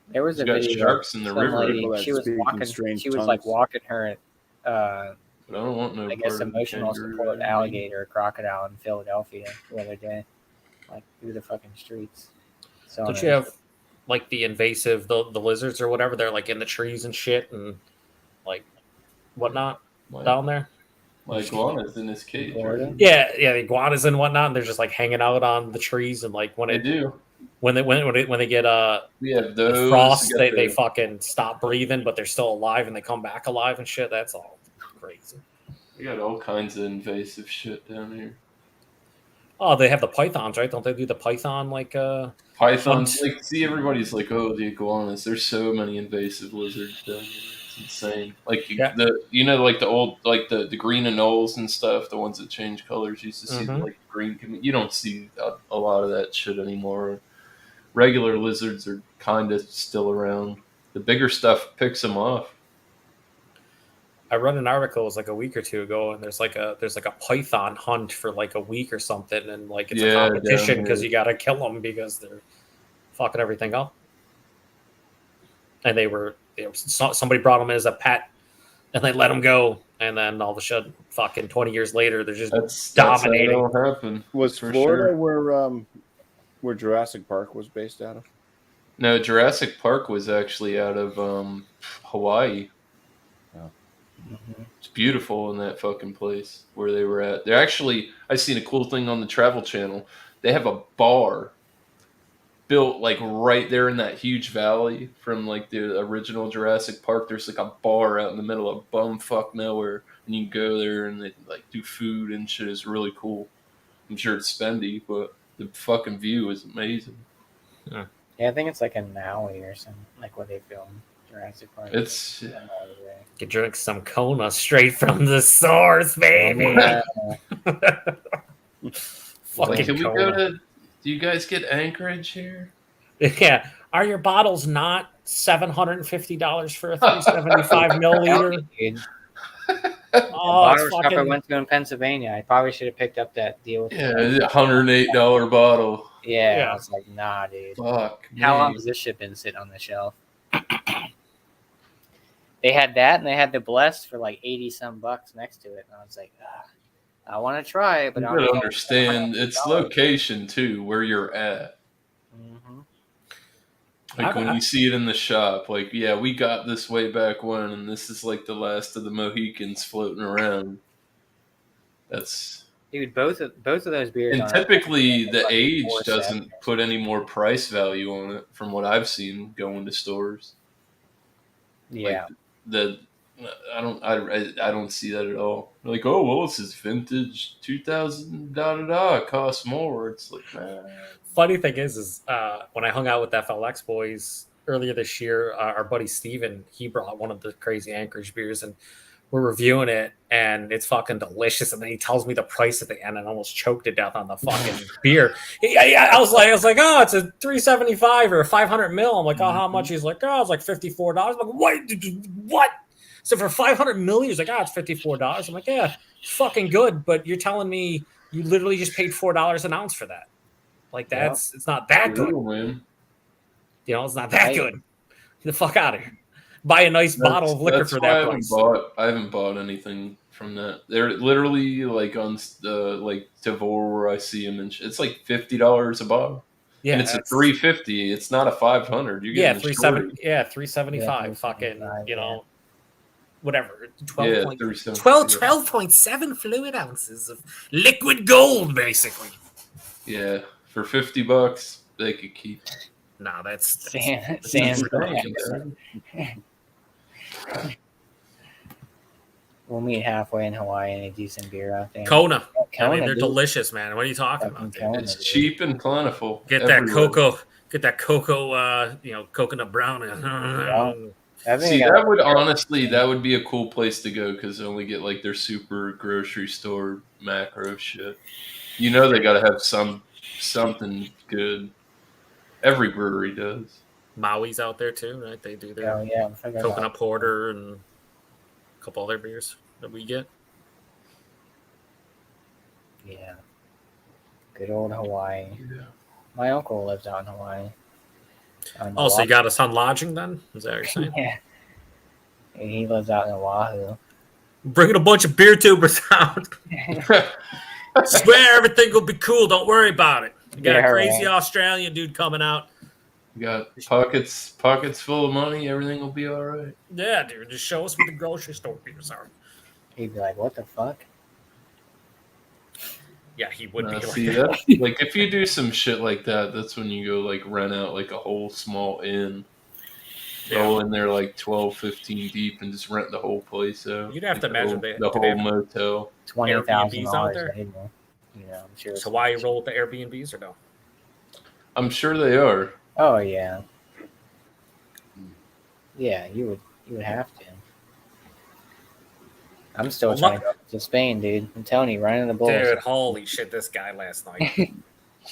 There was a You got video. sharks in the some river, lady, People that she was speak in walking. strange She was like tongues. walking her. but I don't want no I guess part of the emotional kangaroo. support alligator or crocodile in Philadelphia the other day. like through the fucking streets. So Don't you have like the invasive, the lizards or whatever? They're like in the trees and shit and like whatnot down there. My iguana's in his cage. Florida? Right? Yeah, the iguanas and whatnot, and they're just like hanging out on the trees, and like when They it do. when they get We have those. frost, We got they the- fucking stop breathing, but they're still alive and they come back alive and shit. That's all crazy. We got all kinds of invasive shit down here. Oh, they have the pythons, right? Don't they do the python like Pythons, like, see, everybody's like, oh, the iguanas. There's so many invasive lizards down here. It's insane. Like Yeah. like the old, like the green anoles and stuff, the ones that change colors. You used to see Mhm. like green. You don't see a lot of that shit anymore. Regular lizards are kind of still around. The bigger stuff picks them off. I read an article, it was like a week or two ago, and there's like a python hunt for like a week or something, and like it's a Yeah, competition down because here. you gotta kill them because they're fucking everything up. And somebody brought them as a pet, and they let them go, and then all of a sudden, fucking 20 years later, they're just That's dominating. How it happened. Was For Florida sure. where Jurassic Park was based out of? No, Jurassic Park was actually out of Hawaii. Mhm. It's beautiful in that fucking place where they were at. They're actually, I seen a cool thing on the Travel Channel. They have a bar built like right there in that huge valley from like the original Jurassic Park. There's like a bar out in the middle of bumfuck nowhere, and you can go there and they like do food and shit. It's really cool. I'm sure it's spendy, but the fucking view is amazing. Yeah, I think it's like in Maui or something, like where they filmed Jurassic Park. It's You drink some Kona straight from the source, baby. Yeah. like, Fucking can we Kona. go to? Do you guys get Anchorage here? Yeah. Are your bottles not $750 for a 375 milliliter? Dude. Oh, Bottle it's shop I fucking. went to in Pennsylvania. I probably should have picked up that deal with Yeah, it's $108 bottle. Yeah, Yeah. I was like, nah, dude. Fuck. How me. long has this shit been sitting on the shelf? They had that, and they had the Blessed for like 80 some bucks next to it, and I was like, I want to try it, but You I gotta don't understand its location too, where you're at. Mm-hmm. Like when you see it in the shop, like, yeah, we got this way back when, and this is like the last of the Mohicans floating around. That's Dude, both of those beers. and on typically the like age 4.7. doesn't put any more price value on it, from what I've seen going to stores. Yeah, The I don't see that at all. Like, oh well, this is vintage 2000 it costs more. It's like, man. Funny thing is when I hung out with FLX boys earlier this year, our buddy Steven, he brought one of the crazy Anchorage beers, and we're reviewing it, and it's fucking delicious. And then he tells me the price at the end, and I almost choked to death on the fucking beer. I was like, oh, it's a 375 or a 500 mil. I'm like, oh, how much? He's like, oh, it's like $54. I'm like, what? So for 500 mil, he's like, oh, it's $54. I'm like, yeah, fucking good. But you're telling me you literally just paid $4 an ounce for that. Like, it's not that good. Man. You know, it's not that good. Get the fuck out of here. Buy a nice bottle of liquor for that price. I haven't bought anything from that. They're literally like on the like Tavour where I see them, and it's like $50 a bottle. Yeah, and it's a $350. It's not a $500. You get 375. Fucking, you know, whatever. 12.7 fluid ounces of liquid gold, basically. Yeah, for $50, they could keep. no, That's Sans. We'll meet halfway in Hawaii and a decent beer out there. Kona. Kona, I mean, they're dude. delicious, man. What are you talking about, dude? Kona, It's dude. cheap and plentiful. Get everywhere. that cocoa, coconut brownie. I think See, I- that would be a cool place to go because they only get like their super grocery store macro shit. You know they got to have something good. Every brewery does. Maui's out there too, right? They do their Oh yeah, I forgot about- coconut porter and a couple other beers that we get. Yeah. Good old Hawaii. Yeah. My uncle lives out in Hawaii. On Oh, so you Oahu. got us on lodging then? Is that what you're saying? Yeah. And he lives out in Oahu. Bringing a bunch of beer tubers out. Swear everything will be cool. Don't worry about it. You got Yeah, a crazy right. Australian dude coming out. You got pockets full of money. Everything will be all right. Yeah, dude. Just show us what the grocery store beers are. He'd be like, "What the fuck?" Yeah, he would be See like that. that? Like if you do some shit like that, that's when you go like rent out like a whole small inn. Go in there like 12, 15 deep and just rent the whole place out. You'd have Like to imagine the they whole have motel. $20,000 Airbnbs out there? later. You know, I'm sure. So why you roll with the Airbnbs or no? I'm sure they are. Oh yeah. Yeah, you would have to. I'm still Well, trying to go to Spain, dude. I'm telling you, running the Bulls. Dude, holy shit, this guy last night.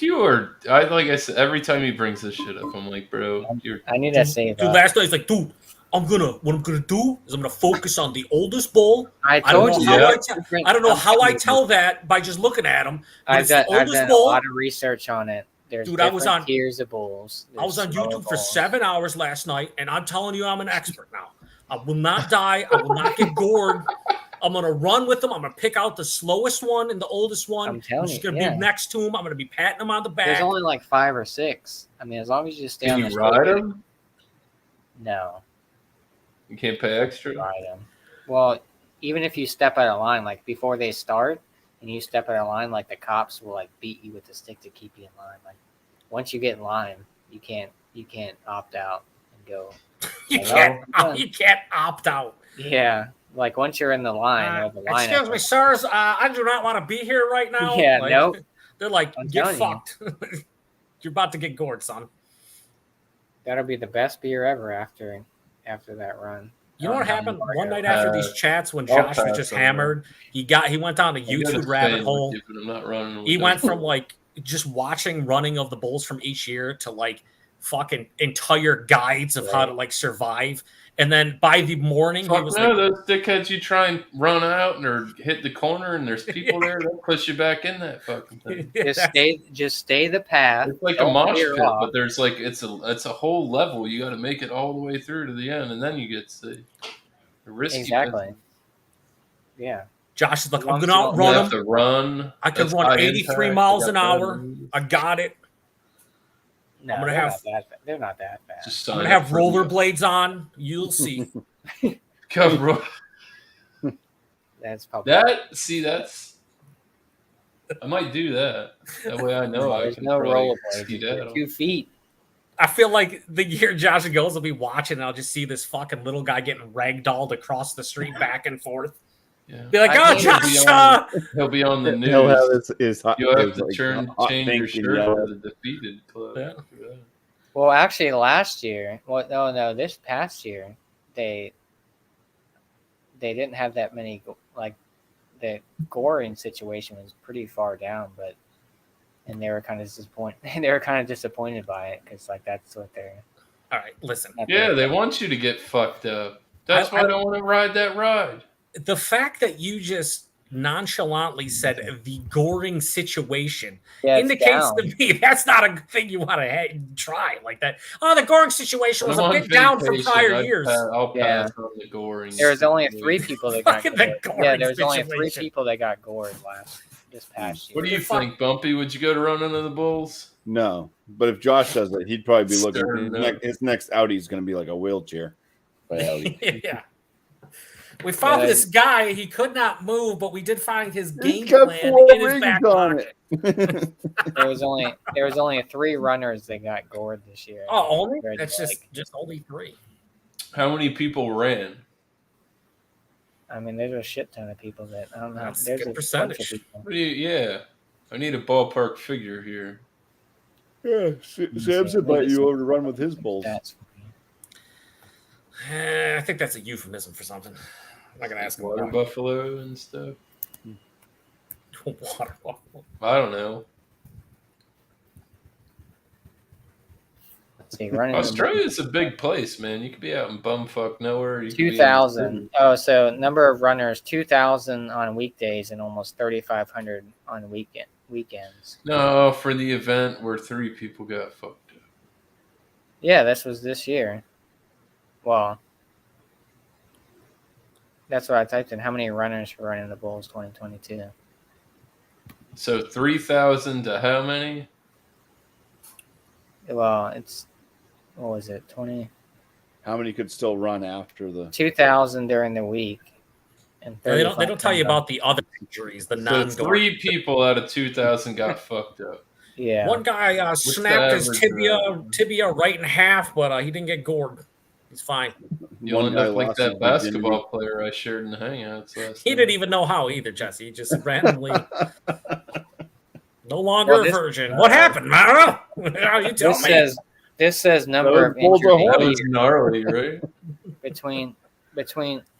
Like I said, every time he brings this shit up, I'm like, bro, you're I need to save Dude, up. last night he's like, dude, what I'm gonna do is I'm gonna focus on the oldest bull. I don't told know you. how I don't know how I tell that by just looking at him. But I've it's the done oldest a bull. lot of research on it. There's Dude, I was different on- tiers of bulls. I was on There's slower YouTube for bulls. 7 hours last night, and I'm telling you, I'm an expert now. I will not die. I will not get gored. I'm gonna run with them. I'm gonna pick out the slowest one and the oldest one. I'm telling just you, gonna yeah. be next to him. I'm gonna be patting him on the back. There's only like 5 or 6. I mean, as long as you just stay Can on you the ride straight- them? No, You can't pay extra. ride them. Well, even if you step out of line, like before they start, and you step out of line, like the cops will like beat you with the stick to keep you in line. Like once you get in line, you can't opt out and go. you I can't. know. You can't opt out. Yeah, like once you're in the line, or the line. Excuse me, sirs. I do not want to be here right now. Yeah, Like, nope. They're like, I'm get telling you. fucked. You're about to get gored, son. That'll be the best beer ever after that run. You know what happened one night after these chats when I'll Josh was pass just on hammered? He went down a I gotta YouTube stay rabbit with hole. you, but I'm not running with He them. went from like just watching running of the bulls from each year to like fucking entire guides of how to like survive. And then by the morning, he Fuck was no, like, those dickheads you try and run out or hit the corner and there's people there, they'll push you back in that fucking thing. Just stay the path. It's like a Don't mosh veer pit, off. but there's like it's a whole level. You got to make it all the way through to the end, and then you get to the risky. Exactly. business. Yeah. Josh is like, I'm Once gonna you You outrun have him. to run. I can That's run high 83 impact. miles They an got hour. that. I got it. No, I'm gonna they're have- not that. They're not that fast. Just I'm sign gonna up have for rollerblades on. You'll see. Come, bro. That's probably. That's. I might do that. That way I know I There's can no probably rollerblades. ski You're that. 2 feet. I feel like the year Josh and Goals will be watching, and I'll just see this fucking little guy getting ragdolled across the street back and forth. Yeah. Be like, I oh, think Josh! He'll be on the news. He'll have his hot, You'll have his, to like, change your pink shirt and yellow. to the defeated club. Yeah. Well, actually, last year. Well, no, this past year, they didn't have that many. Like, the goring situation was pretty far down, and they were kind of disappointed. They were kind of disappointed by it because, like, that's what they're. All right, listen. Yeah, they want you to get fucked up. That's why I don't want to ride that ride. The fact that you just nonchalantly said the goring situation Yeah, it's indicates down. to me that's not a thing you want to try like that. Oh, the goring situation was I'm a on bit down from vacation. prior years. I'll Yeah. pass on the goring. There was only 3 people that got Fucking the gored. goring Yeah, there was only 3 situation. people that got gored this past year. What do you think, Bumpy? Would you go to run into the Bulls? No, but if Josh does it, he'd probably be looking. Stern, no. His next Audi is going to be like a wheelchair. By Audi. Yeah. We found Yeah. this guy. He could not move, but we did find his game He's got plan 4 in his rings back on pocket. it. There was only 3 runners that got gored this year. Oh, only? Compared to, That's like, just only 3. How many people ran? I mean, there's a shit ton of people that I don't know. That's a There's good bunch of percentage. people. What do you? Yeah, I need a ballpark figure here. Yeah, Sam's invite you over to run with his bulls. That's I think that's a euphemism for something. I'm not gonna ask him Water about buffalo and stuff. water buffalo. I don't know. let's see, running Australia's a big place, man. You could be out in bumfuck nowhere. You could be in the 2,000. city. Oh, so number of runners 2,000 on weekdays and almost 3,500 on weekends. No, for the event where 3 people got fucked up. Yeah, this was this year. Well, that's what I typed in. How many runners were running the Bulls 2022? So 3,000 to how many? Well, it's what was it? 20. How many could still run after the? 2,000 during the week, and They don't tell you 3,500. about the other injuries, the So non 3 people out of 2,000 got fucked up. Yeah, One guy What's snapped the his average, tibia right in half, but he didn't get gored. He's fine. You'll end guy up like lost his that basketball virginity. player I shared in the Hangouts last He night. didn't even know how either, Jesse. He just randomly no longer Well, a this- virgin. What happened? I don't know. You tell me. this says number Those of bulls are injuries That was gnarly, right? between.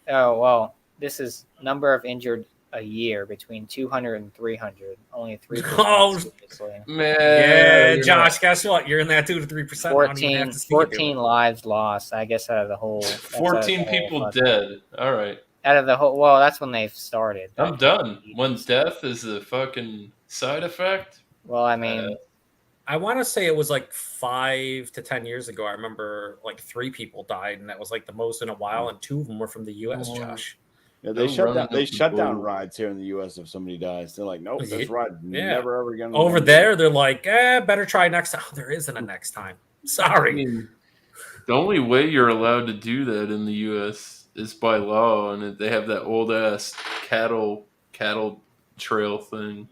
Oh well, this is number of injured a year between 200 and 300. Only 3%. Oh. seriously. Man. Yeah, you're Josh, guess what? You're in that 2 to 3%. 14 lives lost. I guess out of the whole. not- that's out of the 14 whole people fucking- dead. All right. Out of the whole. Well, that's when they started. I'm done. When death is a fucking side effect. Well, I mean, I want to say it was like 5 to 10 years ago. I remember like 3 people died, and that was like the most in a while, and 2 of them were from the U.S., Oh. Josh. Yeah, they Don't shut run down. They into shut down bulls. rides here in the U.S. if somebody dies. They're like, nope, this Yeah. ride never ever gonna. Over there, they're like, better try next time. Oh, there isn't a next time. I Sorry. mean, the only way you're allowed to do that in the U.S. is by law, and they have that old ass cattle trail thing.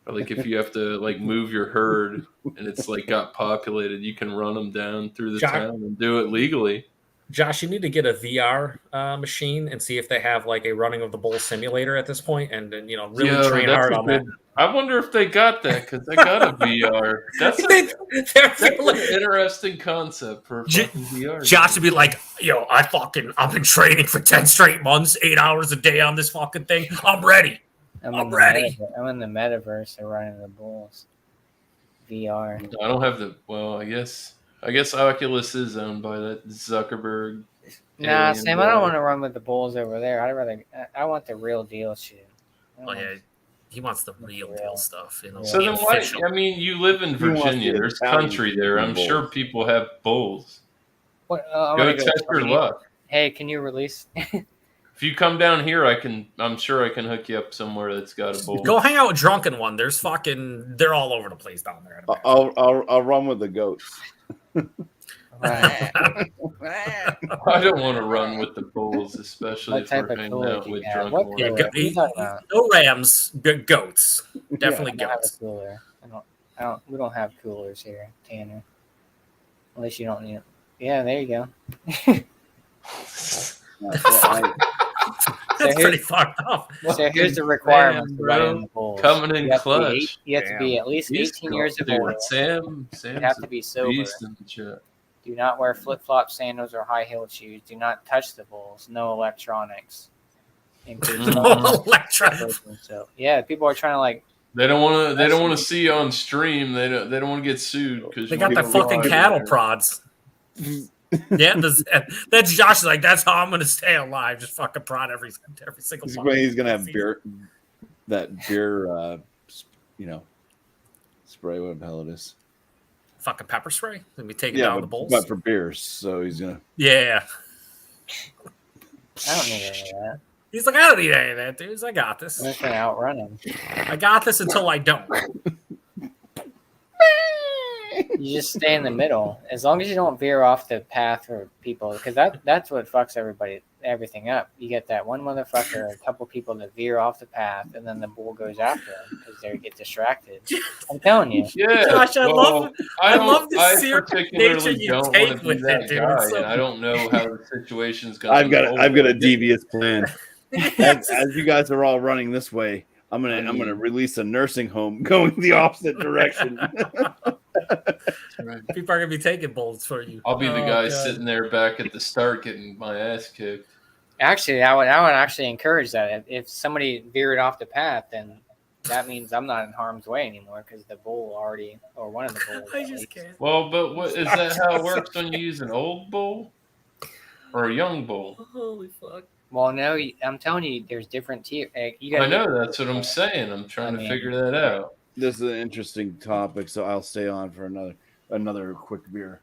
Or like if you have to like move your herd and it's like got populated, you can run them down through the John- town and do it legally. Josh, you need to get a VR machine and see if they have like a running of the bull simulator at this point, and then really Yo, train that's hard a on that. good- I wonder if they got that because they got a VR. That's an interesting concept for a fucking VR. Josh would be like, I've been training for 10 straight months, 8 hours a day on this fucking thing. I'm ready. I'm ready. I'm in the metaverse. They're running the bulls. VR. I don't have the. Well, I guess Oculus is owned by that Zuckerberg. Nah, alien Sam, I guy. don't want to run with the bulls over there. I want the real deal shit. I Oh don't yeah, he wants the real deal stuff. So the then why? official. I mean, you live in He wants Virginia. the There's Italian country there. I'm bulls. sure people have bulls. What, I'm Go gonna test your train. luck. Hey, can you release? If you come down here, I'm sure I can hook you up somewhere that's got a bull. Go hang out with Drunken One. They're all over the place down there. I'll run with the goats. I don't want to run with the bulls, especially What if type we're of hanging cooler out do you with have? drunk What ones. cooler? What are you talking about? No rams, goats. Definitely I don't have a goats. cooler. We don't have coolers here, Tanner. Unless you don't need it. Yeah, there you go. That's here's- pretty fucked up. So here's the requirements Damn, for bro. running the bulls. Coming in You have to be clutch. You have to be at least He's 18 years of cool. age. Dude, Sam's You have to be a sober. beast in the chat. Do not wear flip-flop sandals or high-heeled shoes. Do not touch the bulls. No electronics. Includes Electron. so yeah, people are trying to like. They don't want to. They don't want to see you on stream. They don't. They don't want to get sued because They got the fucking cattle prods. Yeah, that's Josh. Like that's how I'm gonna stay alive. Just fucking prod every single. He's gonna have beer, spray, whatever the hell it is. Fucking pepper spray. Let me take it Yeah, down the bulls. but for beers, so he's gonna. Yeah. I don't need any of that. He's like, I don't need any of that, dudes. I got this. I'm just gonna outrun him. I got this until I don't. You just stay in the middle, as long as you don't veer off the path for people, because that's what fucks everything up. You get that one motherfucker, a couple people that veer off the path, and then the bull goes after them because they get distracted. I'm telling you. Yeah, Gosh, I love the I serious particularly nature you don't take want to be with that it, dude. guy, It's so- and I don't know how the situation's going. I've got a devious plan. As you guys are all running this way, I'm gonna release a nursing home going the opposite direction. People are gonna be taking bullets for you. I'll be the Oh, guy God. sitting there back at the start getting my ass kicked. Actually, I would actually encourage that. If somebody veered off the path, then that means I'm not in harm's way anymore because the bull already, or one of the bulls. I at just least. can't. Well, but what is that? How it works when you use an old bull or a young bull? Holy fuck. Well, no, I'm telling you, there's different tiers. I know that's what I'm saying. I'm trying to figure that out. This is an interesting topic, so I'll stay on for another quick beer.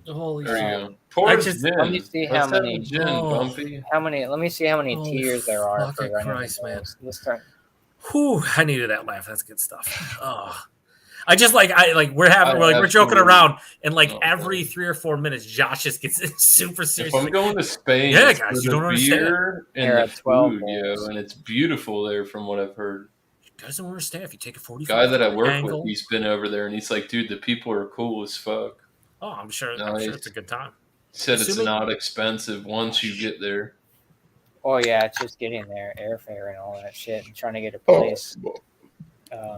Holy There shit. you go. Pour I gin. just- let me see how Let's have many- a gin, Oh. Bumpy. Let me see how many Holy tiers there are for fucking running Christ, the man. bulls. Let's start. Whew, I needed that laugh. That's good stuff. Oh. I just we're joking absolutely- around, and like Oh, every man. 3 or 4 minutes, Josh just gets super serious. If I'm Like, going to Spain, Yeah, it's guys, for you the don't understand. beer and They're the at 12 food, bowls. and it's beautiful there from what I've heard. you guys don't understand. If you take a 45 Guy that I degree work angle, with, he's been over there, and he's like, dude, the people are cool as fuck. oh, I'm sure Nice. it's a good time. He said it's Assuming- not expensive once you get there. Oh yeah, it's just getting there, airfare and all that shit, and trying to get a place.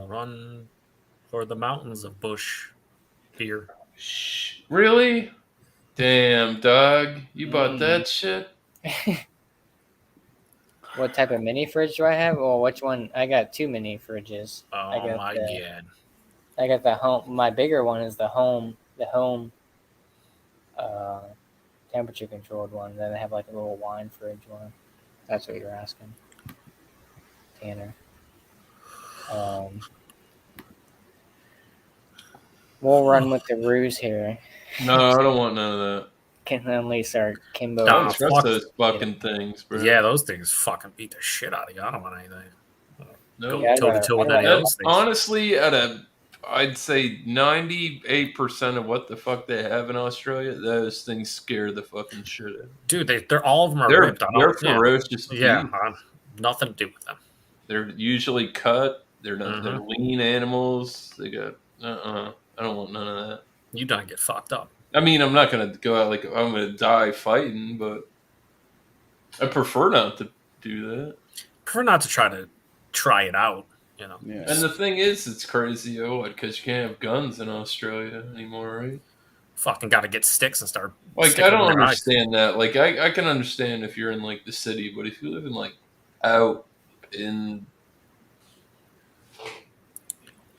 Run for the mountains of Bush beer. Shh. Really? Damn, dog. You bought Mm. that shit? What type of mini fridge do I have? Well, which one? I got 2 mini fridges. Oh got my the- god! I got the home. My bigger one is the home temperature controlled one. Then I have like a little wine fridge one. That's what you're asking, Tanner. We'll run with the ruse here. No, I don't want none of that. Can unleash our Kimbo. I Nah, don't trust fuck. those fucking things, bro. Yeah, those things fucking beat the shit out of you. I don't want anything. No. Go Yeah, I'd toe to rather- toe with I'd any of rather- those things. Honestly, I'd say 98% of what the fuck they have in Australia, those things scare the fucking shit out of me. Dude, they're all of them are They're ripped on. ferocious. Yeah, beasts. nothing to do with them. They're usually cut. They're not. They're Mm-hmm. lean animals. They got. I don't want none of that. You don't get fucked up. I mean, I'm not gonna go out like I'm gonna die fighting, but I prefer not to do that. Prefer not to try it out. You know. Yeah. And the thing is, it's crazy, because you can't have guns in Australia anymore, right? Fucking got to get sticks and start. Like, sticking I don't them in your eyes. understand that. Like, I can understand if you're in like the city, but if you live in like out in,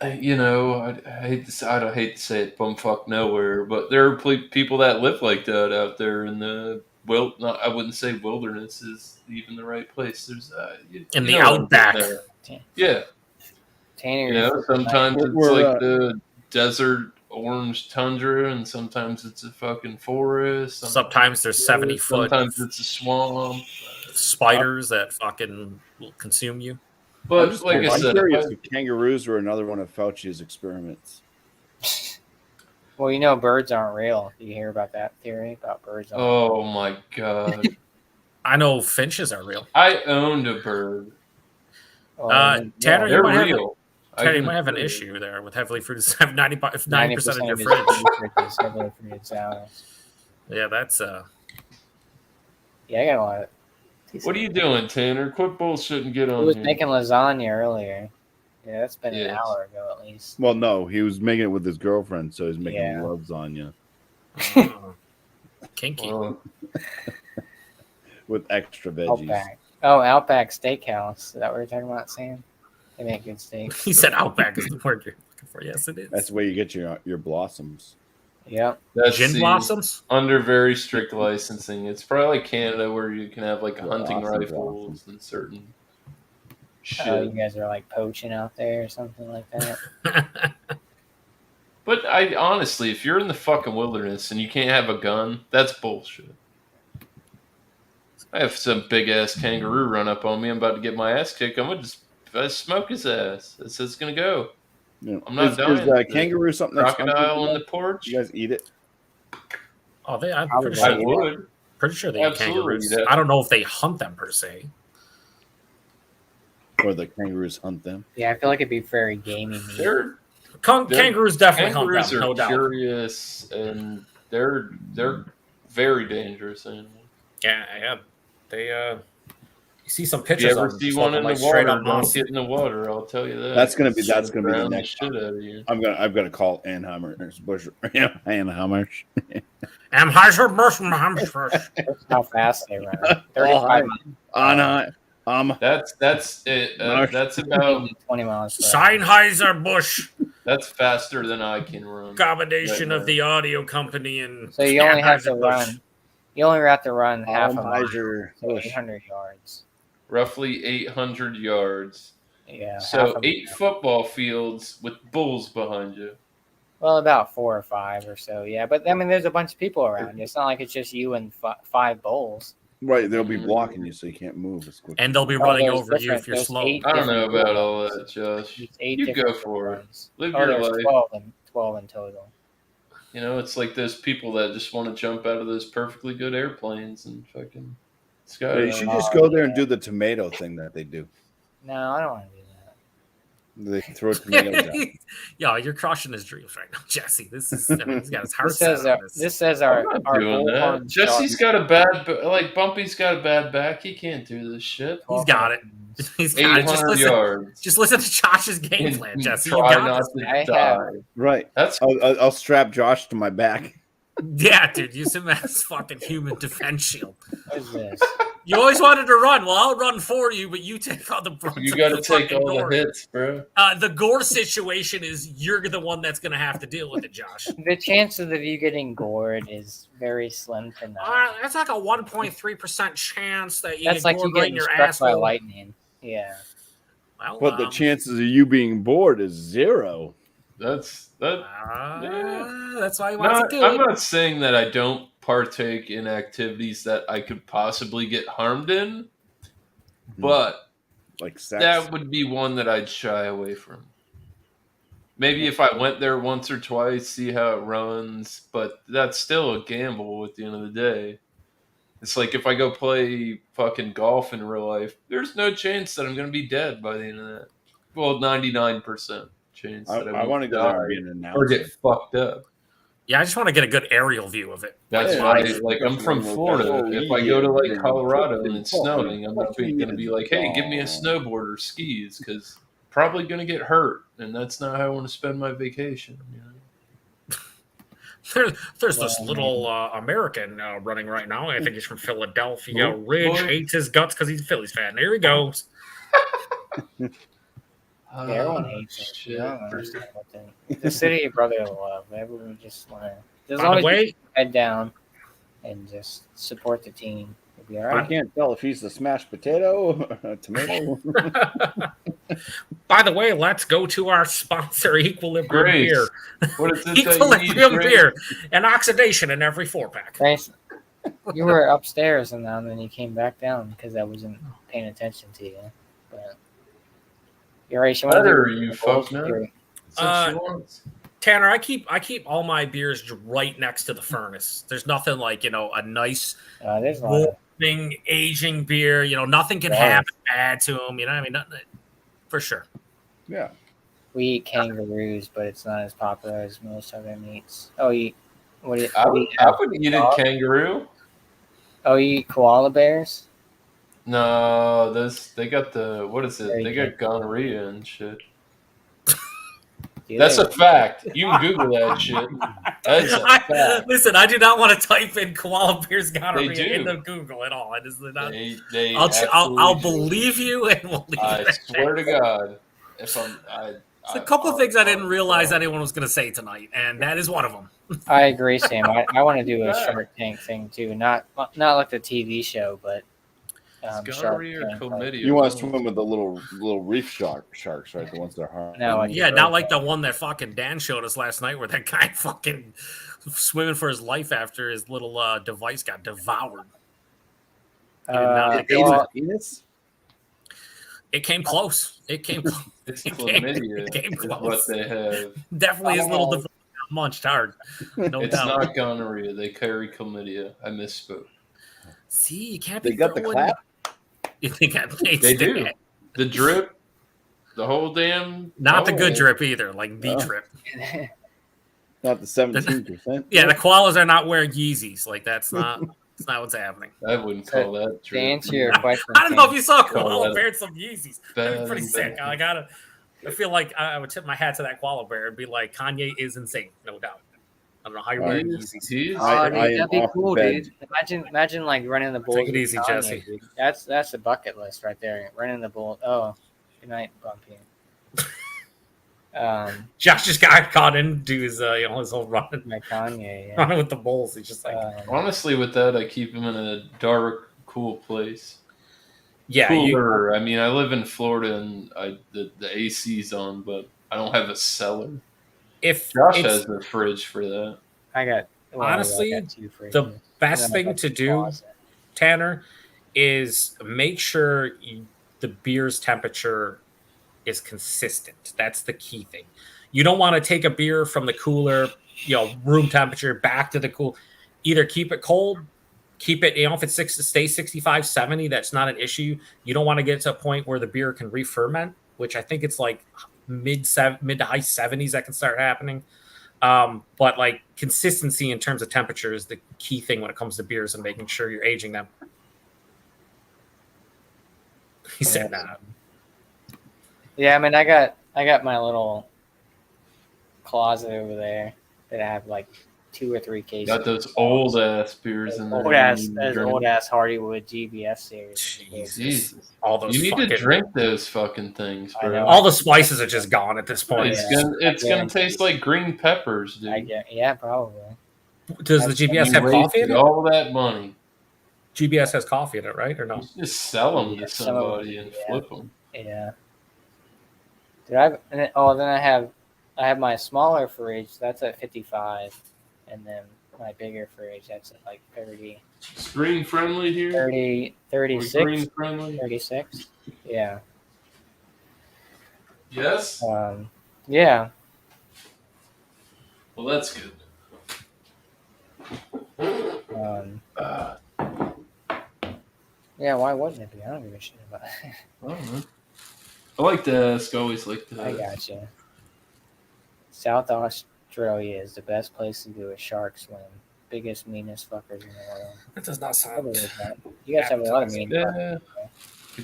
I hate to I don't hate to say it, bumfuck nowhere, but there are people that live like that out there in the I wouldn't say wilderness is even the right place. There's In the know what I'm outback. getting at. Yeah, Tanner. sometimes it's We're, like the desert orange tundra, and sometimes it's a fucking forest. Sometimes there's 70 foot Sometimes it's a swamp. spiders that fucking will consume you. But like I I'm said, curious if kangaroos were another one of Fauci's experiments. Well, birds aren't real. Do you hear about that theory about birds? Aren't oh my god, I know finches are real. I owned a bird. Well, Tanner, They're you might have real. Terry, you might have an issue there with heavily fruited. 90% of your his fridge. fridge is heavily fruited sour. Yeah, that's Yeah, I got a lot of. What are you doing, Tanner? Quit bullshit and get He on was here. making lasagna earlier. Yeah, that's been an Yes. hour ago at least. Well, no, he was making it with his girlfriend, so he's making Yeah. loves on you kinky. Well, with extra veggies. Outback. Oh, Outback Steakhouse. Is that what you're talking about, Sam? They make good steak. He said outback is the word you're looking for. Yes, it is. That's the way you get your blossoms. Yep. that's Gin the- blossoms. under very strict licensing. It's probably like Canada where you can have like Oh, hunting awesome, rifles and certain shit. Oh, you guys are like poaching out there or something like that. But I honestly, if you're in the fucking wilderness and you can't have a gun, that's bullshit. I have some big ass kangaroo run up on me. I'm about to get my ass kicked. I'm gonna just smoke his ass. That's how it's gonna go. You know, I'm not is dying. a kangaroo something that's Crocodile on the comfortable? porch. You guys eat it? Oh, I'm Probably. pretty I sure. would. Pretty sure they eat Absolutely, kangaroos. yeah. I don't know if they hunt them per se. Or the kangaroos hunt them? Yeah, I feel like it'd be very gamey. meat. They're Kangaroos definitely hunt kangaroos them, are no doubt. curious and they're very dangerous animals. Yeah. They you see some If pictures you ever of them see just one looking in the like straight water, up don't mouse. get in the water. I'll tell you that. That's gonna be the Drown next shit out of you. I've got to call Anheimer Bush. Anheimer. That's how fast they run. 35 miles, That's it. That's about 20 miles per hour. Sennheiser Busch that's faster than I can run. combination Right of the audio company and So you only have to Sennheiser-Busch. run. You only have to run half a mile, Anheuser so Busch. 800 yards. Roughly 800 yards. Yeah. half So a 8 mile. football fields with bulls behind you. Well, about 4 or 5 or so. Yeah, but I mean, there's a bunch of people around. It's not like it's just you and 5 bulls. Right, they'll be Mhm. blocking you, so you can't move as quick. And they'll be Oh, running there's over you different- if you're there's slow. 8 I don't know different about all ones. that, Josh. There's 8 You different go for it. ones. Live Oh, your there's life. 12 in total. You know, it's like those people that just want to jump out of those perfectly good airplanes and fucking Yeah, you should skydive. just go there and do the tomato thing that they do. No, I don't want to do that. They throw tomatoes out. Yeah, you're crushing his dreams right now, Jesse. This is, I mean, he's got his heart This set says on this. this says I'm our not doing that. bullhorn Jesse's shark- got a bad, like Bumpy's got a bad back. He can't do this shit. He's got it. 12 He's got it. 800 yards. Just listen to Josh's game And plan, Jesse. You try got not this. to I die. have- Right. That's I'll strap Josh to my back. Yeah, dude, use him as fucking human defense shield. What is this? You always wanted to run. Well, I'll run for you, but you take all the brunt you of got to the take fucking all gore. the hits, bro. The gore situation is you're the one that's going to have to deal with it, Josh. The chances of you getting gored is very slim to none. That's like a 1.3% chance that you That's get like gored you right getting in your struck by asshole. lightning. Yeah. Well, But the chances of you being bored is 0. That's yeah. That's why he wants Not, to do I'm it. not saying that I don't partake in activities that I could possibly get harmed in, but Like sex. that would be one that I'd shy away from. Maybe if I went there once or twice, see how it runs, but that's still a gamble at the end of the day. It's like if I go play fucking golf in real life, there's no chance that I'm going to be dead by the end of that. Well, 99% chance that I want to go there and be an or get announcer. fucked up. Yeah, I just want to get a good aerial view of it. That's Yeah, why, nice. like, I'm from Florida. If I go to like Colorado and it's snowing, I'm not going to be like, "Hey, give me a snowboard or skis," because probably going to get hurt, and that's not how I want to spend my vacation. You know? There's this little American running right now. I think he's from Philadelphia. Oh, Ridge boy. hates his guts because he's a Phillies fan. There he goes. Yeah, everyone hates it. shit. I don't understand what the city of brotherly love. Everyone just want to. As By long the as way, you head down and just support the team, you'll be all I right. can't tell if he's a smashed potato, a tomato. by the way, let's go to our sponsor, Equilibrium Grace. Beer. What is it that you need, Equilibrium Grace? Beer and oxidation in every 4-pack. Thanks. You were upstairs and then you came back down because I wasn't paying attention to you. But you're right. You want Better, to you Bulls fuck nut. beer. That's what she wants. Tanner, I keep all my beers right next to the furnace. There's nothing like, a nice There's a lot of warming, aging beer. Nothing can Yes. happen bad to them. You know what I mean? Nothing, for sure. Yeah. we eat kangaroos, but it's not as popular as most other meats. Oh, you what do you, I what do you would, I have? would eat a Dog? kangaroo. Oh, you eat koala bears? No, they got the what is it? There you They got gonorrhea and shit. Do That's they? a fact. You can Google that shit. That's a fact. Listen, I do not want to type in koala bears gonorrhea do. into Google at all. It is not. They I'll absolutely do. believe you, and we'll leave I it at swear that. to God, if I'm, There's a couple of things I didn't realize anyone was going to say tonight, and that is one of them. I agree, Sam. I want to do a Yeah. Shark Tank thing too. Not like the TV show, but It's Shark gonorrhea or Tank. chlamydia. You want to swim with the little reef sharks, right? The ones that are hard. No, I Yeah, not like the one that fucking Dan showed us last night, where that guy fucking swimming for his life after his little device got devoured. well, Penis? It came close. It came close. It's It came- chlamydia. it came is close. what they have. Definitely his little device got munched hard. No It's doubt. not gonorrhea. They carry chlamydia. I misspoke. See, you can't be They got the throwing- clap? You think I played They stick? do. The drip, the whole damn. Not the good oh. drip either, like the Oh. drip. Not the 17%. Yeah, the koalas are not wearing Yeezys. Like that's not what's happening. I wouldn't call that to drip. answer your question, I don't know if Sam, you saw a Call koala that bear and some Yeezys. That'd be pretty Bad sick. and I feel like I would tip my hat to that koala bear and be like, Kanye is insane, no doubt. I don't know how you're wearing Yeezys. He's- Oh, dude, I am that'd be off cool, the dude. Imagine like running the Bulls. Take it with easy, Kanye, Jesse. dude. That's a bucket list right there. Running the Bulls. Oh, good night, Bumpy. Josh just got caught into his his whole running, My Kanye. Yeah. running with the Bulls. He's just like, Honestly, with that, I keep him in a dark, cool place. yeah, Cooler. I mean, I live in Florida and the AC's on, but I don't have a cellar. if Josh it's has the fridge for that. I got Honestly, I got two fridges. the best And then I thing got to the do closet. Tanner, is make sure the beer's temperature is consistent. That's the key thing. You don't want to take a beer from the cooler, room temperature back to the cool. Either keep it cold, keep it, if it stays 65, 70, that's not an issue. You don't want to get to a point where the beer can re-ferment, which I think it's like mid to high 70s that can start happening. But like consistency in terms of temperature is the key thing when it comes to beers and making sure you're aging them. He said that. Yeah, I mean, I got my little closet over there that I have like 2 or 3 cases. Got those old ass beers in there. Old ass Hardywood GBS series. Jesus. All those You need to drink those fucking things, I know. bro. All the spices are just gone at this point. It's gonna taste like green peppers, dude. Yeah, probably. Does the GBS You have coffee in wasted it? all that money. GBS has coffee in it, right? Or no? You just sell them to Yeah, somebody and yeah. flip them. Yeah. Then I have my smaller fridge. That's at 55, and then my bigger fridge. That's at like 30, Screen friendly here. 30, Or 36, green friendly. 36. Yeah. Yes. Yeah. Well, that's good. Yeah. Why wouldn't it be? I don't give a shit about it. I don't know. I like to ask. Always like to I ask. gotcha. South Australia is the best place to do a shark swim. Biggest, meanest fuckers in the world. That does not I sound. believe that. You guys have a lot of mean. Yeah.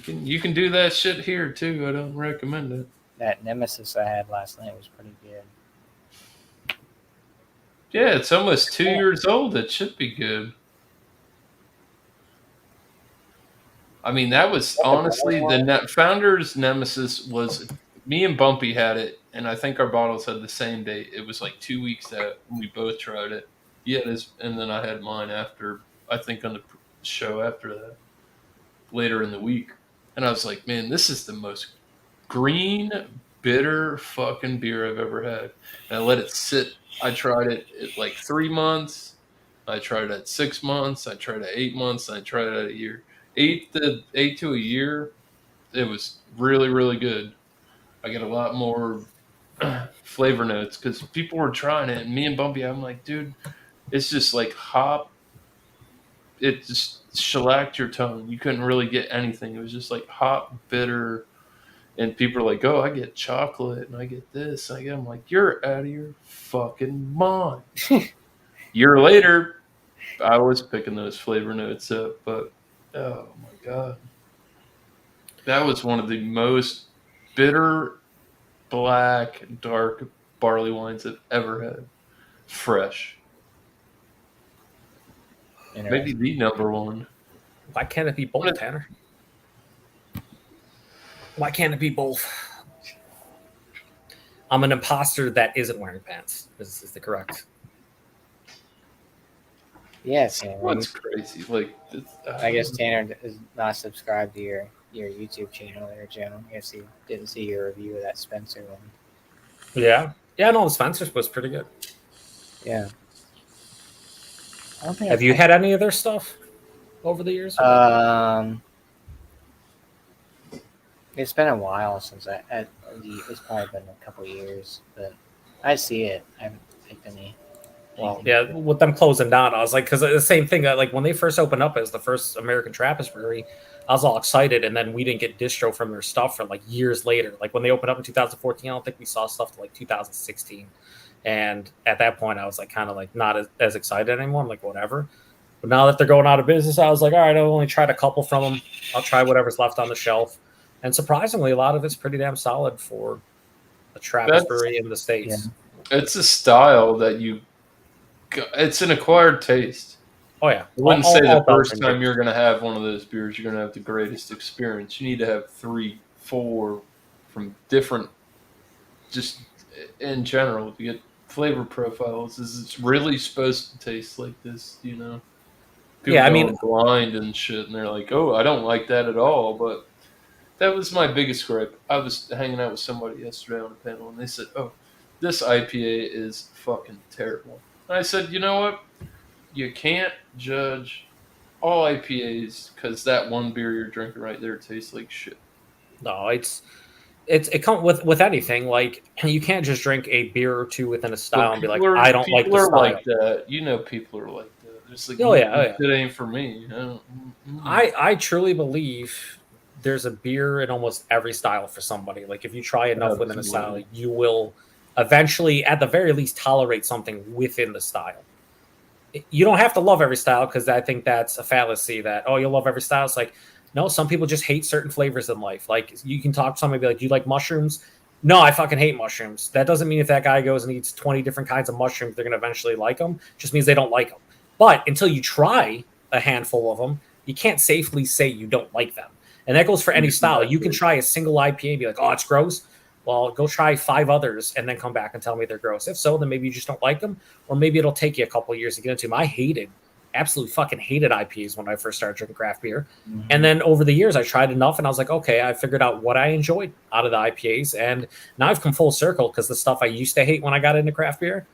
You can do that shit here too. I don't recommend it. That Nemesis I had last night was pretty good. Yeah, it's almost 2 years old. It should be good. I mean, that was honestly the Founders Nemesis was me and Bumpy had it, and I think our bottles had the same date. It was like 2 weeks out, and we both tried it. Yeah, and then I had mine after. I think on the show after that, later in the week, and I was like, man, this is the most green, bitter fucking beer I've ever had. And I let it sit. I tried it at like 3 months. I tried it at 6 months. I tried it at 8 months. And I tried it at a year. 8 to a year, it was really, really good. I get a lot more flavor notes because people were trying it. And me and Bumpy, I'm like, dude, it's just like hop. It just shellacked your tongue. You couldn't really get anything. It was just like hop, bitter. And people are like, oh, I get chocolate and I get this. I'm like, you're out of your fucking mind. Year later, I was picking those flavor notes up, but oh my God. That was one of the most bitter, black, dark barley wines I've ever had. Fresh. Maybe the number one. Why can't it be both, Tanner? Why can't it be both? I'm an imposter that isn't wearing pants. This is the correct. Yes, Tanner. That's crazy. Like, I guess Tanner is not subscribed to your YouTube channel there, Joe. I guess he didn't see your review of that Spencer one. Yeah. Yeah, no, the Spencer's was pretty good. Yeah. I don't think Have you had any of their stuff over the years? It's been a while since it's probably been a couple years, but I see it. I haven't picked any. Well, yeah, with them closing down, I was like, because the same thing, like when they first opened up as the first American Trappist brewery, I was all excited, and then we didn't get distro from their stuff for like years later. Like when they opened up in 2014, I don't think we saw stuff till like 2016. And at that point, I was like kind of like not as excited anymore. I'm like, whatever. But now that they're going out of business, I was like, all right, I've only tried a couple from them. I'll try whatever's left on the shelf. And surprisingly, a lot of it's pretty damn solid for a Trappist brewery in the States. Yeah. It's a style that it's an acquired taste. Oh, yeah. I wouldn't say the first time you're going to have one of those beers, you're going to have the greatest experience. You need to have 3, 4 from different, just in general, to get flavor profiles. Is it's really supposed to taste like this, you know? People yeah, I mean, blind and shit, and they're like, oh, I don't like that at all, but that was my biggest gripe. I was hanging out with somebody yesterday on a panel, and they said, oh, this IPA is fucking terrible. And I said, you know what? You can't judge all IPAs, because that one beer you're drinking right there tastes like shit. No, it comes with anything. Like, you can't just drink a beer or two within a style But and be like, people are- I don't like the people are style. like that. You know, people are like that. Just like, Oh, yeah, oh, yeah. it ain't for me. I truly believe there's a beer in almost every style for somebody. Like, if you try enough within a style, Absolutely. you will eventually, at the very least, tolerate something within the style. You don't have to love every style, because I think that's a fallacy that, oh, you'll love every style. It's like, no, some people just hate certain flavors in life. Like, you can talk to somebody and be like, do you like mushrooms? No, I fucking hate mushrooms. That doesn't mean if that guy goes and eats 20 different kinds of mushrooms, they're going to eventually like them. Just means they don't like them. But until you try a handful of them, you can't safely say you don't like them. And that goes for any style. You can try a single IPA and be like, oh, it's gross. Well, go try 5 others and then come back and tell me they're gross. If so, then maybe you just don't like them, or maybe it'll take you a couple of years to get into them. I absolutely fucking hated IPAs when I first started drinking craft beer. And then over the years, I tried enough and I was like, okay, I figured out what I enjoyed out of the IPAs. And now I've come full circle, because the stuff I used to hate when I got into craft beer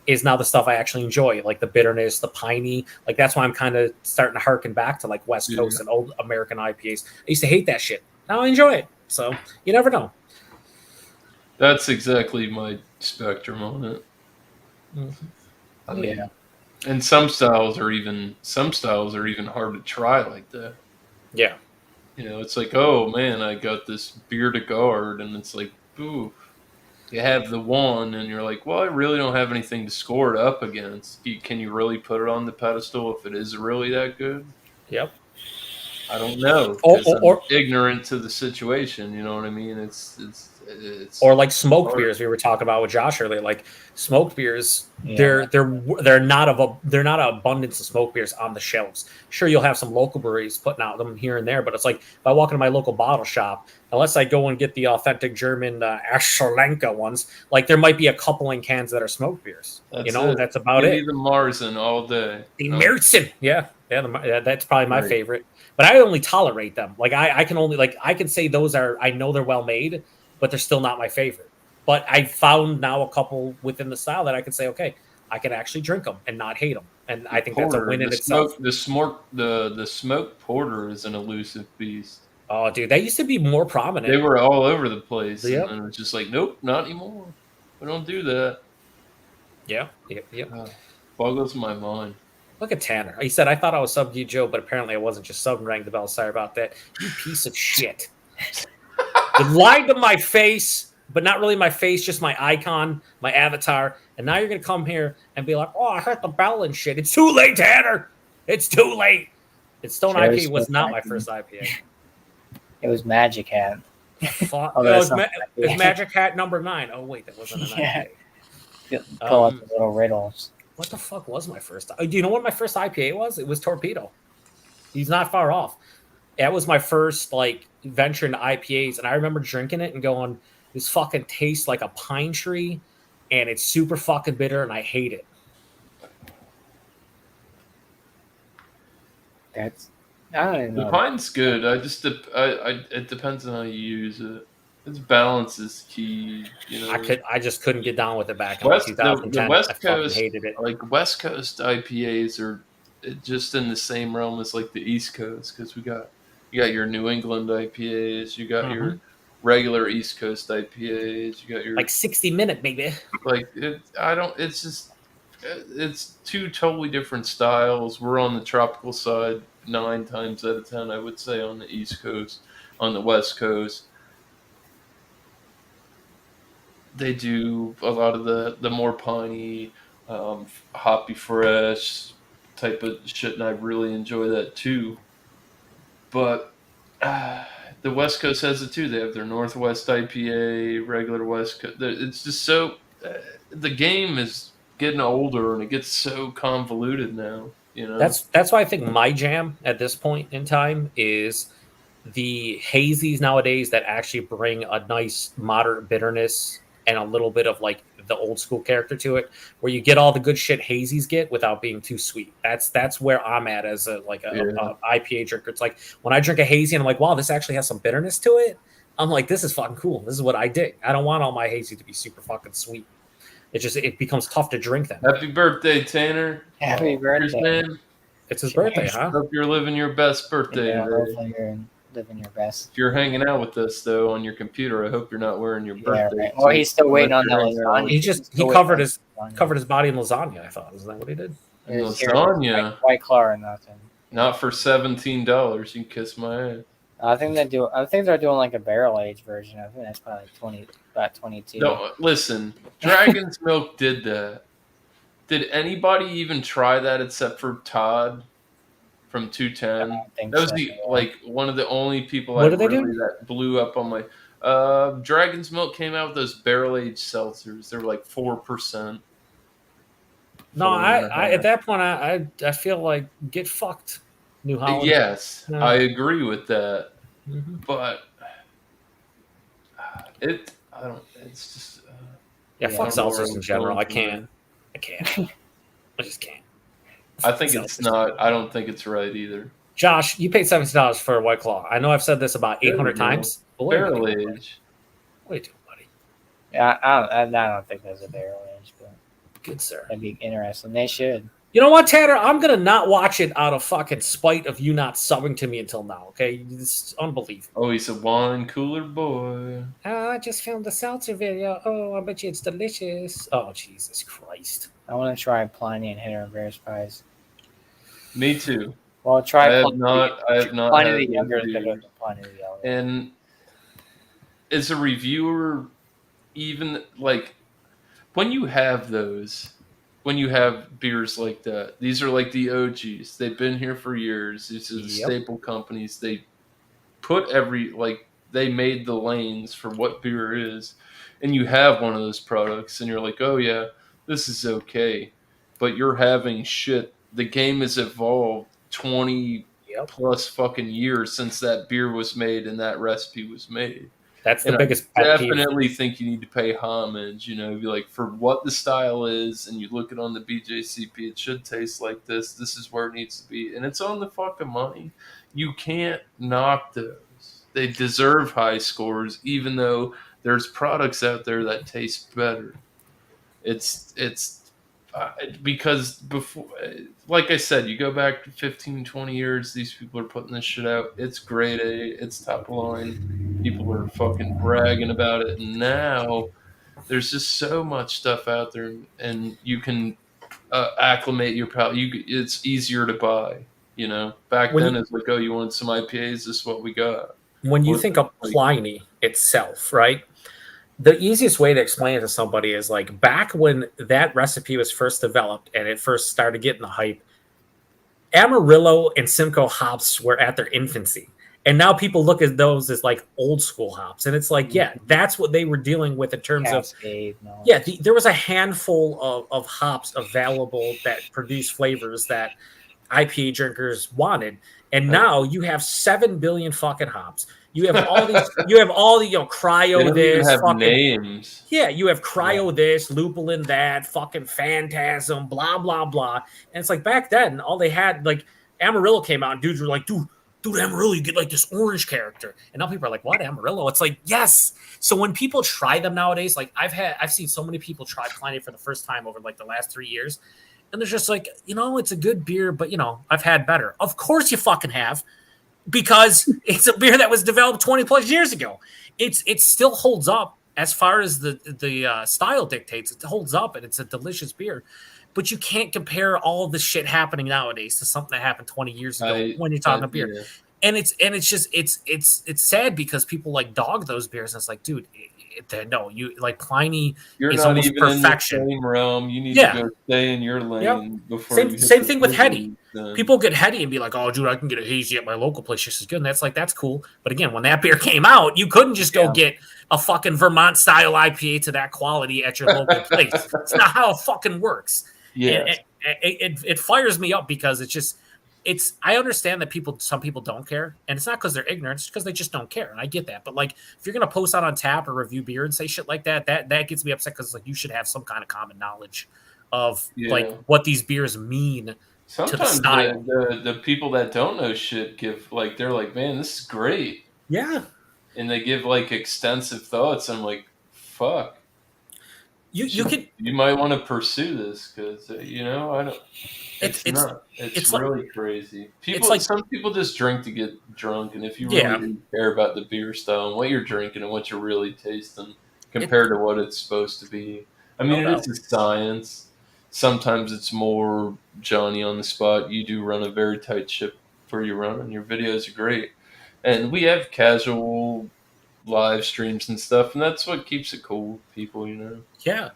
is now the stuff I actually enjoy, like the bitterness, the piney. Like, that's why I'm kind of starting to harken back to like West Coast and old American IPAs. I used to hate that shit. Now I enjoy it. So you never know. That's exactly my spectrum on it. I mean, and some styles are even hard to try like that. Yeah. You know, it's like, oh man, I got this beer to guard, and it's like, ooh, you have the one, and you're like, well, I really don't have anything to score it up against. Can you really put it on the pedestal if it is really that good? Yep. I don't know, Or- because or- I'm ignorant to the situation. You know what I mean? It's Or like smoked hard. beers we were talking about with Josh earlier. Like, smoked beers, Yeah. they're not an abundance of smoked beers on the shelves. Sure, you'll have some local breweries putting out them here and there, but it's like, if I walk into my local bottle shop, unless I go and get the authentic German Aschlenka ones, like, there might be a couple in cans that are smoked beers. That's about Give it. me the Marzen all day. The Märzen. Yeah, that's probably my favorite. But I only tolerate them. Like, I can only, like, I can say those are, I know they're well made, but they're still not my favorite. But I found now a couple within the style that I can say, okay, I can actually drink them and not hate them. And I think that's a win in itself. The smoked porter is an elusive beast. Oh, dude, that used to be more prominent. They were all over the place. Yep. And it was just like, nope, not anymore. We don't do that. Yeah. Boggles my mind. Look at Tanner. He said, I thought I was Sub Joe, but apparently I wasn't. Just sub rang the bell. Sorry about that. You piece of shit. You lied to my face, but not really my face, just my icon, my avatar. And now you're going to come here and be like, oh, I hurt the bell and shit. It's too late, Tanner. It's too late. Stone IPA was not my first IPA. It was Magic Hat. Fuck. Oh, No, that's it's, not it's Magic Hat number 9. Oh, wait, that wasn't an IPA. Pull up the little riddles. What the fuck was my first? Do you know what my first IPA was? It was Torpedo. He's not far off. That was my first like venture into IPAs, and I remember drinking it and going, "This fucking tastes like a pine tree, and it's super fucking bitter, and I hate it." I don't even The know. pine's good. It depends on how you use it. Its balance is key. You know, I just couldn't get down with it back in 2010. the West I fucking Coast hated it. Like West Coast IPAs are just in the same realm as like the East Coast, because you got your New England IPAs, you got your regular East Coast IPAs, you got your Like 60-minute, baby. like it. It's just it's two totally different styles. We're on the tropical side 9 times out of 10, I would say, on the East Coast. On the West Coast, they do a lot of the more piney, hoppy fresh type of shit, and I really enjoy that too. But the West Coast has it too. They have their Northwest IPA, regular West Coast. It's just so the game is getting older, and it gets so convoluted now. You know, That's why I think my jam at this point in time is the hazies nowadays that actually bring a nice moderate bitterness and a little bit of like the old school character to it, where you get all the good shit hazies get without being too sweet. That's where I'm at as a IPA drinker. It's like when I drink a hazy and I'm like, wow, this actually has some bitterness to it. I'm like, this is fucking cool. This is what I dig. I don't want all my hazy to be super fucking sweet. It becomes tough to drink them. happy birthday, Tanner. Happy What's his birthday. name? It's his birthday, huh? Hope you're living your best birthday Yeah, today. hopefully you're living your best. If you're hanging out with us though on your computer, I hope you're not wearing your Yeah, birthday. right. Well, suit he's still waiting on that unless you're hanging out lasagna. He covered his body in lasagna. I thought, isn't that what he did? with Here's lasagna. White Claw or nothing. Not for $17. You can kiss my ass. I think they're doing like a barrel age version. I think that's probably about 22. No, listen. Dragon's Milk did that. Did anybody even try that except for Todd from I 210? don't think That was so, the yeah. one of the only people What did they do? that blew up on my. Dragon's Milk came out with those barrel aged seltzers. They were like 4%. No, I at that point I feel like get fucked, New Holland. Yes, No. I agree with that, Mhm. but I don't. It's just. Yeah, Yeah, fuck I don't know seltzers where in I'm general. going I from can't. I just can't. I think it's Seltzers. not. I don't think it's right either. Josh, you paid $70 for a White Claw. I know I've said this about 800 There you go. times. But what are you Barrel doing, buddy? age. What are you doing, buddy? Yeah, I don't think there's a barrel age, but Good sir. that'd be interesting. They should. You know what, Tanner? I'm gonna not watch it out of fucking spite of you not subbing to me until now. Okay, it's unbelievable. Oh, he's a wine cooler boy. Oh, I just filmed a seltzer video. Oh, I bet you it's delicious. Oh, Jesus Christ. I want to try Pliny and Hitter and Bears pies. Me too. Well, try I have Pliny, not Pliny had the Younger those instead beers. of Pliny the Younger. And as a reviewer, even like when you have those, when you have beers like that, these are like the OGs. They've been here for years. These are the Yep. staple companies. They put they made the lanes for what beer is, and you have one of those products, and you're like, oh yeah, this is okay, but you're having shit. The game has evolved 20 Yep. plus fucking years since that beer was made and that recipe was made. That's the And biggest I pet peeve. definitely think you need to pay homage, be like, for what the style is, and you look it on the BJCP, it should taste like this. This is where it needs to be. And it's on the fucking money. You can't knock those. They deserve high scores, even though there's products out there that taste better. It's because before, like I said, you go back 15, 20 years, these people are putting this shit out. It's grade A, it's top line. People are fucking bragging about it. And now there's just so much stuff out there, and you can acclimate your palate. It's easier to buy. Back When then you- it's like, oh, you want some IPAs? This is what we got. When you Well, think of like- Pliny itself, right? The easiest way to explain it to somebody is like back when that recipe was first developed and it first started getting the hype, Amarillo and Simcoe hops were at their infancy. And now people look at those as like old school hops. And it's like, yeah, that's what they were dealing with in terms of, Cascade, no. yeah, there was a handful of hops available that produce flavors that IPA drinkers wanted. And now you have 7 billion fucking hops. You have all these, They cryo don't even this, have fucking names. yeah, you have cryo this, lupulin that, fucking phantasm, blah, blah, blah. And it's like back then, all they had, like, Amarillo came out and dudes were like, dude, Amarillo, you get like this orange character. And now people are like, what, Amarillo? It's like, yes. So when people try them nowadays, like I've seen so many people try Pliny for the first time over like the last 3 years. And they're just like, it's a good beer, but I've had better. Of course you fucking have. Because it's a beer that was developed 20 plus years ago. It still holds up as far as the style dictates. It holds up and it's a delicious beer. But you can't compare all of the shit happening nowadays to something that happened 20 years ago when you're talking about beer. Yeah. And it's sad because people like dog those beers. And it's like, dude, no, you like Pliny You're is not almost even perfection. in the same realm. You need Yeah. to go stay in your lane before Same- you hit same the thing with big Heady. leagues, then. People get heady and be like, oh, dude, I can get a hazy at my local place just as good. And that's cool. But again, when that beer came out, you couldn't just go get a fucking Vermont style IPA to that quality at your local place. It's not how it fucking works. Yeah. And it fires me up because I understand that some people don't care. And it's not because they're ignorant. It's because they just don't care. And I get that. But like, if you're going to post out on Tap or review beer and say shit like that gets me upset because like you should have some kind of common knowledge of like what these beers mean. Sometimes style. the people that don't know shit give like, they're like, man, this is great. Yeah. And they give like extensive thoughts. I'm like, fuck. You could. You might want to pursue this because I don't. It's It's not. It's like- really crazy. People, like- some people just drink to get drunk, and if you Yeah. really do care about the beer style and what you're drinking and what you're really tasting compared to what it's supposed to be, I mean, No it's a science. Sometimes it's more Johnny on the spot. You do run a very tight ship for your run, and your videos are great. And we have casual live streams and stuff, and that's what keeps it cool with people, Yeah.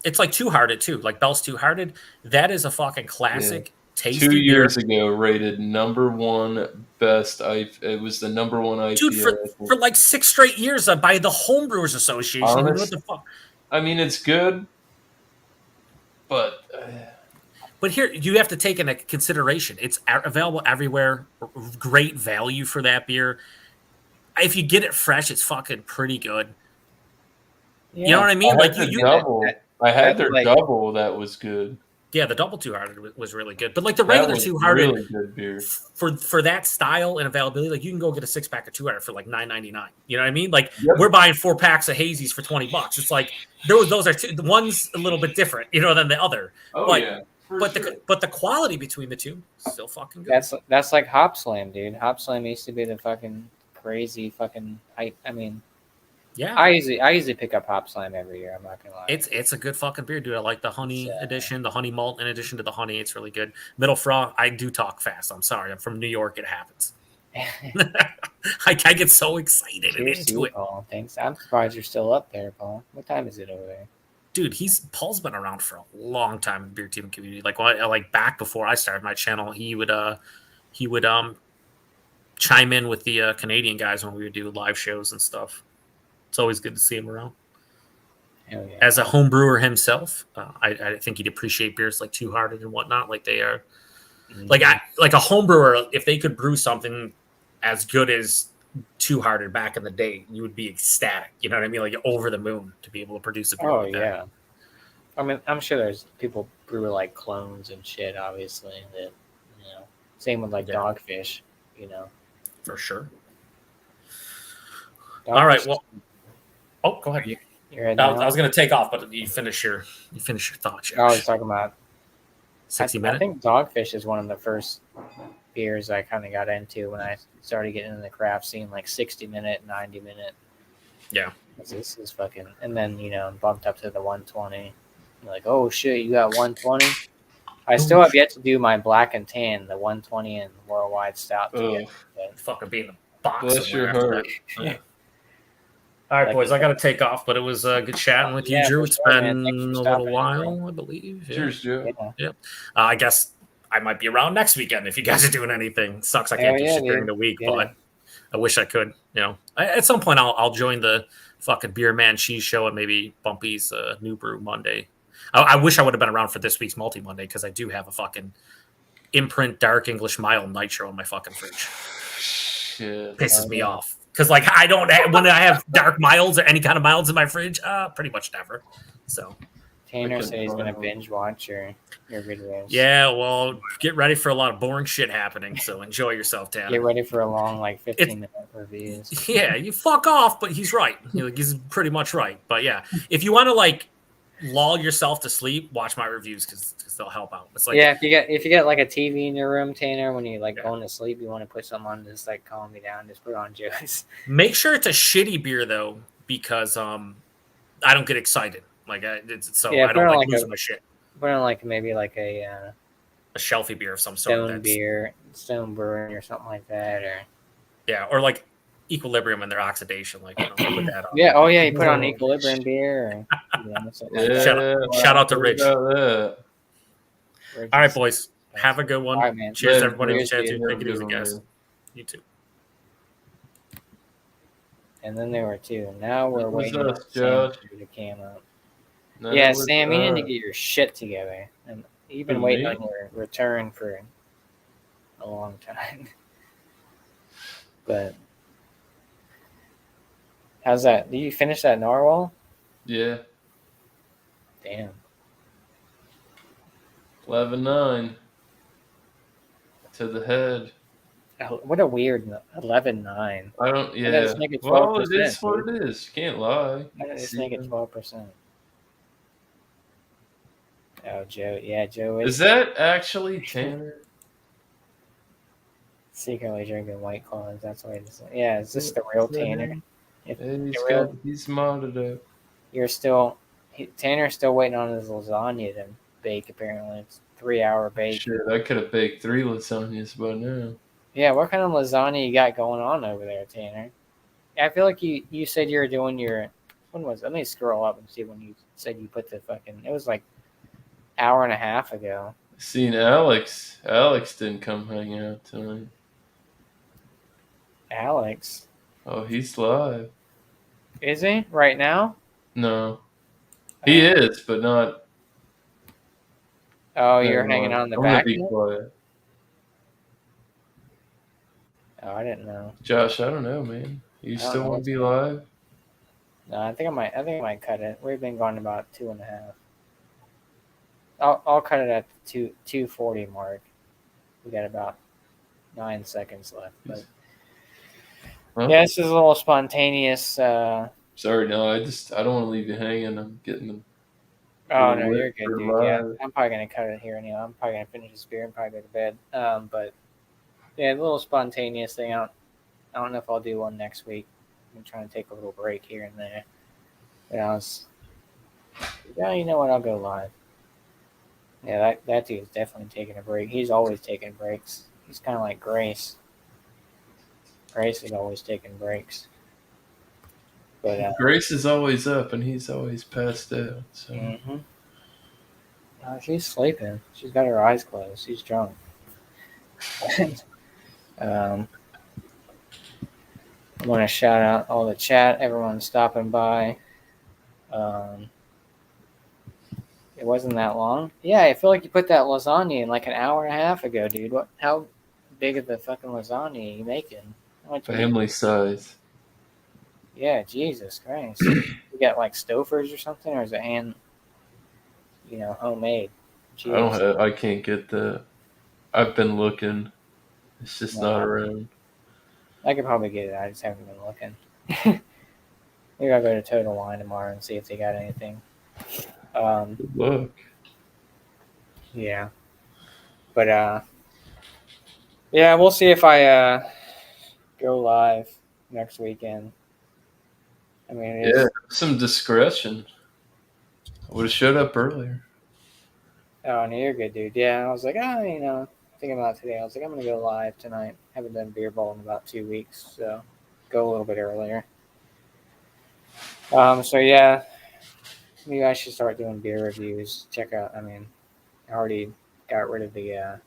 It's like Two Hearted too. Like Bell's Two Hearted. That is a fucking classic. Tasty 2 years beer. ago, rated #1 best. It was the #1 IPA. Dude, for like 6 straight years by the Homebrewers Association. Honest- What the fuck? I mean, it's good, but But here you have to take into consideration it's available everywhere. Great value for that beer. If you get it fresh, it's fucking pretty good. Yeah. You know what I mean? I Like had the you double. I had their like- double. That was good. yeah, the double Two Hearted was really good. But like the That regular was Two Hearted really good beer. for that style and availability, like you can go get a 6-pack of Two Hearted for like $9.99. You know what I mean? Like Yep. we're buying 4 packs of hazies for $20. It's like those are two. The one's a little bit different, than the other. Oh but- yeah, for But sure. the quality between the two still fucking good. That's like Hop Slam, dude. Hop Slam used to be the fucking crazy fucking hype. I mean, Yeah, I usually pick up Hop Slam every year. I'm not gonna lie. it's a good fucking beer, dude. I like the honey Yeah. edition, the honey malt in addition to the honey. It's really good. Middle Frost, I do talk fast. I'm sorry. I'm from New York. It happens. I get so excited and Cheers to into you, it. Paul. Thanks. I'm surprised you're still up there, Paul. What time is it over there? Dude, Paul's been around for a long time in the beer team community. Like back before I started my channel, he would chime in with the Canadian guys when we would do live shows and stuff. It's always good to see him around. Hell yeah. As a home brewer himself, I think he'd appreciate beers like Two Hearted and whatnot. Like they are, like a home brewer. If they could brew something as good as Two Hearted back in the day, you would be ecstatic. You know what I mean? Like over the moon to be able to produce a beer. Oh like that. yeah. I mean, I'm sure there's people brew like clones and shit. Obviously, that same with like Yeah. Dogfish. For sure. Dogfish All right. is- Well, go ahead. you're heading I out? was going to take off, but you finish your thoughts. I was talking about 60 I minutes. think Dogfish is one of the first beers I kind of got into when I started getting into the craft scene, like 60-minute, 90-minute. Yeah. This is fucking, and then bumped up to the 120. You're like, oh shit, you got 120. I still have yet to do my black and tan, the 120 and worldwide stout. Ugh. Fucking being a box. Bless your somewhere after heart. that. Yeah. All right, Like- boys. I got to take off, but it was good chatting with you, Yeah, Drew. for It's sure, been man. Thanks for a stopping little in, while, I believe. Yeah. Cheers, Joe. Yeah. I guess I might be around next weekend if you guys are doing anything. Sucks I can't Hell do yeah, shit during dude. the week, Yeah. but I wish I could. At some point I'll join the fucking Beer Man Cheese Show and maybe Bumpy's New Brew Monday. I wish I would have been around for this week's Multi Monday because I do have a fucking Imprint Dark English Mild Nitro in my fucking fridge. Shit. Pisses me off because when I have dark milds or any kind of milds in my fridge, pretty much never. So Tanner I said he's couldn't gonna find binge watch your videos. yeah, well, get ready for a lot of boring shit happening. So enjoy yourself, Tanner. Get ready for a long 15-minute reviews. Yeah, you fuck off, but he's right. He's pretty much right. But yeah, if you want to lull yourself to sleep, watch my reviews because they'll help out. It's like Yeah, if you get like a TV in your room, Tanner, when you Yeah. going to sleep, you want to put something on to just calm me down. Just put on Joe's. make sure it's a shitty beer though, because I don't get excited. Yeah, I don't put on like like losing my shit. Put on maybe a A shelfie beer of some sort. Stone beer, Stone Brewing or something like that, or Yeah, or like Equilibrium and their oxidation. Put that on. yeah, oh yeah, you put on Equilibrium beer. Or, something like that. Shout out to Rich. About that. Or All right, just- boys. Have a good one. All right, man. Cheers, Yeah, everybody. cheers, Chat dude. to. Take it Have a easy, good guys. one, You too. And then there were two. Now we're That was waiting us, on Sam Josh. to do the cam up. No, Yeah, we're Sam, you need to done. get your shit together. And you've been Who, waiting me? on your return for a long time. But how's that? Did you finish that narwhal? Yeah, Damn. 11-9 to the head. Oh, what a weird 11-9. I don't. Yeah, Yeah. just make it Well, it 12%, is what it is. You can't lie. Why don't they just make it 12%? Oh, Joe. Yeah, Joe Is is that actually Tanner? secretly drinking White Claws. That's why it's. Yeah, is this the real Is that Tanner? him? If Yeah, the real, he's modded up. you're still. Tanner's still waiting on his lasagna to bake, apparently. It's 3-hour bake. Shit, I could have baked 3 lasagnas by now. Yeah, what kind of lasagna you got going on over there, Tanner? I feel like you said you were doing your. When was it? Let me scroll up and see when you said you put the fucking. It was like hour and a half ago. Seen Alex. Alex didn't come hang out tonight. Alex. Oh, he's live. Is he? Right now? No. He is, but not. Oh, you're hanging on. on the I'm gonna back? be end? quiet. Oh, I didn't know. Josh, I don't know, man. You I don't still know want what's to be going on. live? No, I think I might cut it. We've been going about 2.5. I'll cut it at the 2:40 mark. We got about 9 seconds left. But Huh? yeah, this is a little spontaneous. Sorry, no. I don't want to leave you hanging. I'm getting them. Oh Little no, you're lit good, for dude. Yeah, live. I'm probably gonna cut it here anyway. I'm probably gonna finish this beer and probably go to bed. But yeah, a little spontaneous thing. I don't know if I'll do one next week. I'm trying to take a little break here and there. But yeah, you know what? I'll go live. Yeah, that dude's definitely taking a break. He's always taking breaks. He's kind of like Grace. Grace is always taking breaks. But Grace is always up, and he's always passed out. So mhm. She's sleeping. She's got her eyes closed. She's drunk. I want to shout out all the chat, everyone stopping by. It wasn't that long. Yeah, I feel like you put that lasagna in like an hour and a half ago, dude. What? How big of the fucking lasagna are you making? How much? family size. Yeah, Jesus Christ. You got like Stouffer's or something, or is it homemade? Jeez. I can't get that. I've been looking. It's just not No, around. I could probably get it. I just haven't been looking. Maybe I'll go to Total Wine tomorrow and see if they got anything. Good luck. Yeah. But yeah, we'll see if I go live next weekend. I mean, Yeah, some discretion. I would have showed up earlier. Oh, no, you're good, dude. Yeah, I was like, thinking about it today. I was like, I'm gonna go live tonight. Haven't done beer ball in about 2 weeks, so go a little bit earlier. So yeah, maybe I should start doing beer reviews. Check out. I mean, I already got rid of the.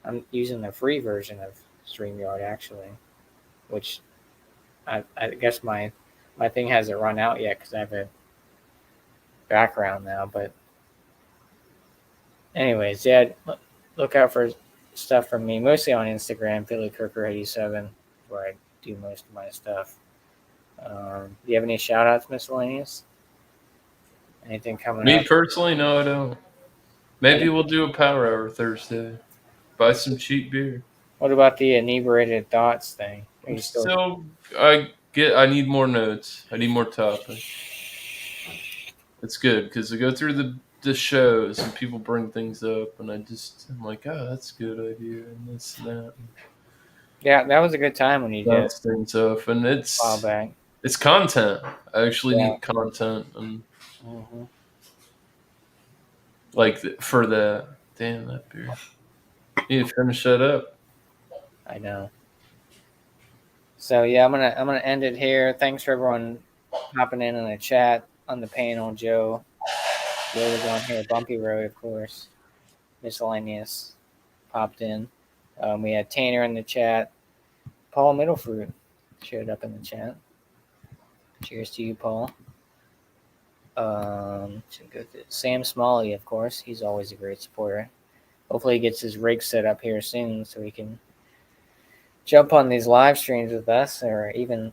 I'm using the free version of StreamYard actually, which I guess my thing hasn't run out yet because I have a background now. But anyways, yeah, look out for stuff from me, mostly on Instagram, Philly Kirker 87, where I do most of my stuff. Do you have any shout outs, miscellaneous? Anything coming Me up? personally, no, I don't. Maybe we'll do a power hour Thursday. Buy some cheap beer. What about the inebriated thoughts thing? Are you still? So I need more notes. I need more topics. It's good because I go through the shows and people bring things up, and I'm like, oh, that's a good idea, and this and that. Yeah, that was a good time when you did Bounce things off, and a while back. it's content. I actually Yeah. need content, and Mm-hmm. for that. Damn that beer. You need to finish that up. I know. So yeah, I'm gonna end it here. Thanks for everyone hopping in the chat on the panel. Joe was on here. Bumpy Road, of course. Miscellaneous popped in. We had Tanner in the chat. Paul Middlefruit showed up in the chat. Cheers to you, Paul. Should go through. Sam Smalley, of course. He's always a great supporter. Hopefully he gets his rig set up here soon so he can jump on these live streams with us, or even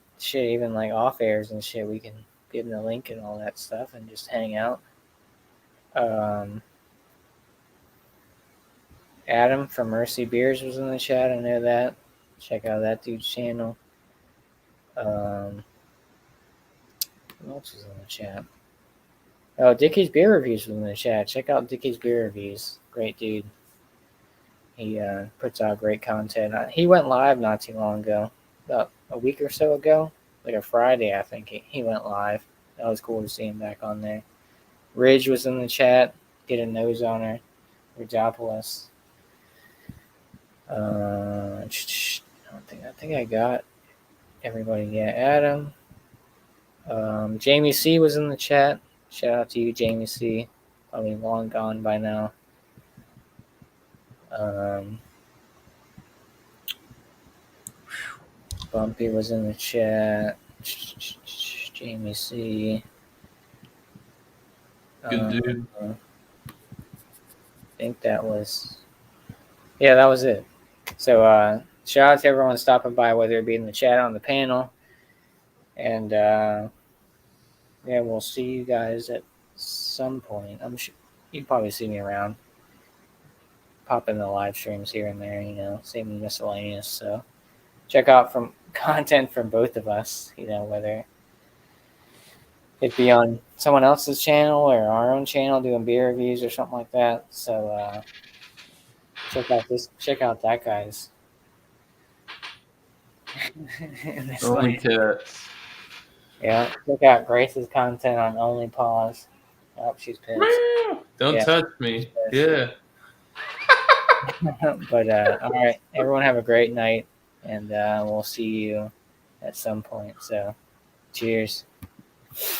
like off airs and shit. We can give him the link and all that stuff and just hang out. Adam from Mercy Beers was in the chat. I know that. Check out that dude's channel. Who else was in the chat? Oh, Dickie's Beer Reviews was in the chat. Check out Dickie's Beer Reviews. Great dude. He puts out great content. He went live not too long ago, about a week or so ago, like a Friday, I think. He went live. That was cool to see him back on there. Ridge was in the chat. Get a nose on her. Ridgeopolis. I think I got everybody. Yeah, Adam. Jamie C was in the chat. Shout out to you, Jamie C. Probably long gone by now. Bumpy was in the chat. Jamie C. Good dude. I think that was. Yeah, that was it. So shout out to everyone stopping by, whether it be in the chat or on the panel. And yeah, we'll see you guys at some point. I'm sure you'd probably see me around. Pop in the live streams here and there, same miscellaneous. So check out from content from both of us, whether it be on someone else's channel or our own channel doing beer reviews or something like that. So check out that, guys. Only cats. Yeah, check out Grace's content on Only Pause. Oh, she's pissed. Don't touch me. Yeah. But all right, everyone have a great night, and we'll see you at some point. So, cheers.